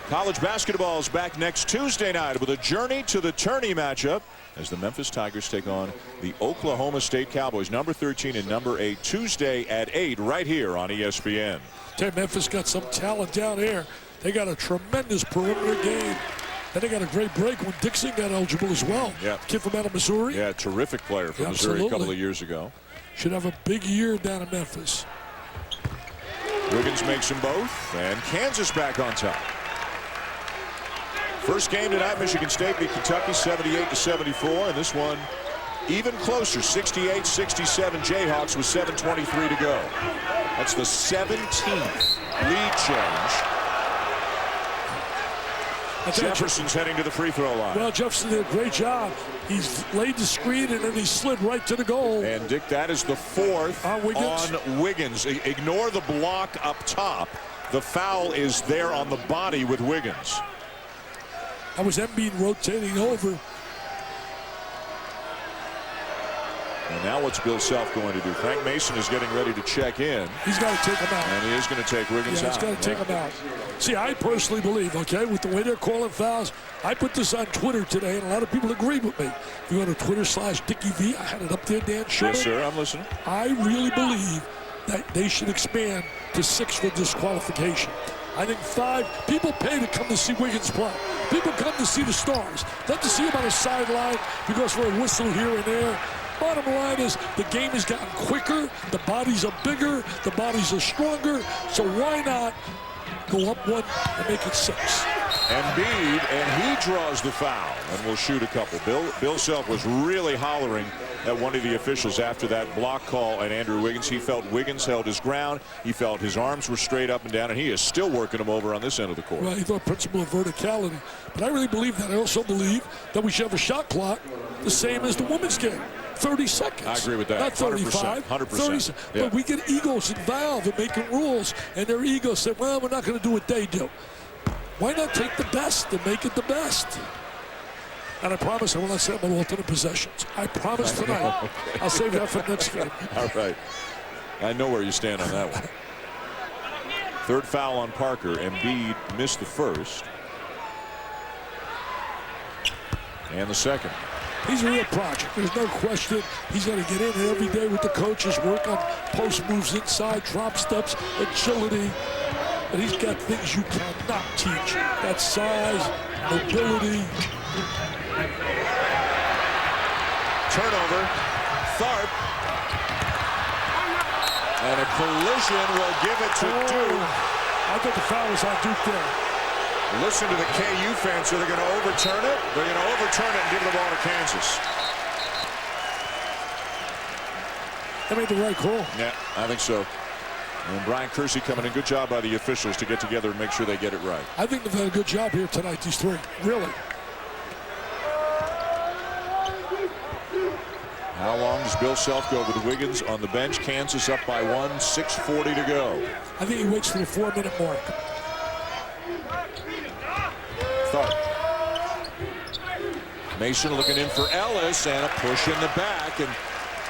[SPEAKER 9] College basketball is back next Tuesday night with a journey to the tourney matchup as the Memphis Tigers take on the Oklahoma State Cowboys, number 13 and number 8, Tuesday at 8 right here on ESPN.
[SPEAKER 10] Memphis got some talent down here. They got a tremendous perimeter game. And they got a great break when Dixon got eligible as well.
[SPEAKER 9] Yeah.
[SPEAKER 10] Kid from out of Missouri.
[SPEAKER 9] Yeah, terrific player from Missouri a couple of years ago.
[SPEAKER 10] Should have a big year down in Memphis.
[SPEAKER 9] Wiggins makes them both, and Kansas back on top. First game tonight, Michigan State beat Kentucky 78-74, and this one even closer, 68-67 Jayhawks with 7:23 to go. That's the 17th lead change. Jefferson's heading to the free throw line.
[SPEAKER 10] Well, Jefferson did a great job. He's laid the screen and then he slid right to the goal.
[SPEAKER 9] And Dick, that is the 4th on Wiggins. Ignore the block up top. The foul is there on the body with Wiggins.
[SPEAKER 10] That was Embiid rotating over.
[SPEAKER 9] And now what's Bill Self going to do? Frank Mason is getting ready to check in.
[SPEAKER 10] He's got to take him out.
[SPEAKER 9] And he is going to take Wiggins out.
[SPEAKER 10] He's got to take him out. See, I personally believe, okay, with the way they're calling fouls, I put this on Twitter today, and a lot of people agree with me. If you go to Twitter/DickieV, I had it up there, Dan Sherman.
[SPEAKER 9] Yes, sir, I'm listening.
[SPEAKER 10] I really believe that they should expand to 6 for disqualification. I think 5. People pay to come to see Wiggins play. People come to see the stars, not to see him on a sideline because for a whistle here and there. Bottom line is the game has gotten quicker, the bodies are bigger, the bodies are stronger, so why not go up 1 and make it 6?
[SPEAKER 9] Embiid, and he draws the foul and will shoot a couple. Bill Self was really hollering at one of the officials after that block call on Andrew Wiggins. He felt Wiggins held his ground. He felt his arms were straight up and down, and he is still working him over on this end of the court.
[SPEAKER 10] Well, he thought principle of verticality. But I really believe that. I also believe that we should have a shot clock the same as the women's game. 30 seconds.
[SPEAKER 9] I agree with that.
[SPEAKER 10] Not 35.
[SPEAKER 9] 100%.
[SPEAKER 10] 30,
[SPEAKER 9] yeah.
[SPEAKER 10] But we get egos involved in making rules, and their egos say, well, we're not going to do what they do. Why not take the best and make it the best? And I promise I will not set up on alternate possessions. I promise tonight. Okay. I'll save that for the next game.
[SPEAKER 9] All right. I know where you stand on that one. Third foul on Parker. Embiid missed the first. And the second.
[SPEAKER 10] He's a real project. There's no question. He's got to get in every day with the coaches, work on post moves inside, drop steps, agility. And he's got things you cannot teach. That size, mobility.
[SPEAKER 9] Turnover. Tharp. And a collision will give it to Duke.
[SPEAKER 10] I thought the foul was on Duke there.
[SPEAKER 9] Listen to the KU fans. So they're going to overturn it. They're going to overturn it and give the ball to Kansas.
[SPEAKER 10] They made the right call.
[SPEAKER 9] Yeah, I think so. And Brian Kersey coming in. Good job by the officials to get together and make sure they get it right.
[SPEAKER 10] I think they've done a good job here tonight, these 3. Really.
[SPEAKER 9] How long does Bill Self go with Wiggins on the bench? Kansas up by 1, 6:40 to go.
[SPEAKER 10] I think he waits till the 4-minute mark.
[SPEAKER 9] Tharp. Mason looking in for Ellis, and a push in the back, and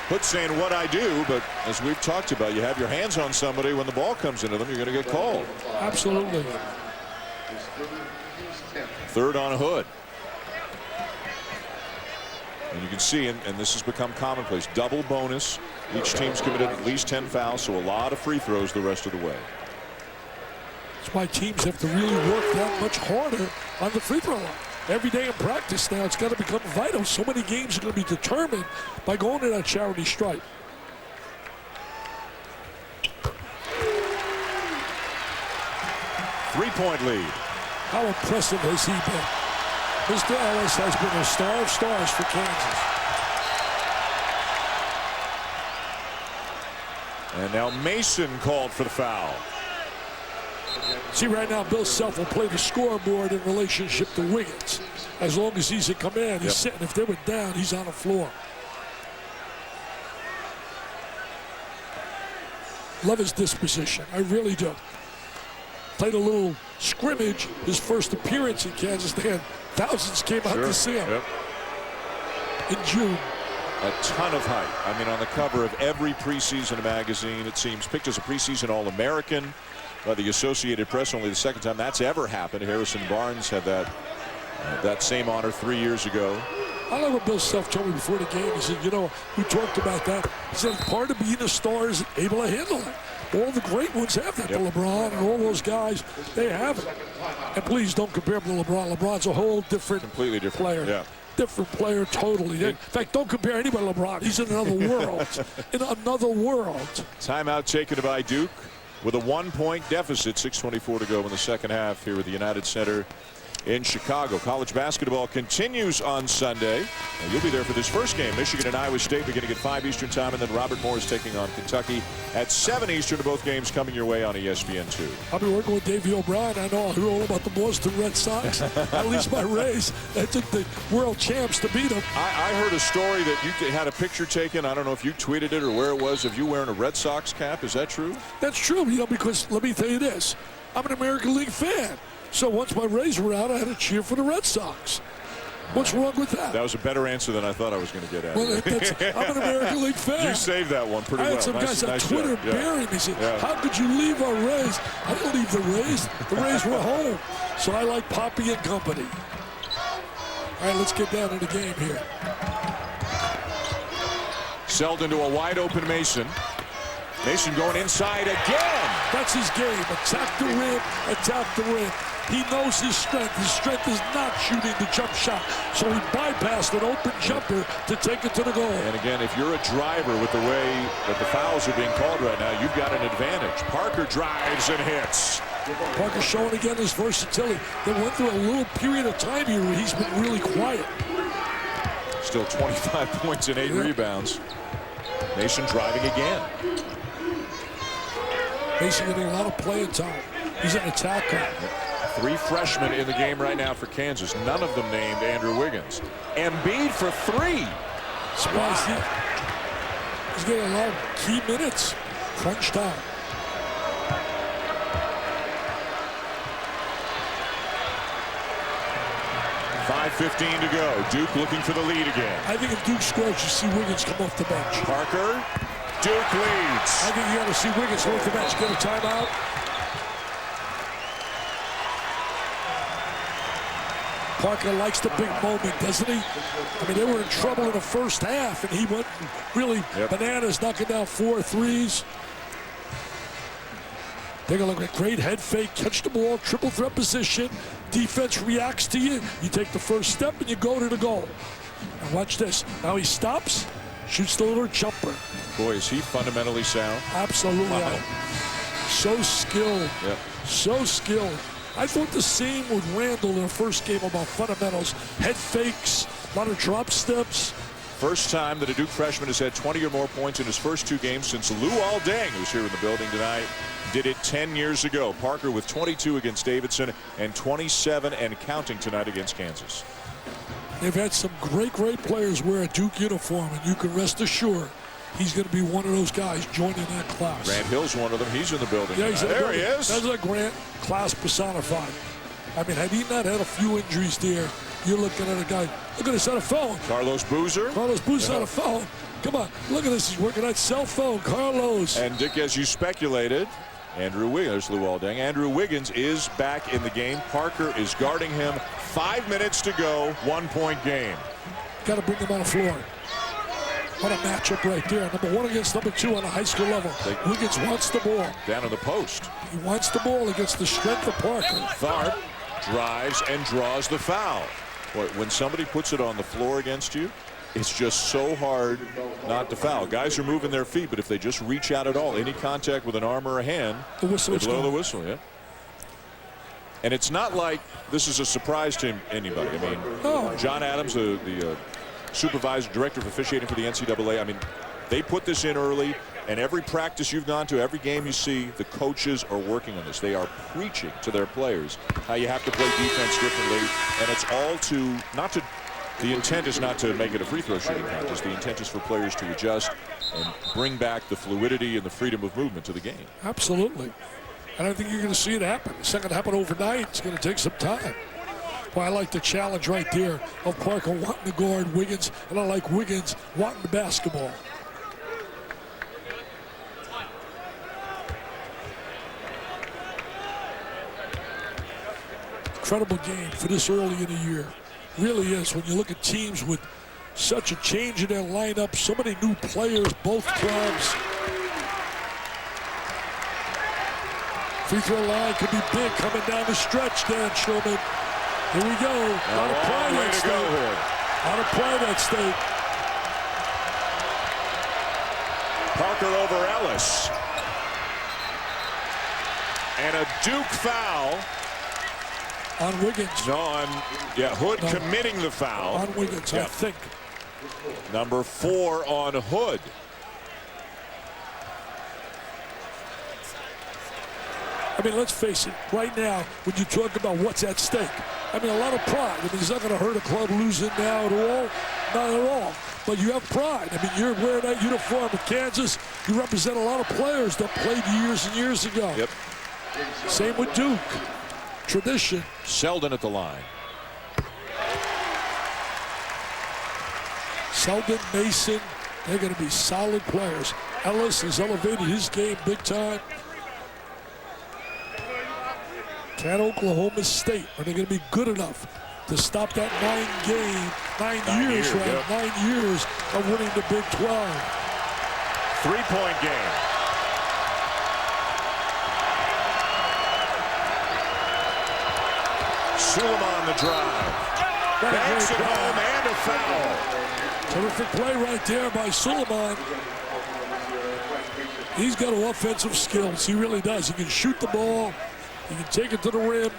[SPEAKER 9] Hood saying what I do, but as we've talked about, you have your hands on somebody when the ball comes into them, you're going to get called.
[SPEAKER 10] Absolutely.
[SPEAKER 9] Third on Hood. And you can see, and this has become commonplace, double bonus. Each team's committed at least 10 fouls, so a lot of free throws the rest of the way.
[SPEAKER 10] That's why teams have to really work that much harder on the free throw line. Every day in practice now, it's got to become vital. So many games are going to be determined by going to that charity stripe.
[SPEAKER 9] Three-point lead.
[SPEAKER 10] How impressive has he been? Mr. Ellis has been a star of stars for Kansas.
[SPEAKER 9] And now Mason called for the foul.
[SPEAKER 10] See, right now, Bill Self will play the scoreboard in relationship to Wiggins. As long as he's in command, he's sitting. If they were down, he's on the floor. Love his disposition. I really do. Played a little scrimmage, his first appearance in Kansas. They had thousands came out to see him in June.
[SPEAKER 9] A ton of hype. I mean, on the cover of every preseason magazine, it seems, picked as a preseason All-American by the Associated Press. Only the second time that's ever happened. Harrison Barnes had that same honor 3 years ago.
[SPEAKER 10] I love what Bill Self told me before the game. He said, you know, we talked about that. He said, part of being a star is able to handle it. All the great ones have that. LeBron and all those guys, they have it. And please don't compare him to LeBron. LeBron's a whole completely different player.
[SPEAKER 9] Yeah.
[SPEAKER 10] Different player totally. In fact, don't compare anybody to LeBron. He's in another world. In another world.
[SPEAKER 9] Timeout taken by Duke with a 1-point deficit. 6:24 to go in the second half here at the United Center in Chicago. College basketball continues on Sunday. And you'll be there for this first game. Michigan and Iowa State beginning at 5 Eastern time, and then Robert Morris taking on Kentucky at 7 Eastern. Both games coming your way on ESPN2.
[SPEAKER 10] I'll be working with Davey O'Brien. I know I'll hear all about the Boston Red Sox. At least my Rays. They took the world champs to beat them.
[SPEAKER 9] I heard a story that you had a picture taken. I don't know if you tweeted it or where it was, of you wearing a Red Sox cap. Is that true?
[SPEAKER 10] That's true, you know, because let me tell you this. I'm an American League fan. So once my Rays were out, I had to cheer for the Red Sox. What's wrong with that?
[SPEAKER 9] That was a better answer than I thought I was going to get at.
[SPEAKER 10] Well, I'm an American League fan.
[SPEAKER 9] You saved that one pretty well.
[SPEAKER 10] I had some guys on Twitter burying me. Said,
[SPEAKER 9] Yeah.
[SPEAKER 10] how could you leave our Rays? I didn't leave the Rays. The Rays were home. So I like Poppy and company. All right, let's get down to the game here.
[SPEAKER 9] Selden to a wide open Mason. Mason going inside again.
[SPEAKER 10] That's his game. Attack the rim, attack the rim. He knows his strength. His strength is not shooting the jump shot. So he bypassed an open jumper to take it to the goal.
[SPEAKER 9] And again, if you're a driver with the way that the fouls are being called right now, you've got an advantage. Parker drives and hits.
[SPEAKER 10] Parker showing again his versatility. They went through a little period of time here where he's been really quiet.
[SPEAKER 9] Still 25 points and 8 rebounds. Mason driving again.
[SPEAKER 10] Mason getting a lot of playing time. He's an attacker.
[SPEAKER 9] 3 freshmen in the game right now for Kansas. None of them named Andrew Wiggins. Embiid for 3.
[SPEAKER 10] Surprised he's getting a lot of key minutes. Crunch time.
[SPEAKER 9] .5:15 to go. Duke looking for the lead again.
[SPEAKER 10] I think if Duke scores, you see Wiggins come off the bench.
[SPEAKER 9] Parker. Duke leads.
[SPEAKER 10] I think you got to see Wiggins come off the bench. Get a timeout. Parker likes the big moment, doesn't he? I mean, they were in trouble in the first half, and he went really bananas, knocking down 4 threes. Take a look at great head fake, catch the ball, triple threat position. Defense reacts to you. You take the first step, and you go to the goal. And watch this. Now he stops, shoots the little jumper.
[SPEAKER 9] Boy, is he fundamentally sound.
[SPEAKER 10] Absolutely.
[SPEAKER 9] Wow.
[SPEAKER 10] So skilled.
[SPEAKER 9] Yep.
[SPEAKER 10] So skilled. I thought the same with Randall in the first game about fundamentals. Head fakes, a lot of drop steps.
[SPEAKER 9] First time that a Duke freshman has had 20 or more points in his first 2 games since Lou Aldang, who's here in the building tonight, did it 10 years ago. Parker with 22 against Davidson and 27 and counting tonight against Kansas.
[SPEAKER 10] They've had some great players wear a Duke uniform, and you can rest assured he's going to be one of those guys joining that class.
[SPEAKER 9] Grant Hill's one of them. He's in the building.
[SPEAKER 10] Yeah, he's in the
[SPEAKER 9] there
[SPEAKER 10] building.
[SPEAKER 9] He is.
[SPEAKER 10] That's a Grant class personified. I mean, had he not had a few injuries there, you're looking at a guy. Look at this on a phone.
[SPEAKER 9] Carlos Boozer.
[SPEAKER 10] Carlos Boozer on a phone. Come on, look at this. He's working on cell phone. Carlos.
[SPEAKER 9] And Dick, as you speculated, Andrew Wiggins, Lou Aldang. Andrew Wiggins is back in the game. Parker is guarding him. 5 minutes to go. 1-point game.
[SPEAKER 10] Got to bring him on the floor. What a matchup right there. Number 1 against number 2 on a high school level. Wiggins wants the ball.
[SPEAKER 9] Down in the post.
[SPEAKER 10] He wants the ball against the strength of Parker.
[SPEAKER 9] Tharp drives and draws the foul. Boy, when somebody puts it on the floor against you, it's just so hard not to foul. Guys are moving their feet, but if they just reach out at all, any contact with an arm or a hand,
[SPEAKER 10] the whistle
[SPEAKER 9] they blow the whistle, yeah. And it's not like this is a surprise to anybody. I mean, John Adams, the supervisor, director of officiating for the NCAA, I mean, they put this in early, and every practice you've gone to, every game you see, the coaches are working on this. They are preaching to their players how you have to play defense differently, and it's all the intent is not to make it a free throw shooting contest. The intent is for players to adjust and bring back the fluidity and the freedom of movement to the game.
[SPEAKER 10] Absolutely. And I think you're going to see it happen. It's not going to happen overnight. It's going to take some time. Well, I like the challenge right there of Parker wanting to guard Wiggins, and I like Wiggins wanting the basketball. Incredible game for this early in the year. Really is. When you look at teams with such a change in their lineup, so many new players, both clubs. Free throw line could be big coming down the stretch, Dan Shulman. Here we go. Out of pride at stake. Out of pride at stake.
[SPEAKER 9] Parker over Ellis. And a Duke foul.
[SPEAKER 10] On Wiggins.
[SPEAKER 9] No, Hood committing the foul.
[SPEAKER 10] On Wiggins, I think.
[SPEAKER 9] Number 4 on Hood.
[SPEAKER 10] I mean, let's face it. Right now, when you talk about what's at stake, I mean, a lot of pride. I mean, it's not going to hurt a club losing now at all. Not at all. But you have pride. I mean, you're wearing that uniform in Kansas. You represent a lot of players that played years and years ago.
[SPEAKER 9] Yep.
[SPEAKER 10] Same with Duke. tradition.
[SPEAKER 9] Selden at the line.
[SPEAKER 10] Selden, Mason, they're going to be solid players. Ellis has elevated his game big time. Can Oklahoma State, are they going to be good enough to stop that 9 years of winning the Big 12?
[SPEAKER 9] 3-point game. Sulaimon the drive. Banks it home and a foul.
[SPEAKER 10] Terrific play right there by Sulaimon. He's got offensive skills. He really does. He can shoot the ball. He can take it to the rim.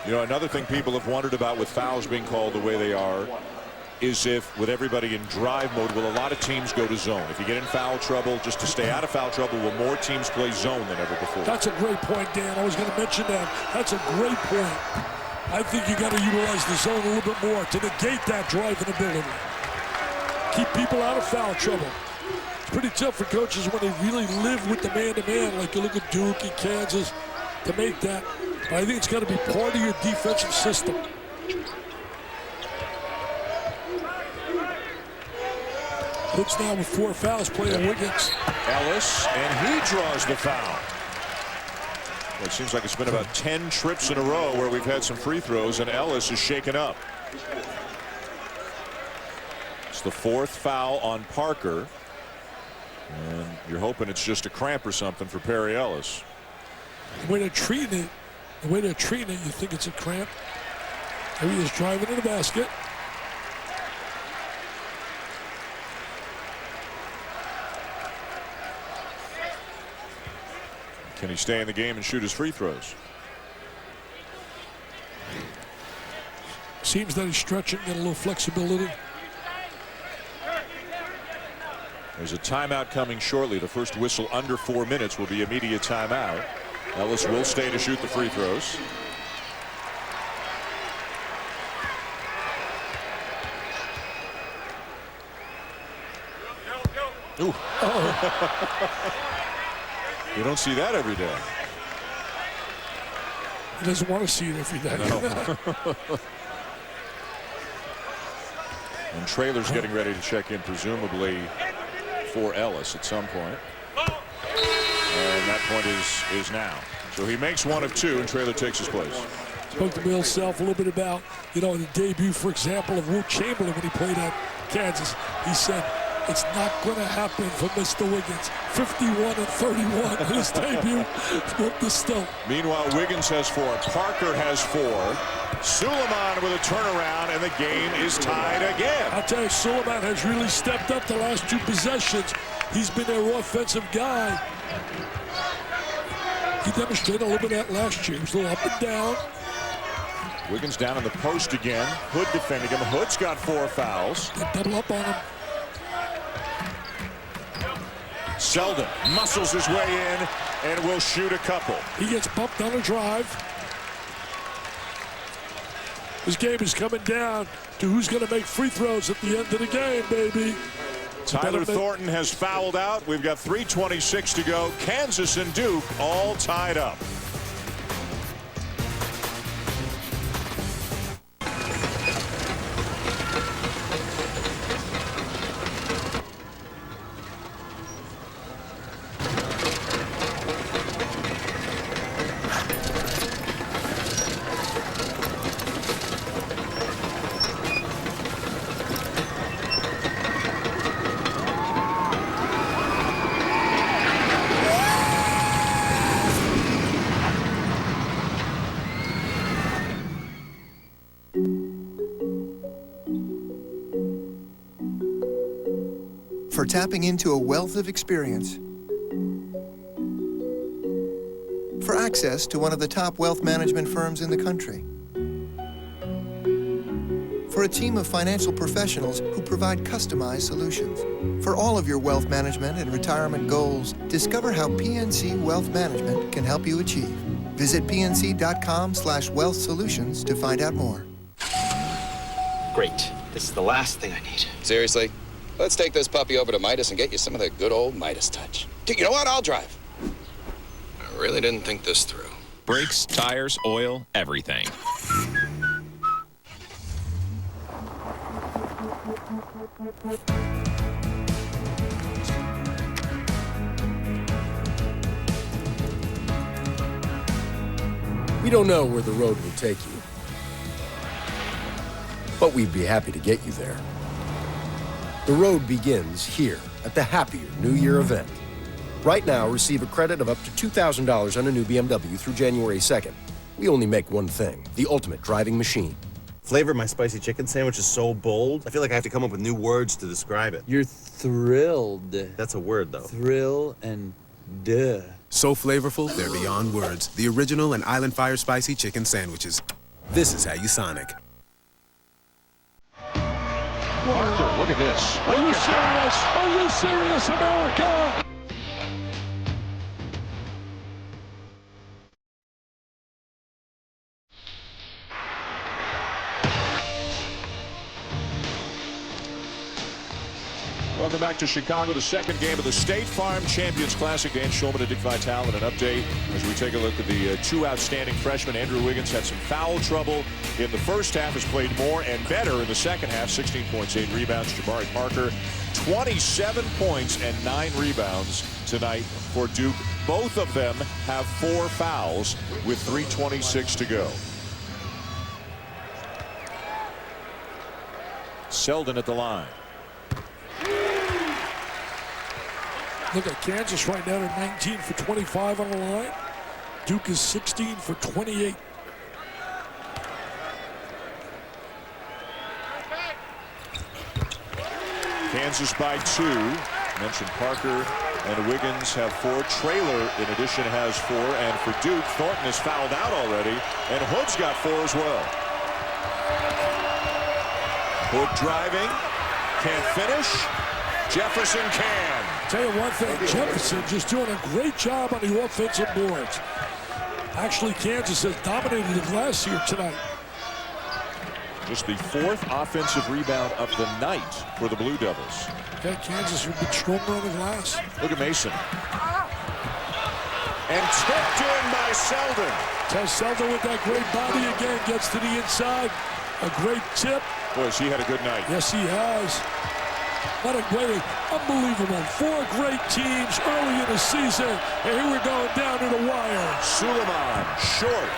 [SPEAKER 9] You know, another thing people have wondered about with fouls being called the way they are is if, with everybody in drive mode, will a lot of teams go to zone? If you get in foul trouble, just to stay out of foul trouble, will more teams play zone than ever before?
[SPEAKER 10] That's a great point, Dan. I was going to mention that. That's a great point. I think you got to utilize the zone a little bit more to negate that driving ability. Keep people out of foul trouble. It's pretty tough for coaches when they really live with the man-to-man, like you look at Duke and Kansas, to make that. But I think it's got to be part of your defensive system. Hooks now with 4 fouls playing Wiggins.
[SPEAKER 9] Ellis, and he draws the foul. Well, it seems like it's been about 10 trips in a row where we've had some free throws, and Ellis is shaken up. It's the 4th foul on Parker. And you're hoping it's just a cramp or something for Perry Ellis.
[SPEAKER 10] The way they're treating it, you think it's a cramp. There he is driving to the basket.
[SPEAKER 9] Can he stay in the game and shoot his free throws?
[SPEAKER 10] Seems that he's stretching, getting a little flexibility.
[SPEAKER 9] There's a timeout coming shortly. The first whistle under 4 minutes will be immediate timeout. Ellis will stay to shoot the free throws. Ooh. You don't see that every day.
[SPEAKER 10] He doesn't want to see it every day.
[SPEAKER 9] No. And Traylor's getting ready to check in, presumably for Ellis at some point. And that point is now. So he makes 1 of 2, and Traylor takes his place.
[SPEAKER 10] Spoke to Bill himself a little bit about, the debut, for example, of Wilt Chamberlain when he played at Kansas. He said, it's not going to happen for Mr. Wiggins. 51 and 31 in his debut. The stuff.
[SPEAKER 9] Meanwhile, Wiggins has 4. Parker has 4. Sulaimon with a turnaround, and the game is tied again.
[SPEAKER 10] I'll tell you, Sulaimon has really stepped up the last 2 possessions. He's been their offensive guy. He demonstrated a little bit of that last year. He was a little up and down.
[SPEAKER 9] Wiggins down in the post again. Hood defending him. Hood's got 4 fouls.
[SPEAKER 10] They double up on him.
[SPEAKER 9] Selden muscles his way in and will shoot a couple.
[SPEAKER 10] He gets bumped on a drive. This game is coming down to who's going to make free throws at the end of the game, baby.
[SPEAKER 9] Tyler Thornton has fouled out. We've got 3:26 to go. Kansas and Duke all tied up.
[SPEAKER 12] For tapping into a wealth of experience. For access to one of the top wealth management firms in the country. For a team of financial professionals who provide customized solutions. For all of your wealth management and retirement goals, discover how PNC Wealth Management can help you achieve. Visit pnc.com/wealth solutions to find out more.
[SPEAKER 15] Great. This is the last thing I need.
[SPEAKER 16] Seriously? Let's take this puppy over to Midas and get you some of that good old Midas touch. You know what? I'll drive. I really didn't think this through.
[SPEAKER 14] Brakes, tires, oil, everything.
[SPEAKER 3] We don't know where the road will take you, but we'd be happy to get you there. The road begins here at the Happier New Year event. Right now, receive a credit of up to $2,000 on a new BMW through January 2nd. We only make one thing, the ultimate driving machine.
[SPEAKER 17] Flavor of my spicy chicken sandwich is so bold, I feel like I have to come up with new words to describe it.
[SPEAKER 18] You're thrilled.
[SPEAKER 17] That's a word, though.
[SPEAKER 18] Thrill and duh.
[SPEAKER 22] So flavorful, they're beyond words. The original and Island Fire Spicy Chicken Sandwiches. This is how you Sonic.
[SPEAKER 5] Parker, look at this.
[SPEAKER 10] Are you serious? Are you serious, America?
[SPEAKER 9] Welcome back to Chicago, the second game of the State Farm Champions Classic. Dan Schulman and Dick Vitale, and an update as we take a look at the two outstanding freshmen. Andrew Wiggins had some foul trouble in the first half, has played more and better in the second half. 16 points, 8 rebounds. J.Parker, 27 points and 9 rebounds tonight for Duke. Both of them have 4 fouls with 3:26 to go. Selden at the line.
[SPEAKER 10] Look at Kansas right now. They're 19 for 25 on the line. Duke is 16 for 28.
[SPEAKER 9] Kansas by 2. Mentioned Parker and Wiggins have 4. Traylor, in addition, has 4. And for Duke, Thornton is fouled out already. And Hood's got 4 as well. Hood driving. Can't finish. Jefferson can.
[SPEAKER 10] Tell you one thing, Jefferson just doing a great job on the offensive boards. Actually, Kansas has dominated the glass here tonight.
[SPEAKER 9] Just the 4th offensive rebound of the night for the Blue Devils.
[SPEAKER 10] Yeah, Kansas has been stronger on the glass.
[SPEAKER 9] Look at Mason. And tipped in by Selden.
[SPEAKER 10] Tess Selden with that great body again, gets to the inside. A great tip.
[SPEAKER 9] Boy, has he had a good night.
[SPEAKER 10] Yes, he has. What a great, unbelievable. 4 great teams early in the season. And here we're going down to the wire.
[SPEAKER 9] Sulaimon, short.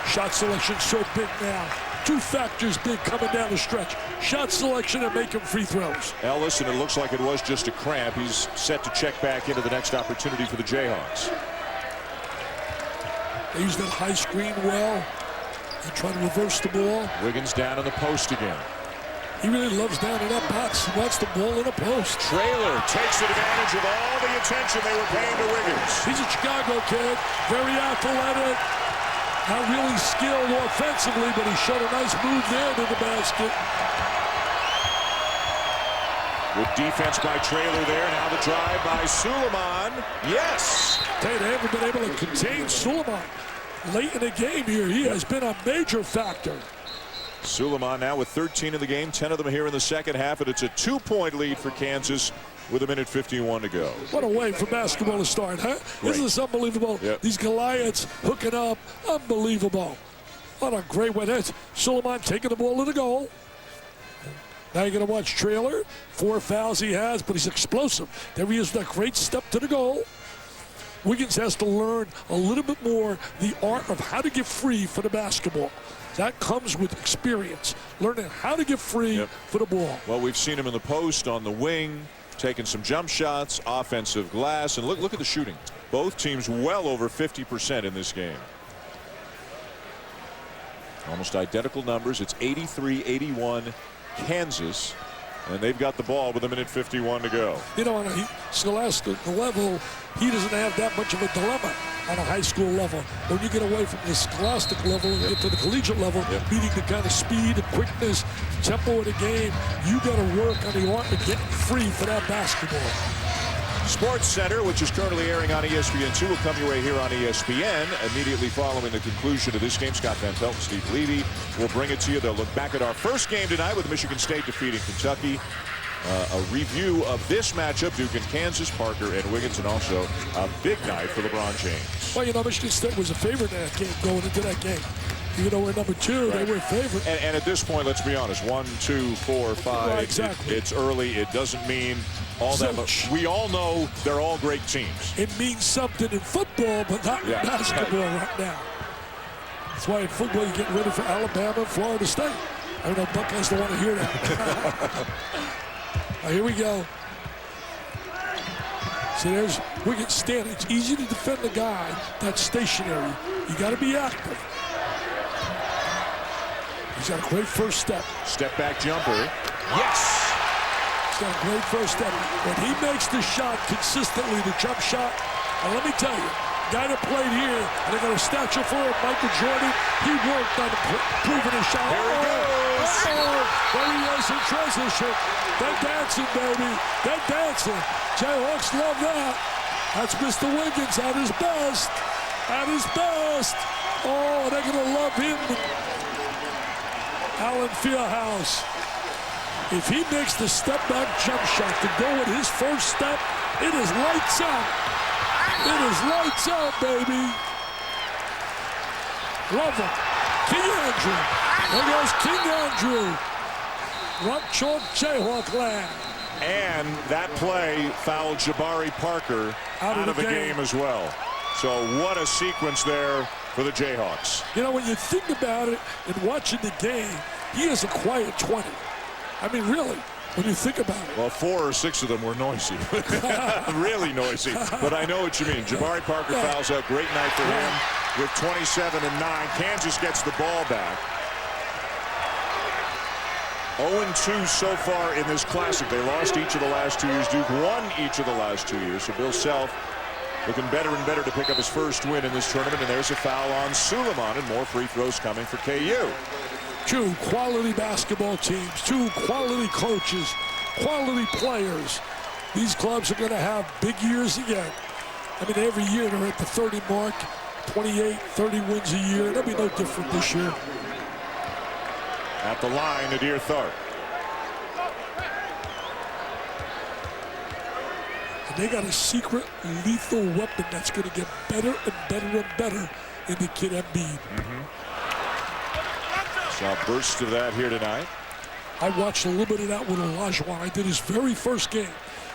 [SPEAKER 10] Shot selection so big now. 2 factors big coming down the stretch. Shot selection and making free throws.
[SPEAKER 9] Ellis, and it looks like it was just a cramp. He's set to check back into the next opportunity for the Jayhawks.
[SPEAKER 10] They use that high screen well. They try to reverse the ball.
[SPEAKER 9] Wiggins down in the post again.
[SPEAKER 10] He really loves down in that box. He wants the ball in a post.
[SPEAKER 9] Traylor takes advantage of all the attention they were paying to Wiggins.
[SPEAKER 10] He's a Chicago kid, very athletic, not really skilled offensively, but he showed a nice move there to the basket.
[SPEAKER 9] Good defense by Traylor there. Now the drive by Sulaimon. Yes!
[SPEAKER 10] They haven't been able to contain Sulaimon late in the game here. He has been a major factor.
[SPEAKER 9] Sulaimon now with 13 in the game, 10 of them here in the second half, and it's a 2-point lead for Kansas with 1:51 to go.
[SPEAKER 10] What a way for basketball to start, huh?
[SPEAKER 9] Great.
[SPEAKER 10] Isn't this unbelievable?
[SPEAKER 9] Yep.
[SPEAKER 10] These Goliaths hooking up, unbelievable. What a great way. That's Sulaimon taking the ball to the goal. Now you're going to watch Traylor. 4 fouls he has, but he's explosive. There he is with that great step to the goal. Wiggins has to learn a little bit more the art of how to get free for the basketball. That comes with experience, learning how to get free for the ball.
[SPEAKER 9] Well, we've seen him in the post, on the wing, taking some jump shots, offensive glass, and look at the shooting. Both teams well over 50% in this game. Almost identical numbers. It's 83-81 Kansas, and they've got the ball with 1:51 to go.
[SPEAKER 10] You know, on a scholastic level, he doesn't have that much of a dilemma on a high school level. When you get away from the scholastic level and get to the collegiate level, meeting the kind of speed and quickness, tempo of the game, you got to work on the art of getting free for that basketball.
[SPEAKER 9] Sports Center, which is currently airing on ESPN2, will come your way here on ESPN immediately following the conclusion of this game. Scott Van Pelt and Steve Levy will bring it to you. They'll look back at our first game tonight with Michigan State defeating Kentucky. a review of this matchup, Duke and Kansas, Parker and Wiggins, and also a big night for LeBron James.
[SPEAKER 10] Well, you know, Michigan State was a favorite in that game going into that game. Even though we're number 2, they were favorite.
[SPEAKER 9] And at this point, let's be honest, 1, 2, 4, 5.
[SPEAKER 10] Right, exactly.
[SPEAKER 9] It's early. It doesn't mean all that much. We all know they're all great teams.
[SPEAKER 10] It means something in football, but not in basketball right now. That's why in football you get ready for Alabama and Florida State. I know Buckeyes don't want to hear that. Now, here we go. So there's Wiggins standing. It's easy to defend a guy that's stationary. You got to be active. He's got a great first step.
[SPEAKER 9] Step back jumper. Yes!
[SPEAKER 10] He's got a great first step. When he makes the shot consistently, the jump shot, and let me tell you, guy that played here, and they got a statue for him, Michael Jordan, he worked on proving his shot.
[SPEAKER 9] Here he goes!
[SPEAKER 10] There he is in transition. They're dancing, baby. They're dancing. Jayhawks love that. That's Mr. Wiggins at his best. At his best. Oh, they're going to love him. Allen Fieldhouse. If he makes the step-back jump shot to go with his first step, it is lights out. It is lights out, baby. Love him. King Andrew. There goes King Andrew. Rock chalk Jayhawk land.
[SPEAKER 9] And that play fouled Jabari Parker out of the game as well. So what a sequence there for the Jayhawks.
[SPEAKER 10] You know, when you think about it and watching the game, he is a quiet 20. I mean, really, when you think about it.
[SPEAKER 9] Well, 4 or 6 of them were noisy. Really noisy. But I know what you mean. Jabari Parker fouls out. Great night for him with 27 and 9. Kansas gets the ball back. 0-2 so far in this Classic. They lost each of the last 2 years. Duke won each of the last 2 years. So Bill Self looking better and better to pick up his first win in this tournament. And there's a foul on Sulaimon, and more free throws coming for KU.
[SPEAKER 10] 2 quality basketball teams, 2 quality coaches, quality players. These clubs are going to have big years again. I mean, every year they're at the 30 mark, 28, 30 wins a year. That'll be no different this year.
[SPEAKER 9] At the line, Nadir Tharp.
[SPEAKER 10] And they got a secret lethal weapon that's going to get better and better and better in the kid Embiid.
[SPEAKER 9] Saw a burst of that here tonight.
[SPEAKER 10] I watched a little bit of that with Olajuwon. I did his very first game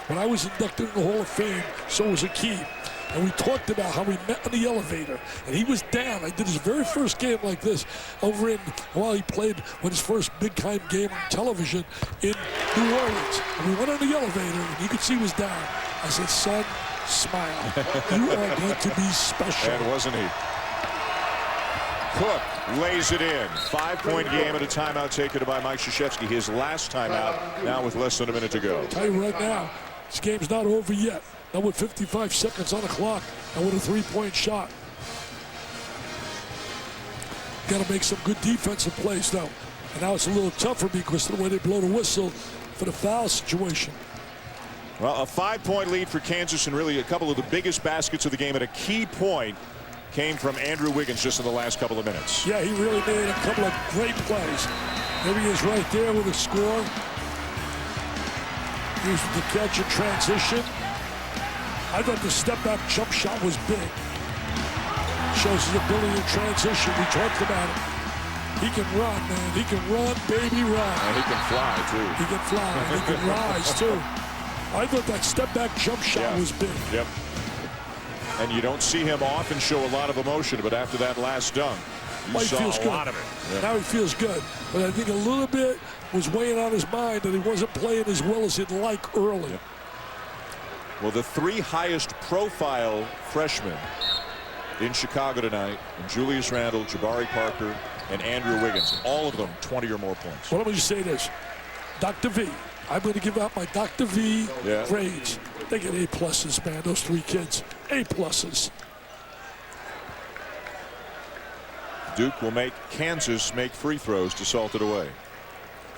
[SPEAKER 10] when I was inducted in the Hall of Fame. So was Akeem. And we talked about how we met on the elevator. And he was down. I did his very first game like this over in, while he played with his first big-time game on television in New Orleans. And we went on the elevator, and you could see he was down. I said, son, smile. You are going to be special.
[SPEAKER 9] And wasn't he? Cook lays it in. 5-point game at a timeout taken by Mike Krzyzewski. His last timeout now with less than a minute to go.
[SPEAKER 10] I'll tell you right now, this game's not over yet. Now with 55 seconds on the clock and with a 3-point shot. Got to make some good defensive plays, though. And now it's a little tougher because of the way they blow the whistle for the foul situation.
[SPEAKER 9] Well, a 5-point lead for Kansas, and really a couple of the biggest baskets of the game at a key point came from Andrew Wiggins just in the last couple of minutes.
[SPEAKER 10] Yeah, he really made a couple of great plays. There he is right there with a score. Here's the catch and transition. I thought the step-back jump shot was big. Shows his ability in transition. We talked about it. He can run, man. He can run, baby, run.
[SPEAKER 9] And he can fly, too.
[SPEAKER 10] He can fly. And he can rise, too. I thought that step-back jump shot was big.
[SPEAKER 9] Yep. And you don't see him often show a lot of emotion, but after that last dunk, you saw a lot of it.
[SPEAKER 10] Now he feels good. But I think a little bit was weighing on his mind that he wasn't playing as well as he'd like early.
[SPEAKER 9] Yep. Well, the 3 highest profile freshmen in Chicago tonight, and Julius Randle, Jabari Parker, and Andrew Wiggins, all of them 20 or more points.
[SPEAKER 10] Well, let me just say this. Dr. V, I'm going to give out my Dr. V grades. They get A+, man, those 3 kids. A+.
[SPEAKER 9] Duke will make Kansas make free throws to salt it away.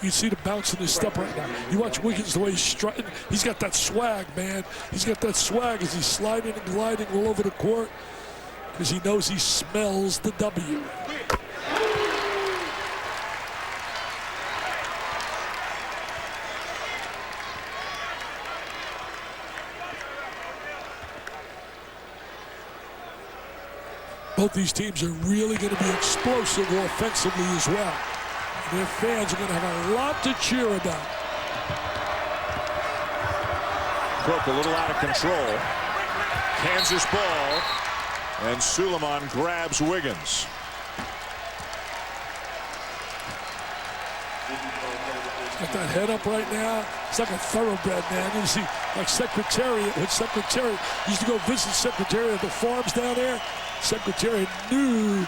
[SPEAKER 10] You see the bounce in his step right now. You watch Wiggins the way he's strutting. He's got that swag, man. He's got that swag as he's sliding and gliding all over the court because he knows he smells the W. Both these teams are really going to be explosive offensively as well. Their fans are going to have a lot to cheer about.
[SPEAKER 9] Cook a little out of control. Kansas ball. And Sulaimon grabs Wiggins.
[SPEAKER 10] Got that head up right now. It's like a thoroughbred, man. You see, like Secretariat, when Secretariat used to go visit Secretariat at the farms down there. Secretariat knew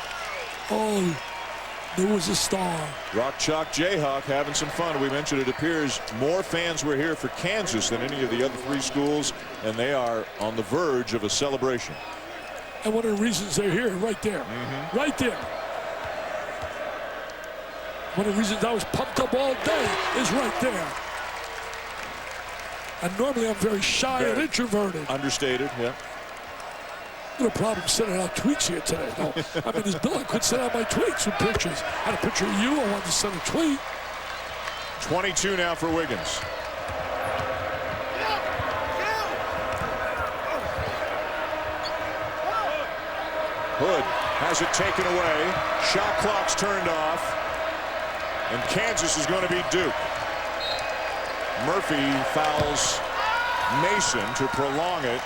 [SPEAKER 10] was a star.
[SPEAKER 9] Rock Chalk Jayhawk having some fun. We mentioned it appears more fans were here for Kansas than any of the other three schools, and they are on the verge of a celebration.
[SPEAKER 10] And one of the reasons they're here, right there. Right there. One of the reasons I was pumped up all day is right there. And normally I'm very shy and introverted.
[SPEAKER 9] Understated, yeah.
[SPEAKER 10] No problem sending out tweets here today. No, I mean, this bill, I could send out my tweets with pictures. I had a picture of you. I wanted to send a tweet.
[SPEAKER 9] 22 now for Wiggins. Hood has it taken away. Shot clock's turned off. And Kansas is going to beat Duke. Murphy fouls Mason to prolong it.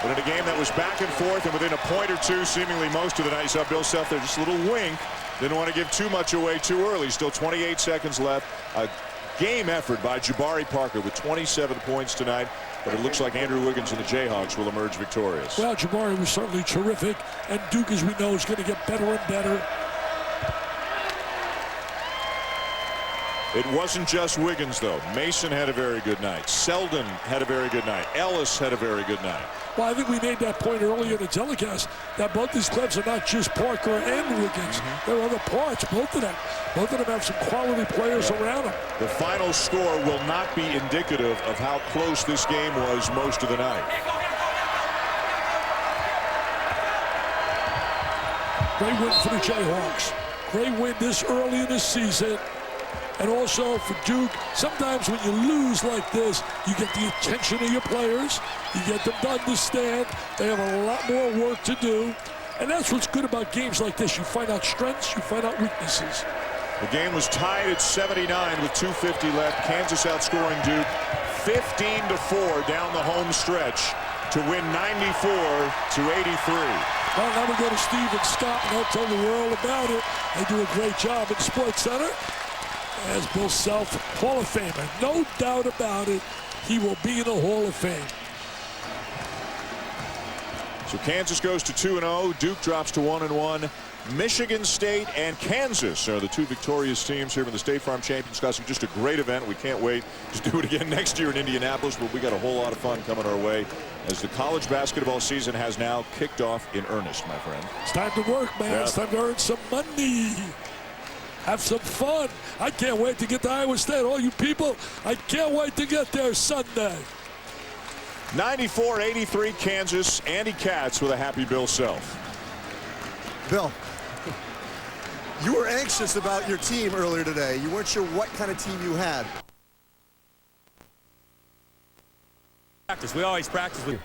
[SPEAKER 9] But in a game that was back and forth and within a point or two, seemingly most of the night, you saw Bill Self there, just a little wink. Didn't want to give too much away too early. Still 28 seconds left. A game effort by J.Parker with 27 points tonight. But it looks like Andrew Wiggins and the Jayhawks will emerge victorious.
[SPEAKER 10] Well, Jabari was certainly terrific. And Duke, as we know, is going to get better and better.
[SPEAKER 9] It wasn't just Wiggins, though. Mason had a very good night. Selden had a very good night. Ellis had a very good night.
[SPEAKER 10] Well, I think we made that point earlier in the telecast that both these clubs are not just Parker and Wiggins. There are other parts, both of them. Both of them have some quality players around them.
[SPEAKER 9] The final score will not be indicative of how close this game was most of the night.
[SPEAKER 10] Great win for the Jayhawks. Great win this early in the season. And also for Duke, sometimes when you lose like this, you get the attention of your players. You get them to understand they have a lot more work to do. And that's what's good about games like this. You find out strengths, you find out weaknesses.
[SPEAKER 9] The game was tied at 79 with 2:50 left. Kansas outscoring Duke 15-4 down the home stretch to win 94-83.
[SPEAKER 10] Well, now we go to Steve and Scott, and they'll tell the world about it. They do a great job at Sports Center. As Bill Self, Hall of Famer. No doubt about it, he will be in the Hall of Fame.
[SPEAKER 9] So Kansas goes to 2-0. Duke drops to 1-1. Michigan State and Kansas are the two victorious teams here in the State Farm Champions Classic. Just a great event. We can't wait to do it again next year in Indianapolis, but we got a whole lot of fun coming our way as the college basketball season has now kicked off in earnest, my friend.
[SPEAKER 10] It's time to work, man. Yeah. It's time to earn some money. Have some fun. I can't wait to get to Iowa State. All you people, I can't wait to get there Sunday.
[SPEAKER 9] 94-83 Kansas. Andy Katz with a happy Bill Self.
[SPEAKER 13] Bill, you were anxious about your team earlier today. You weren't sure what kind of team you had.
[SPEAKER 1] Practice. We always practice with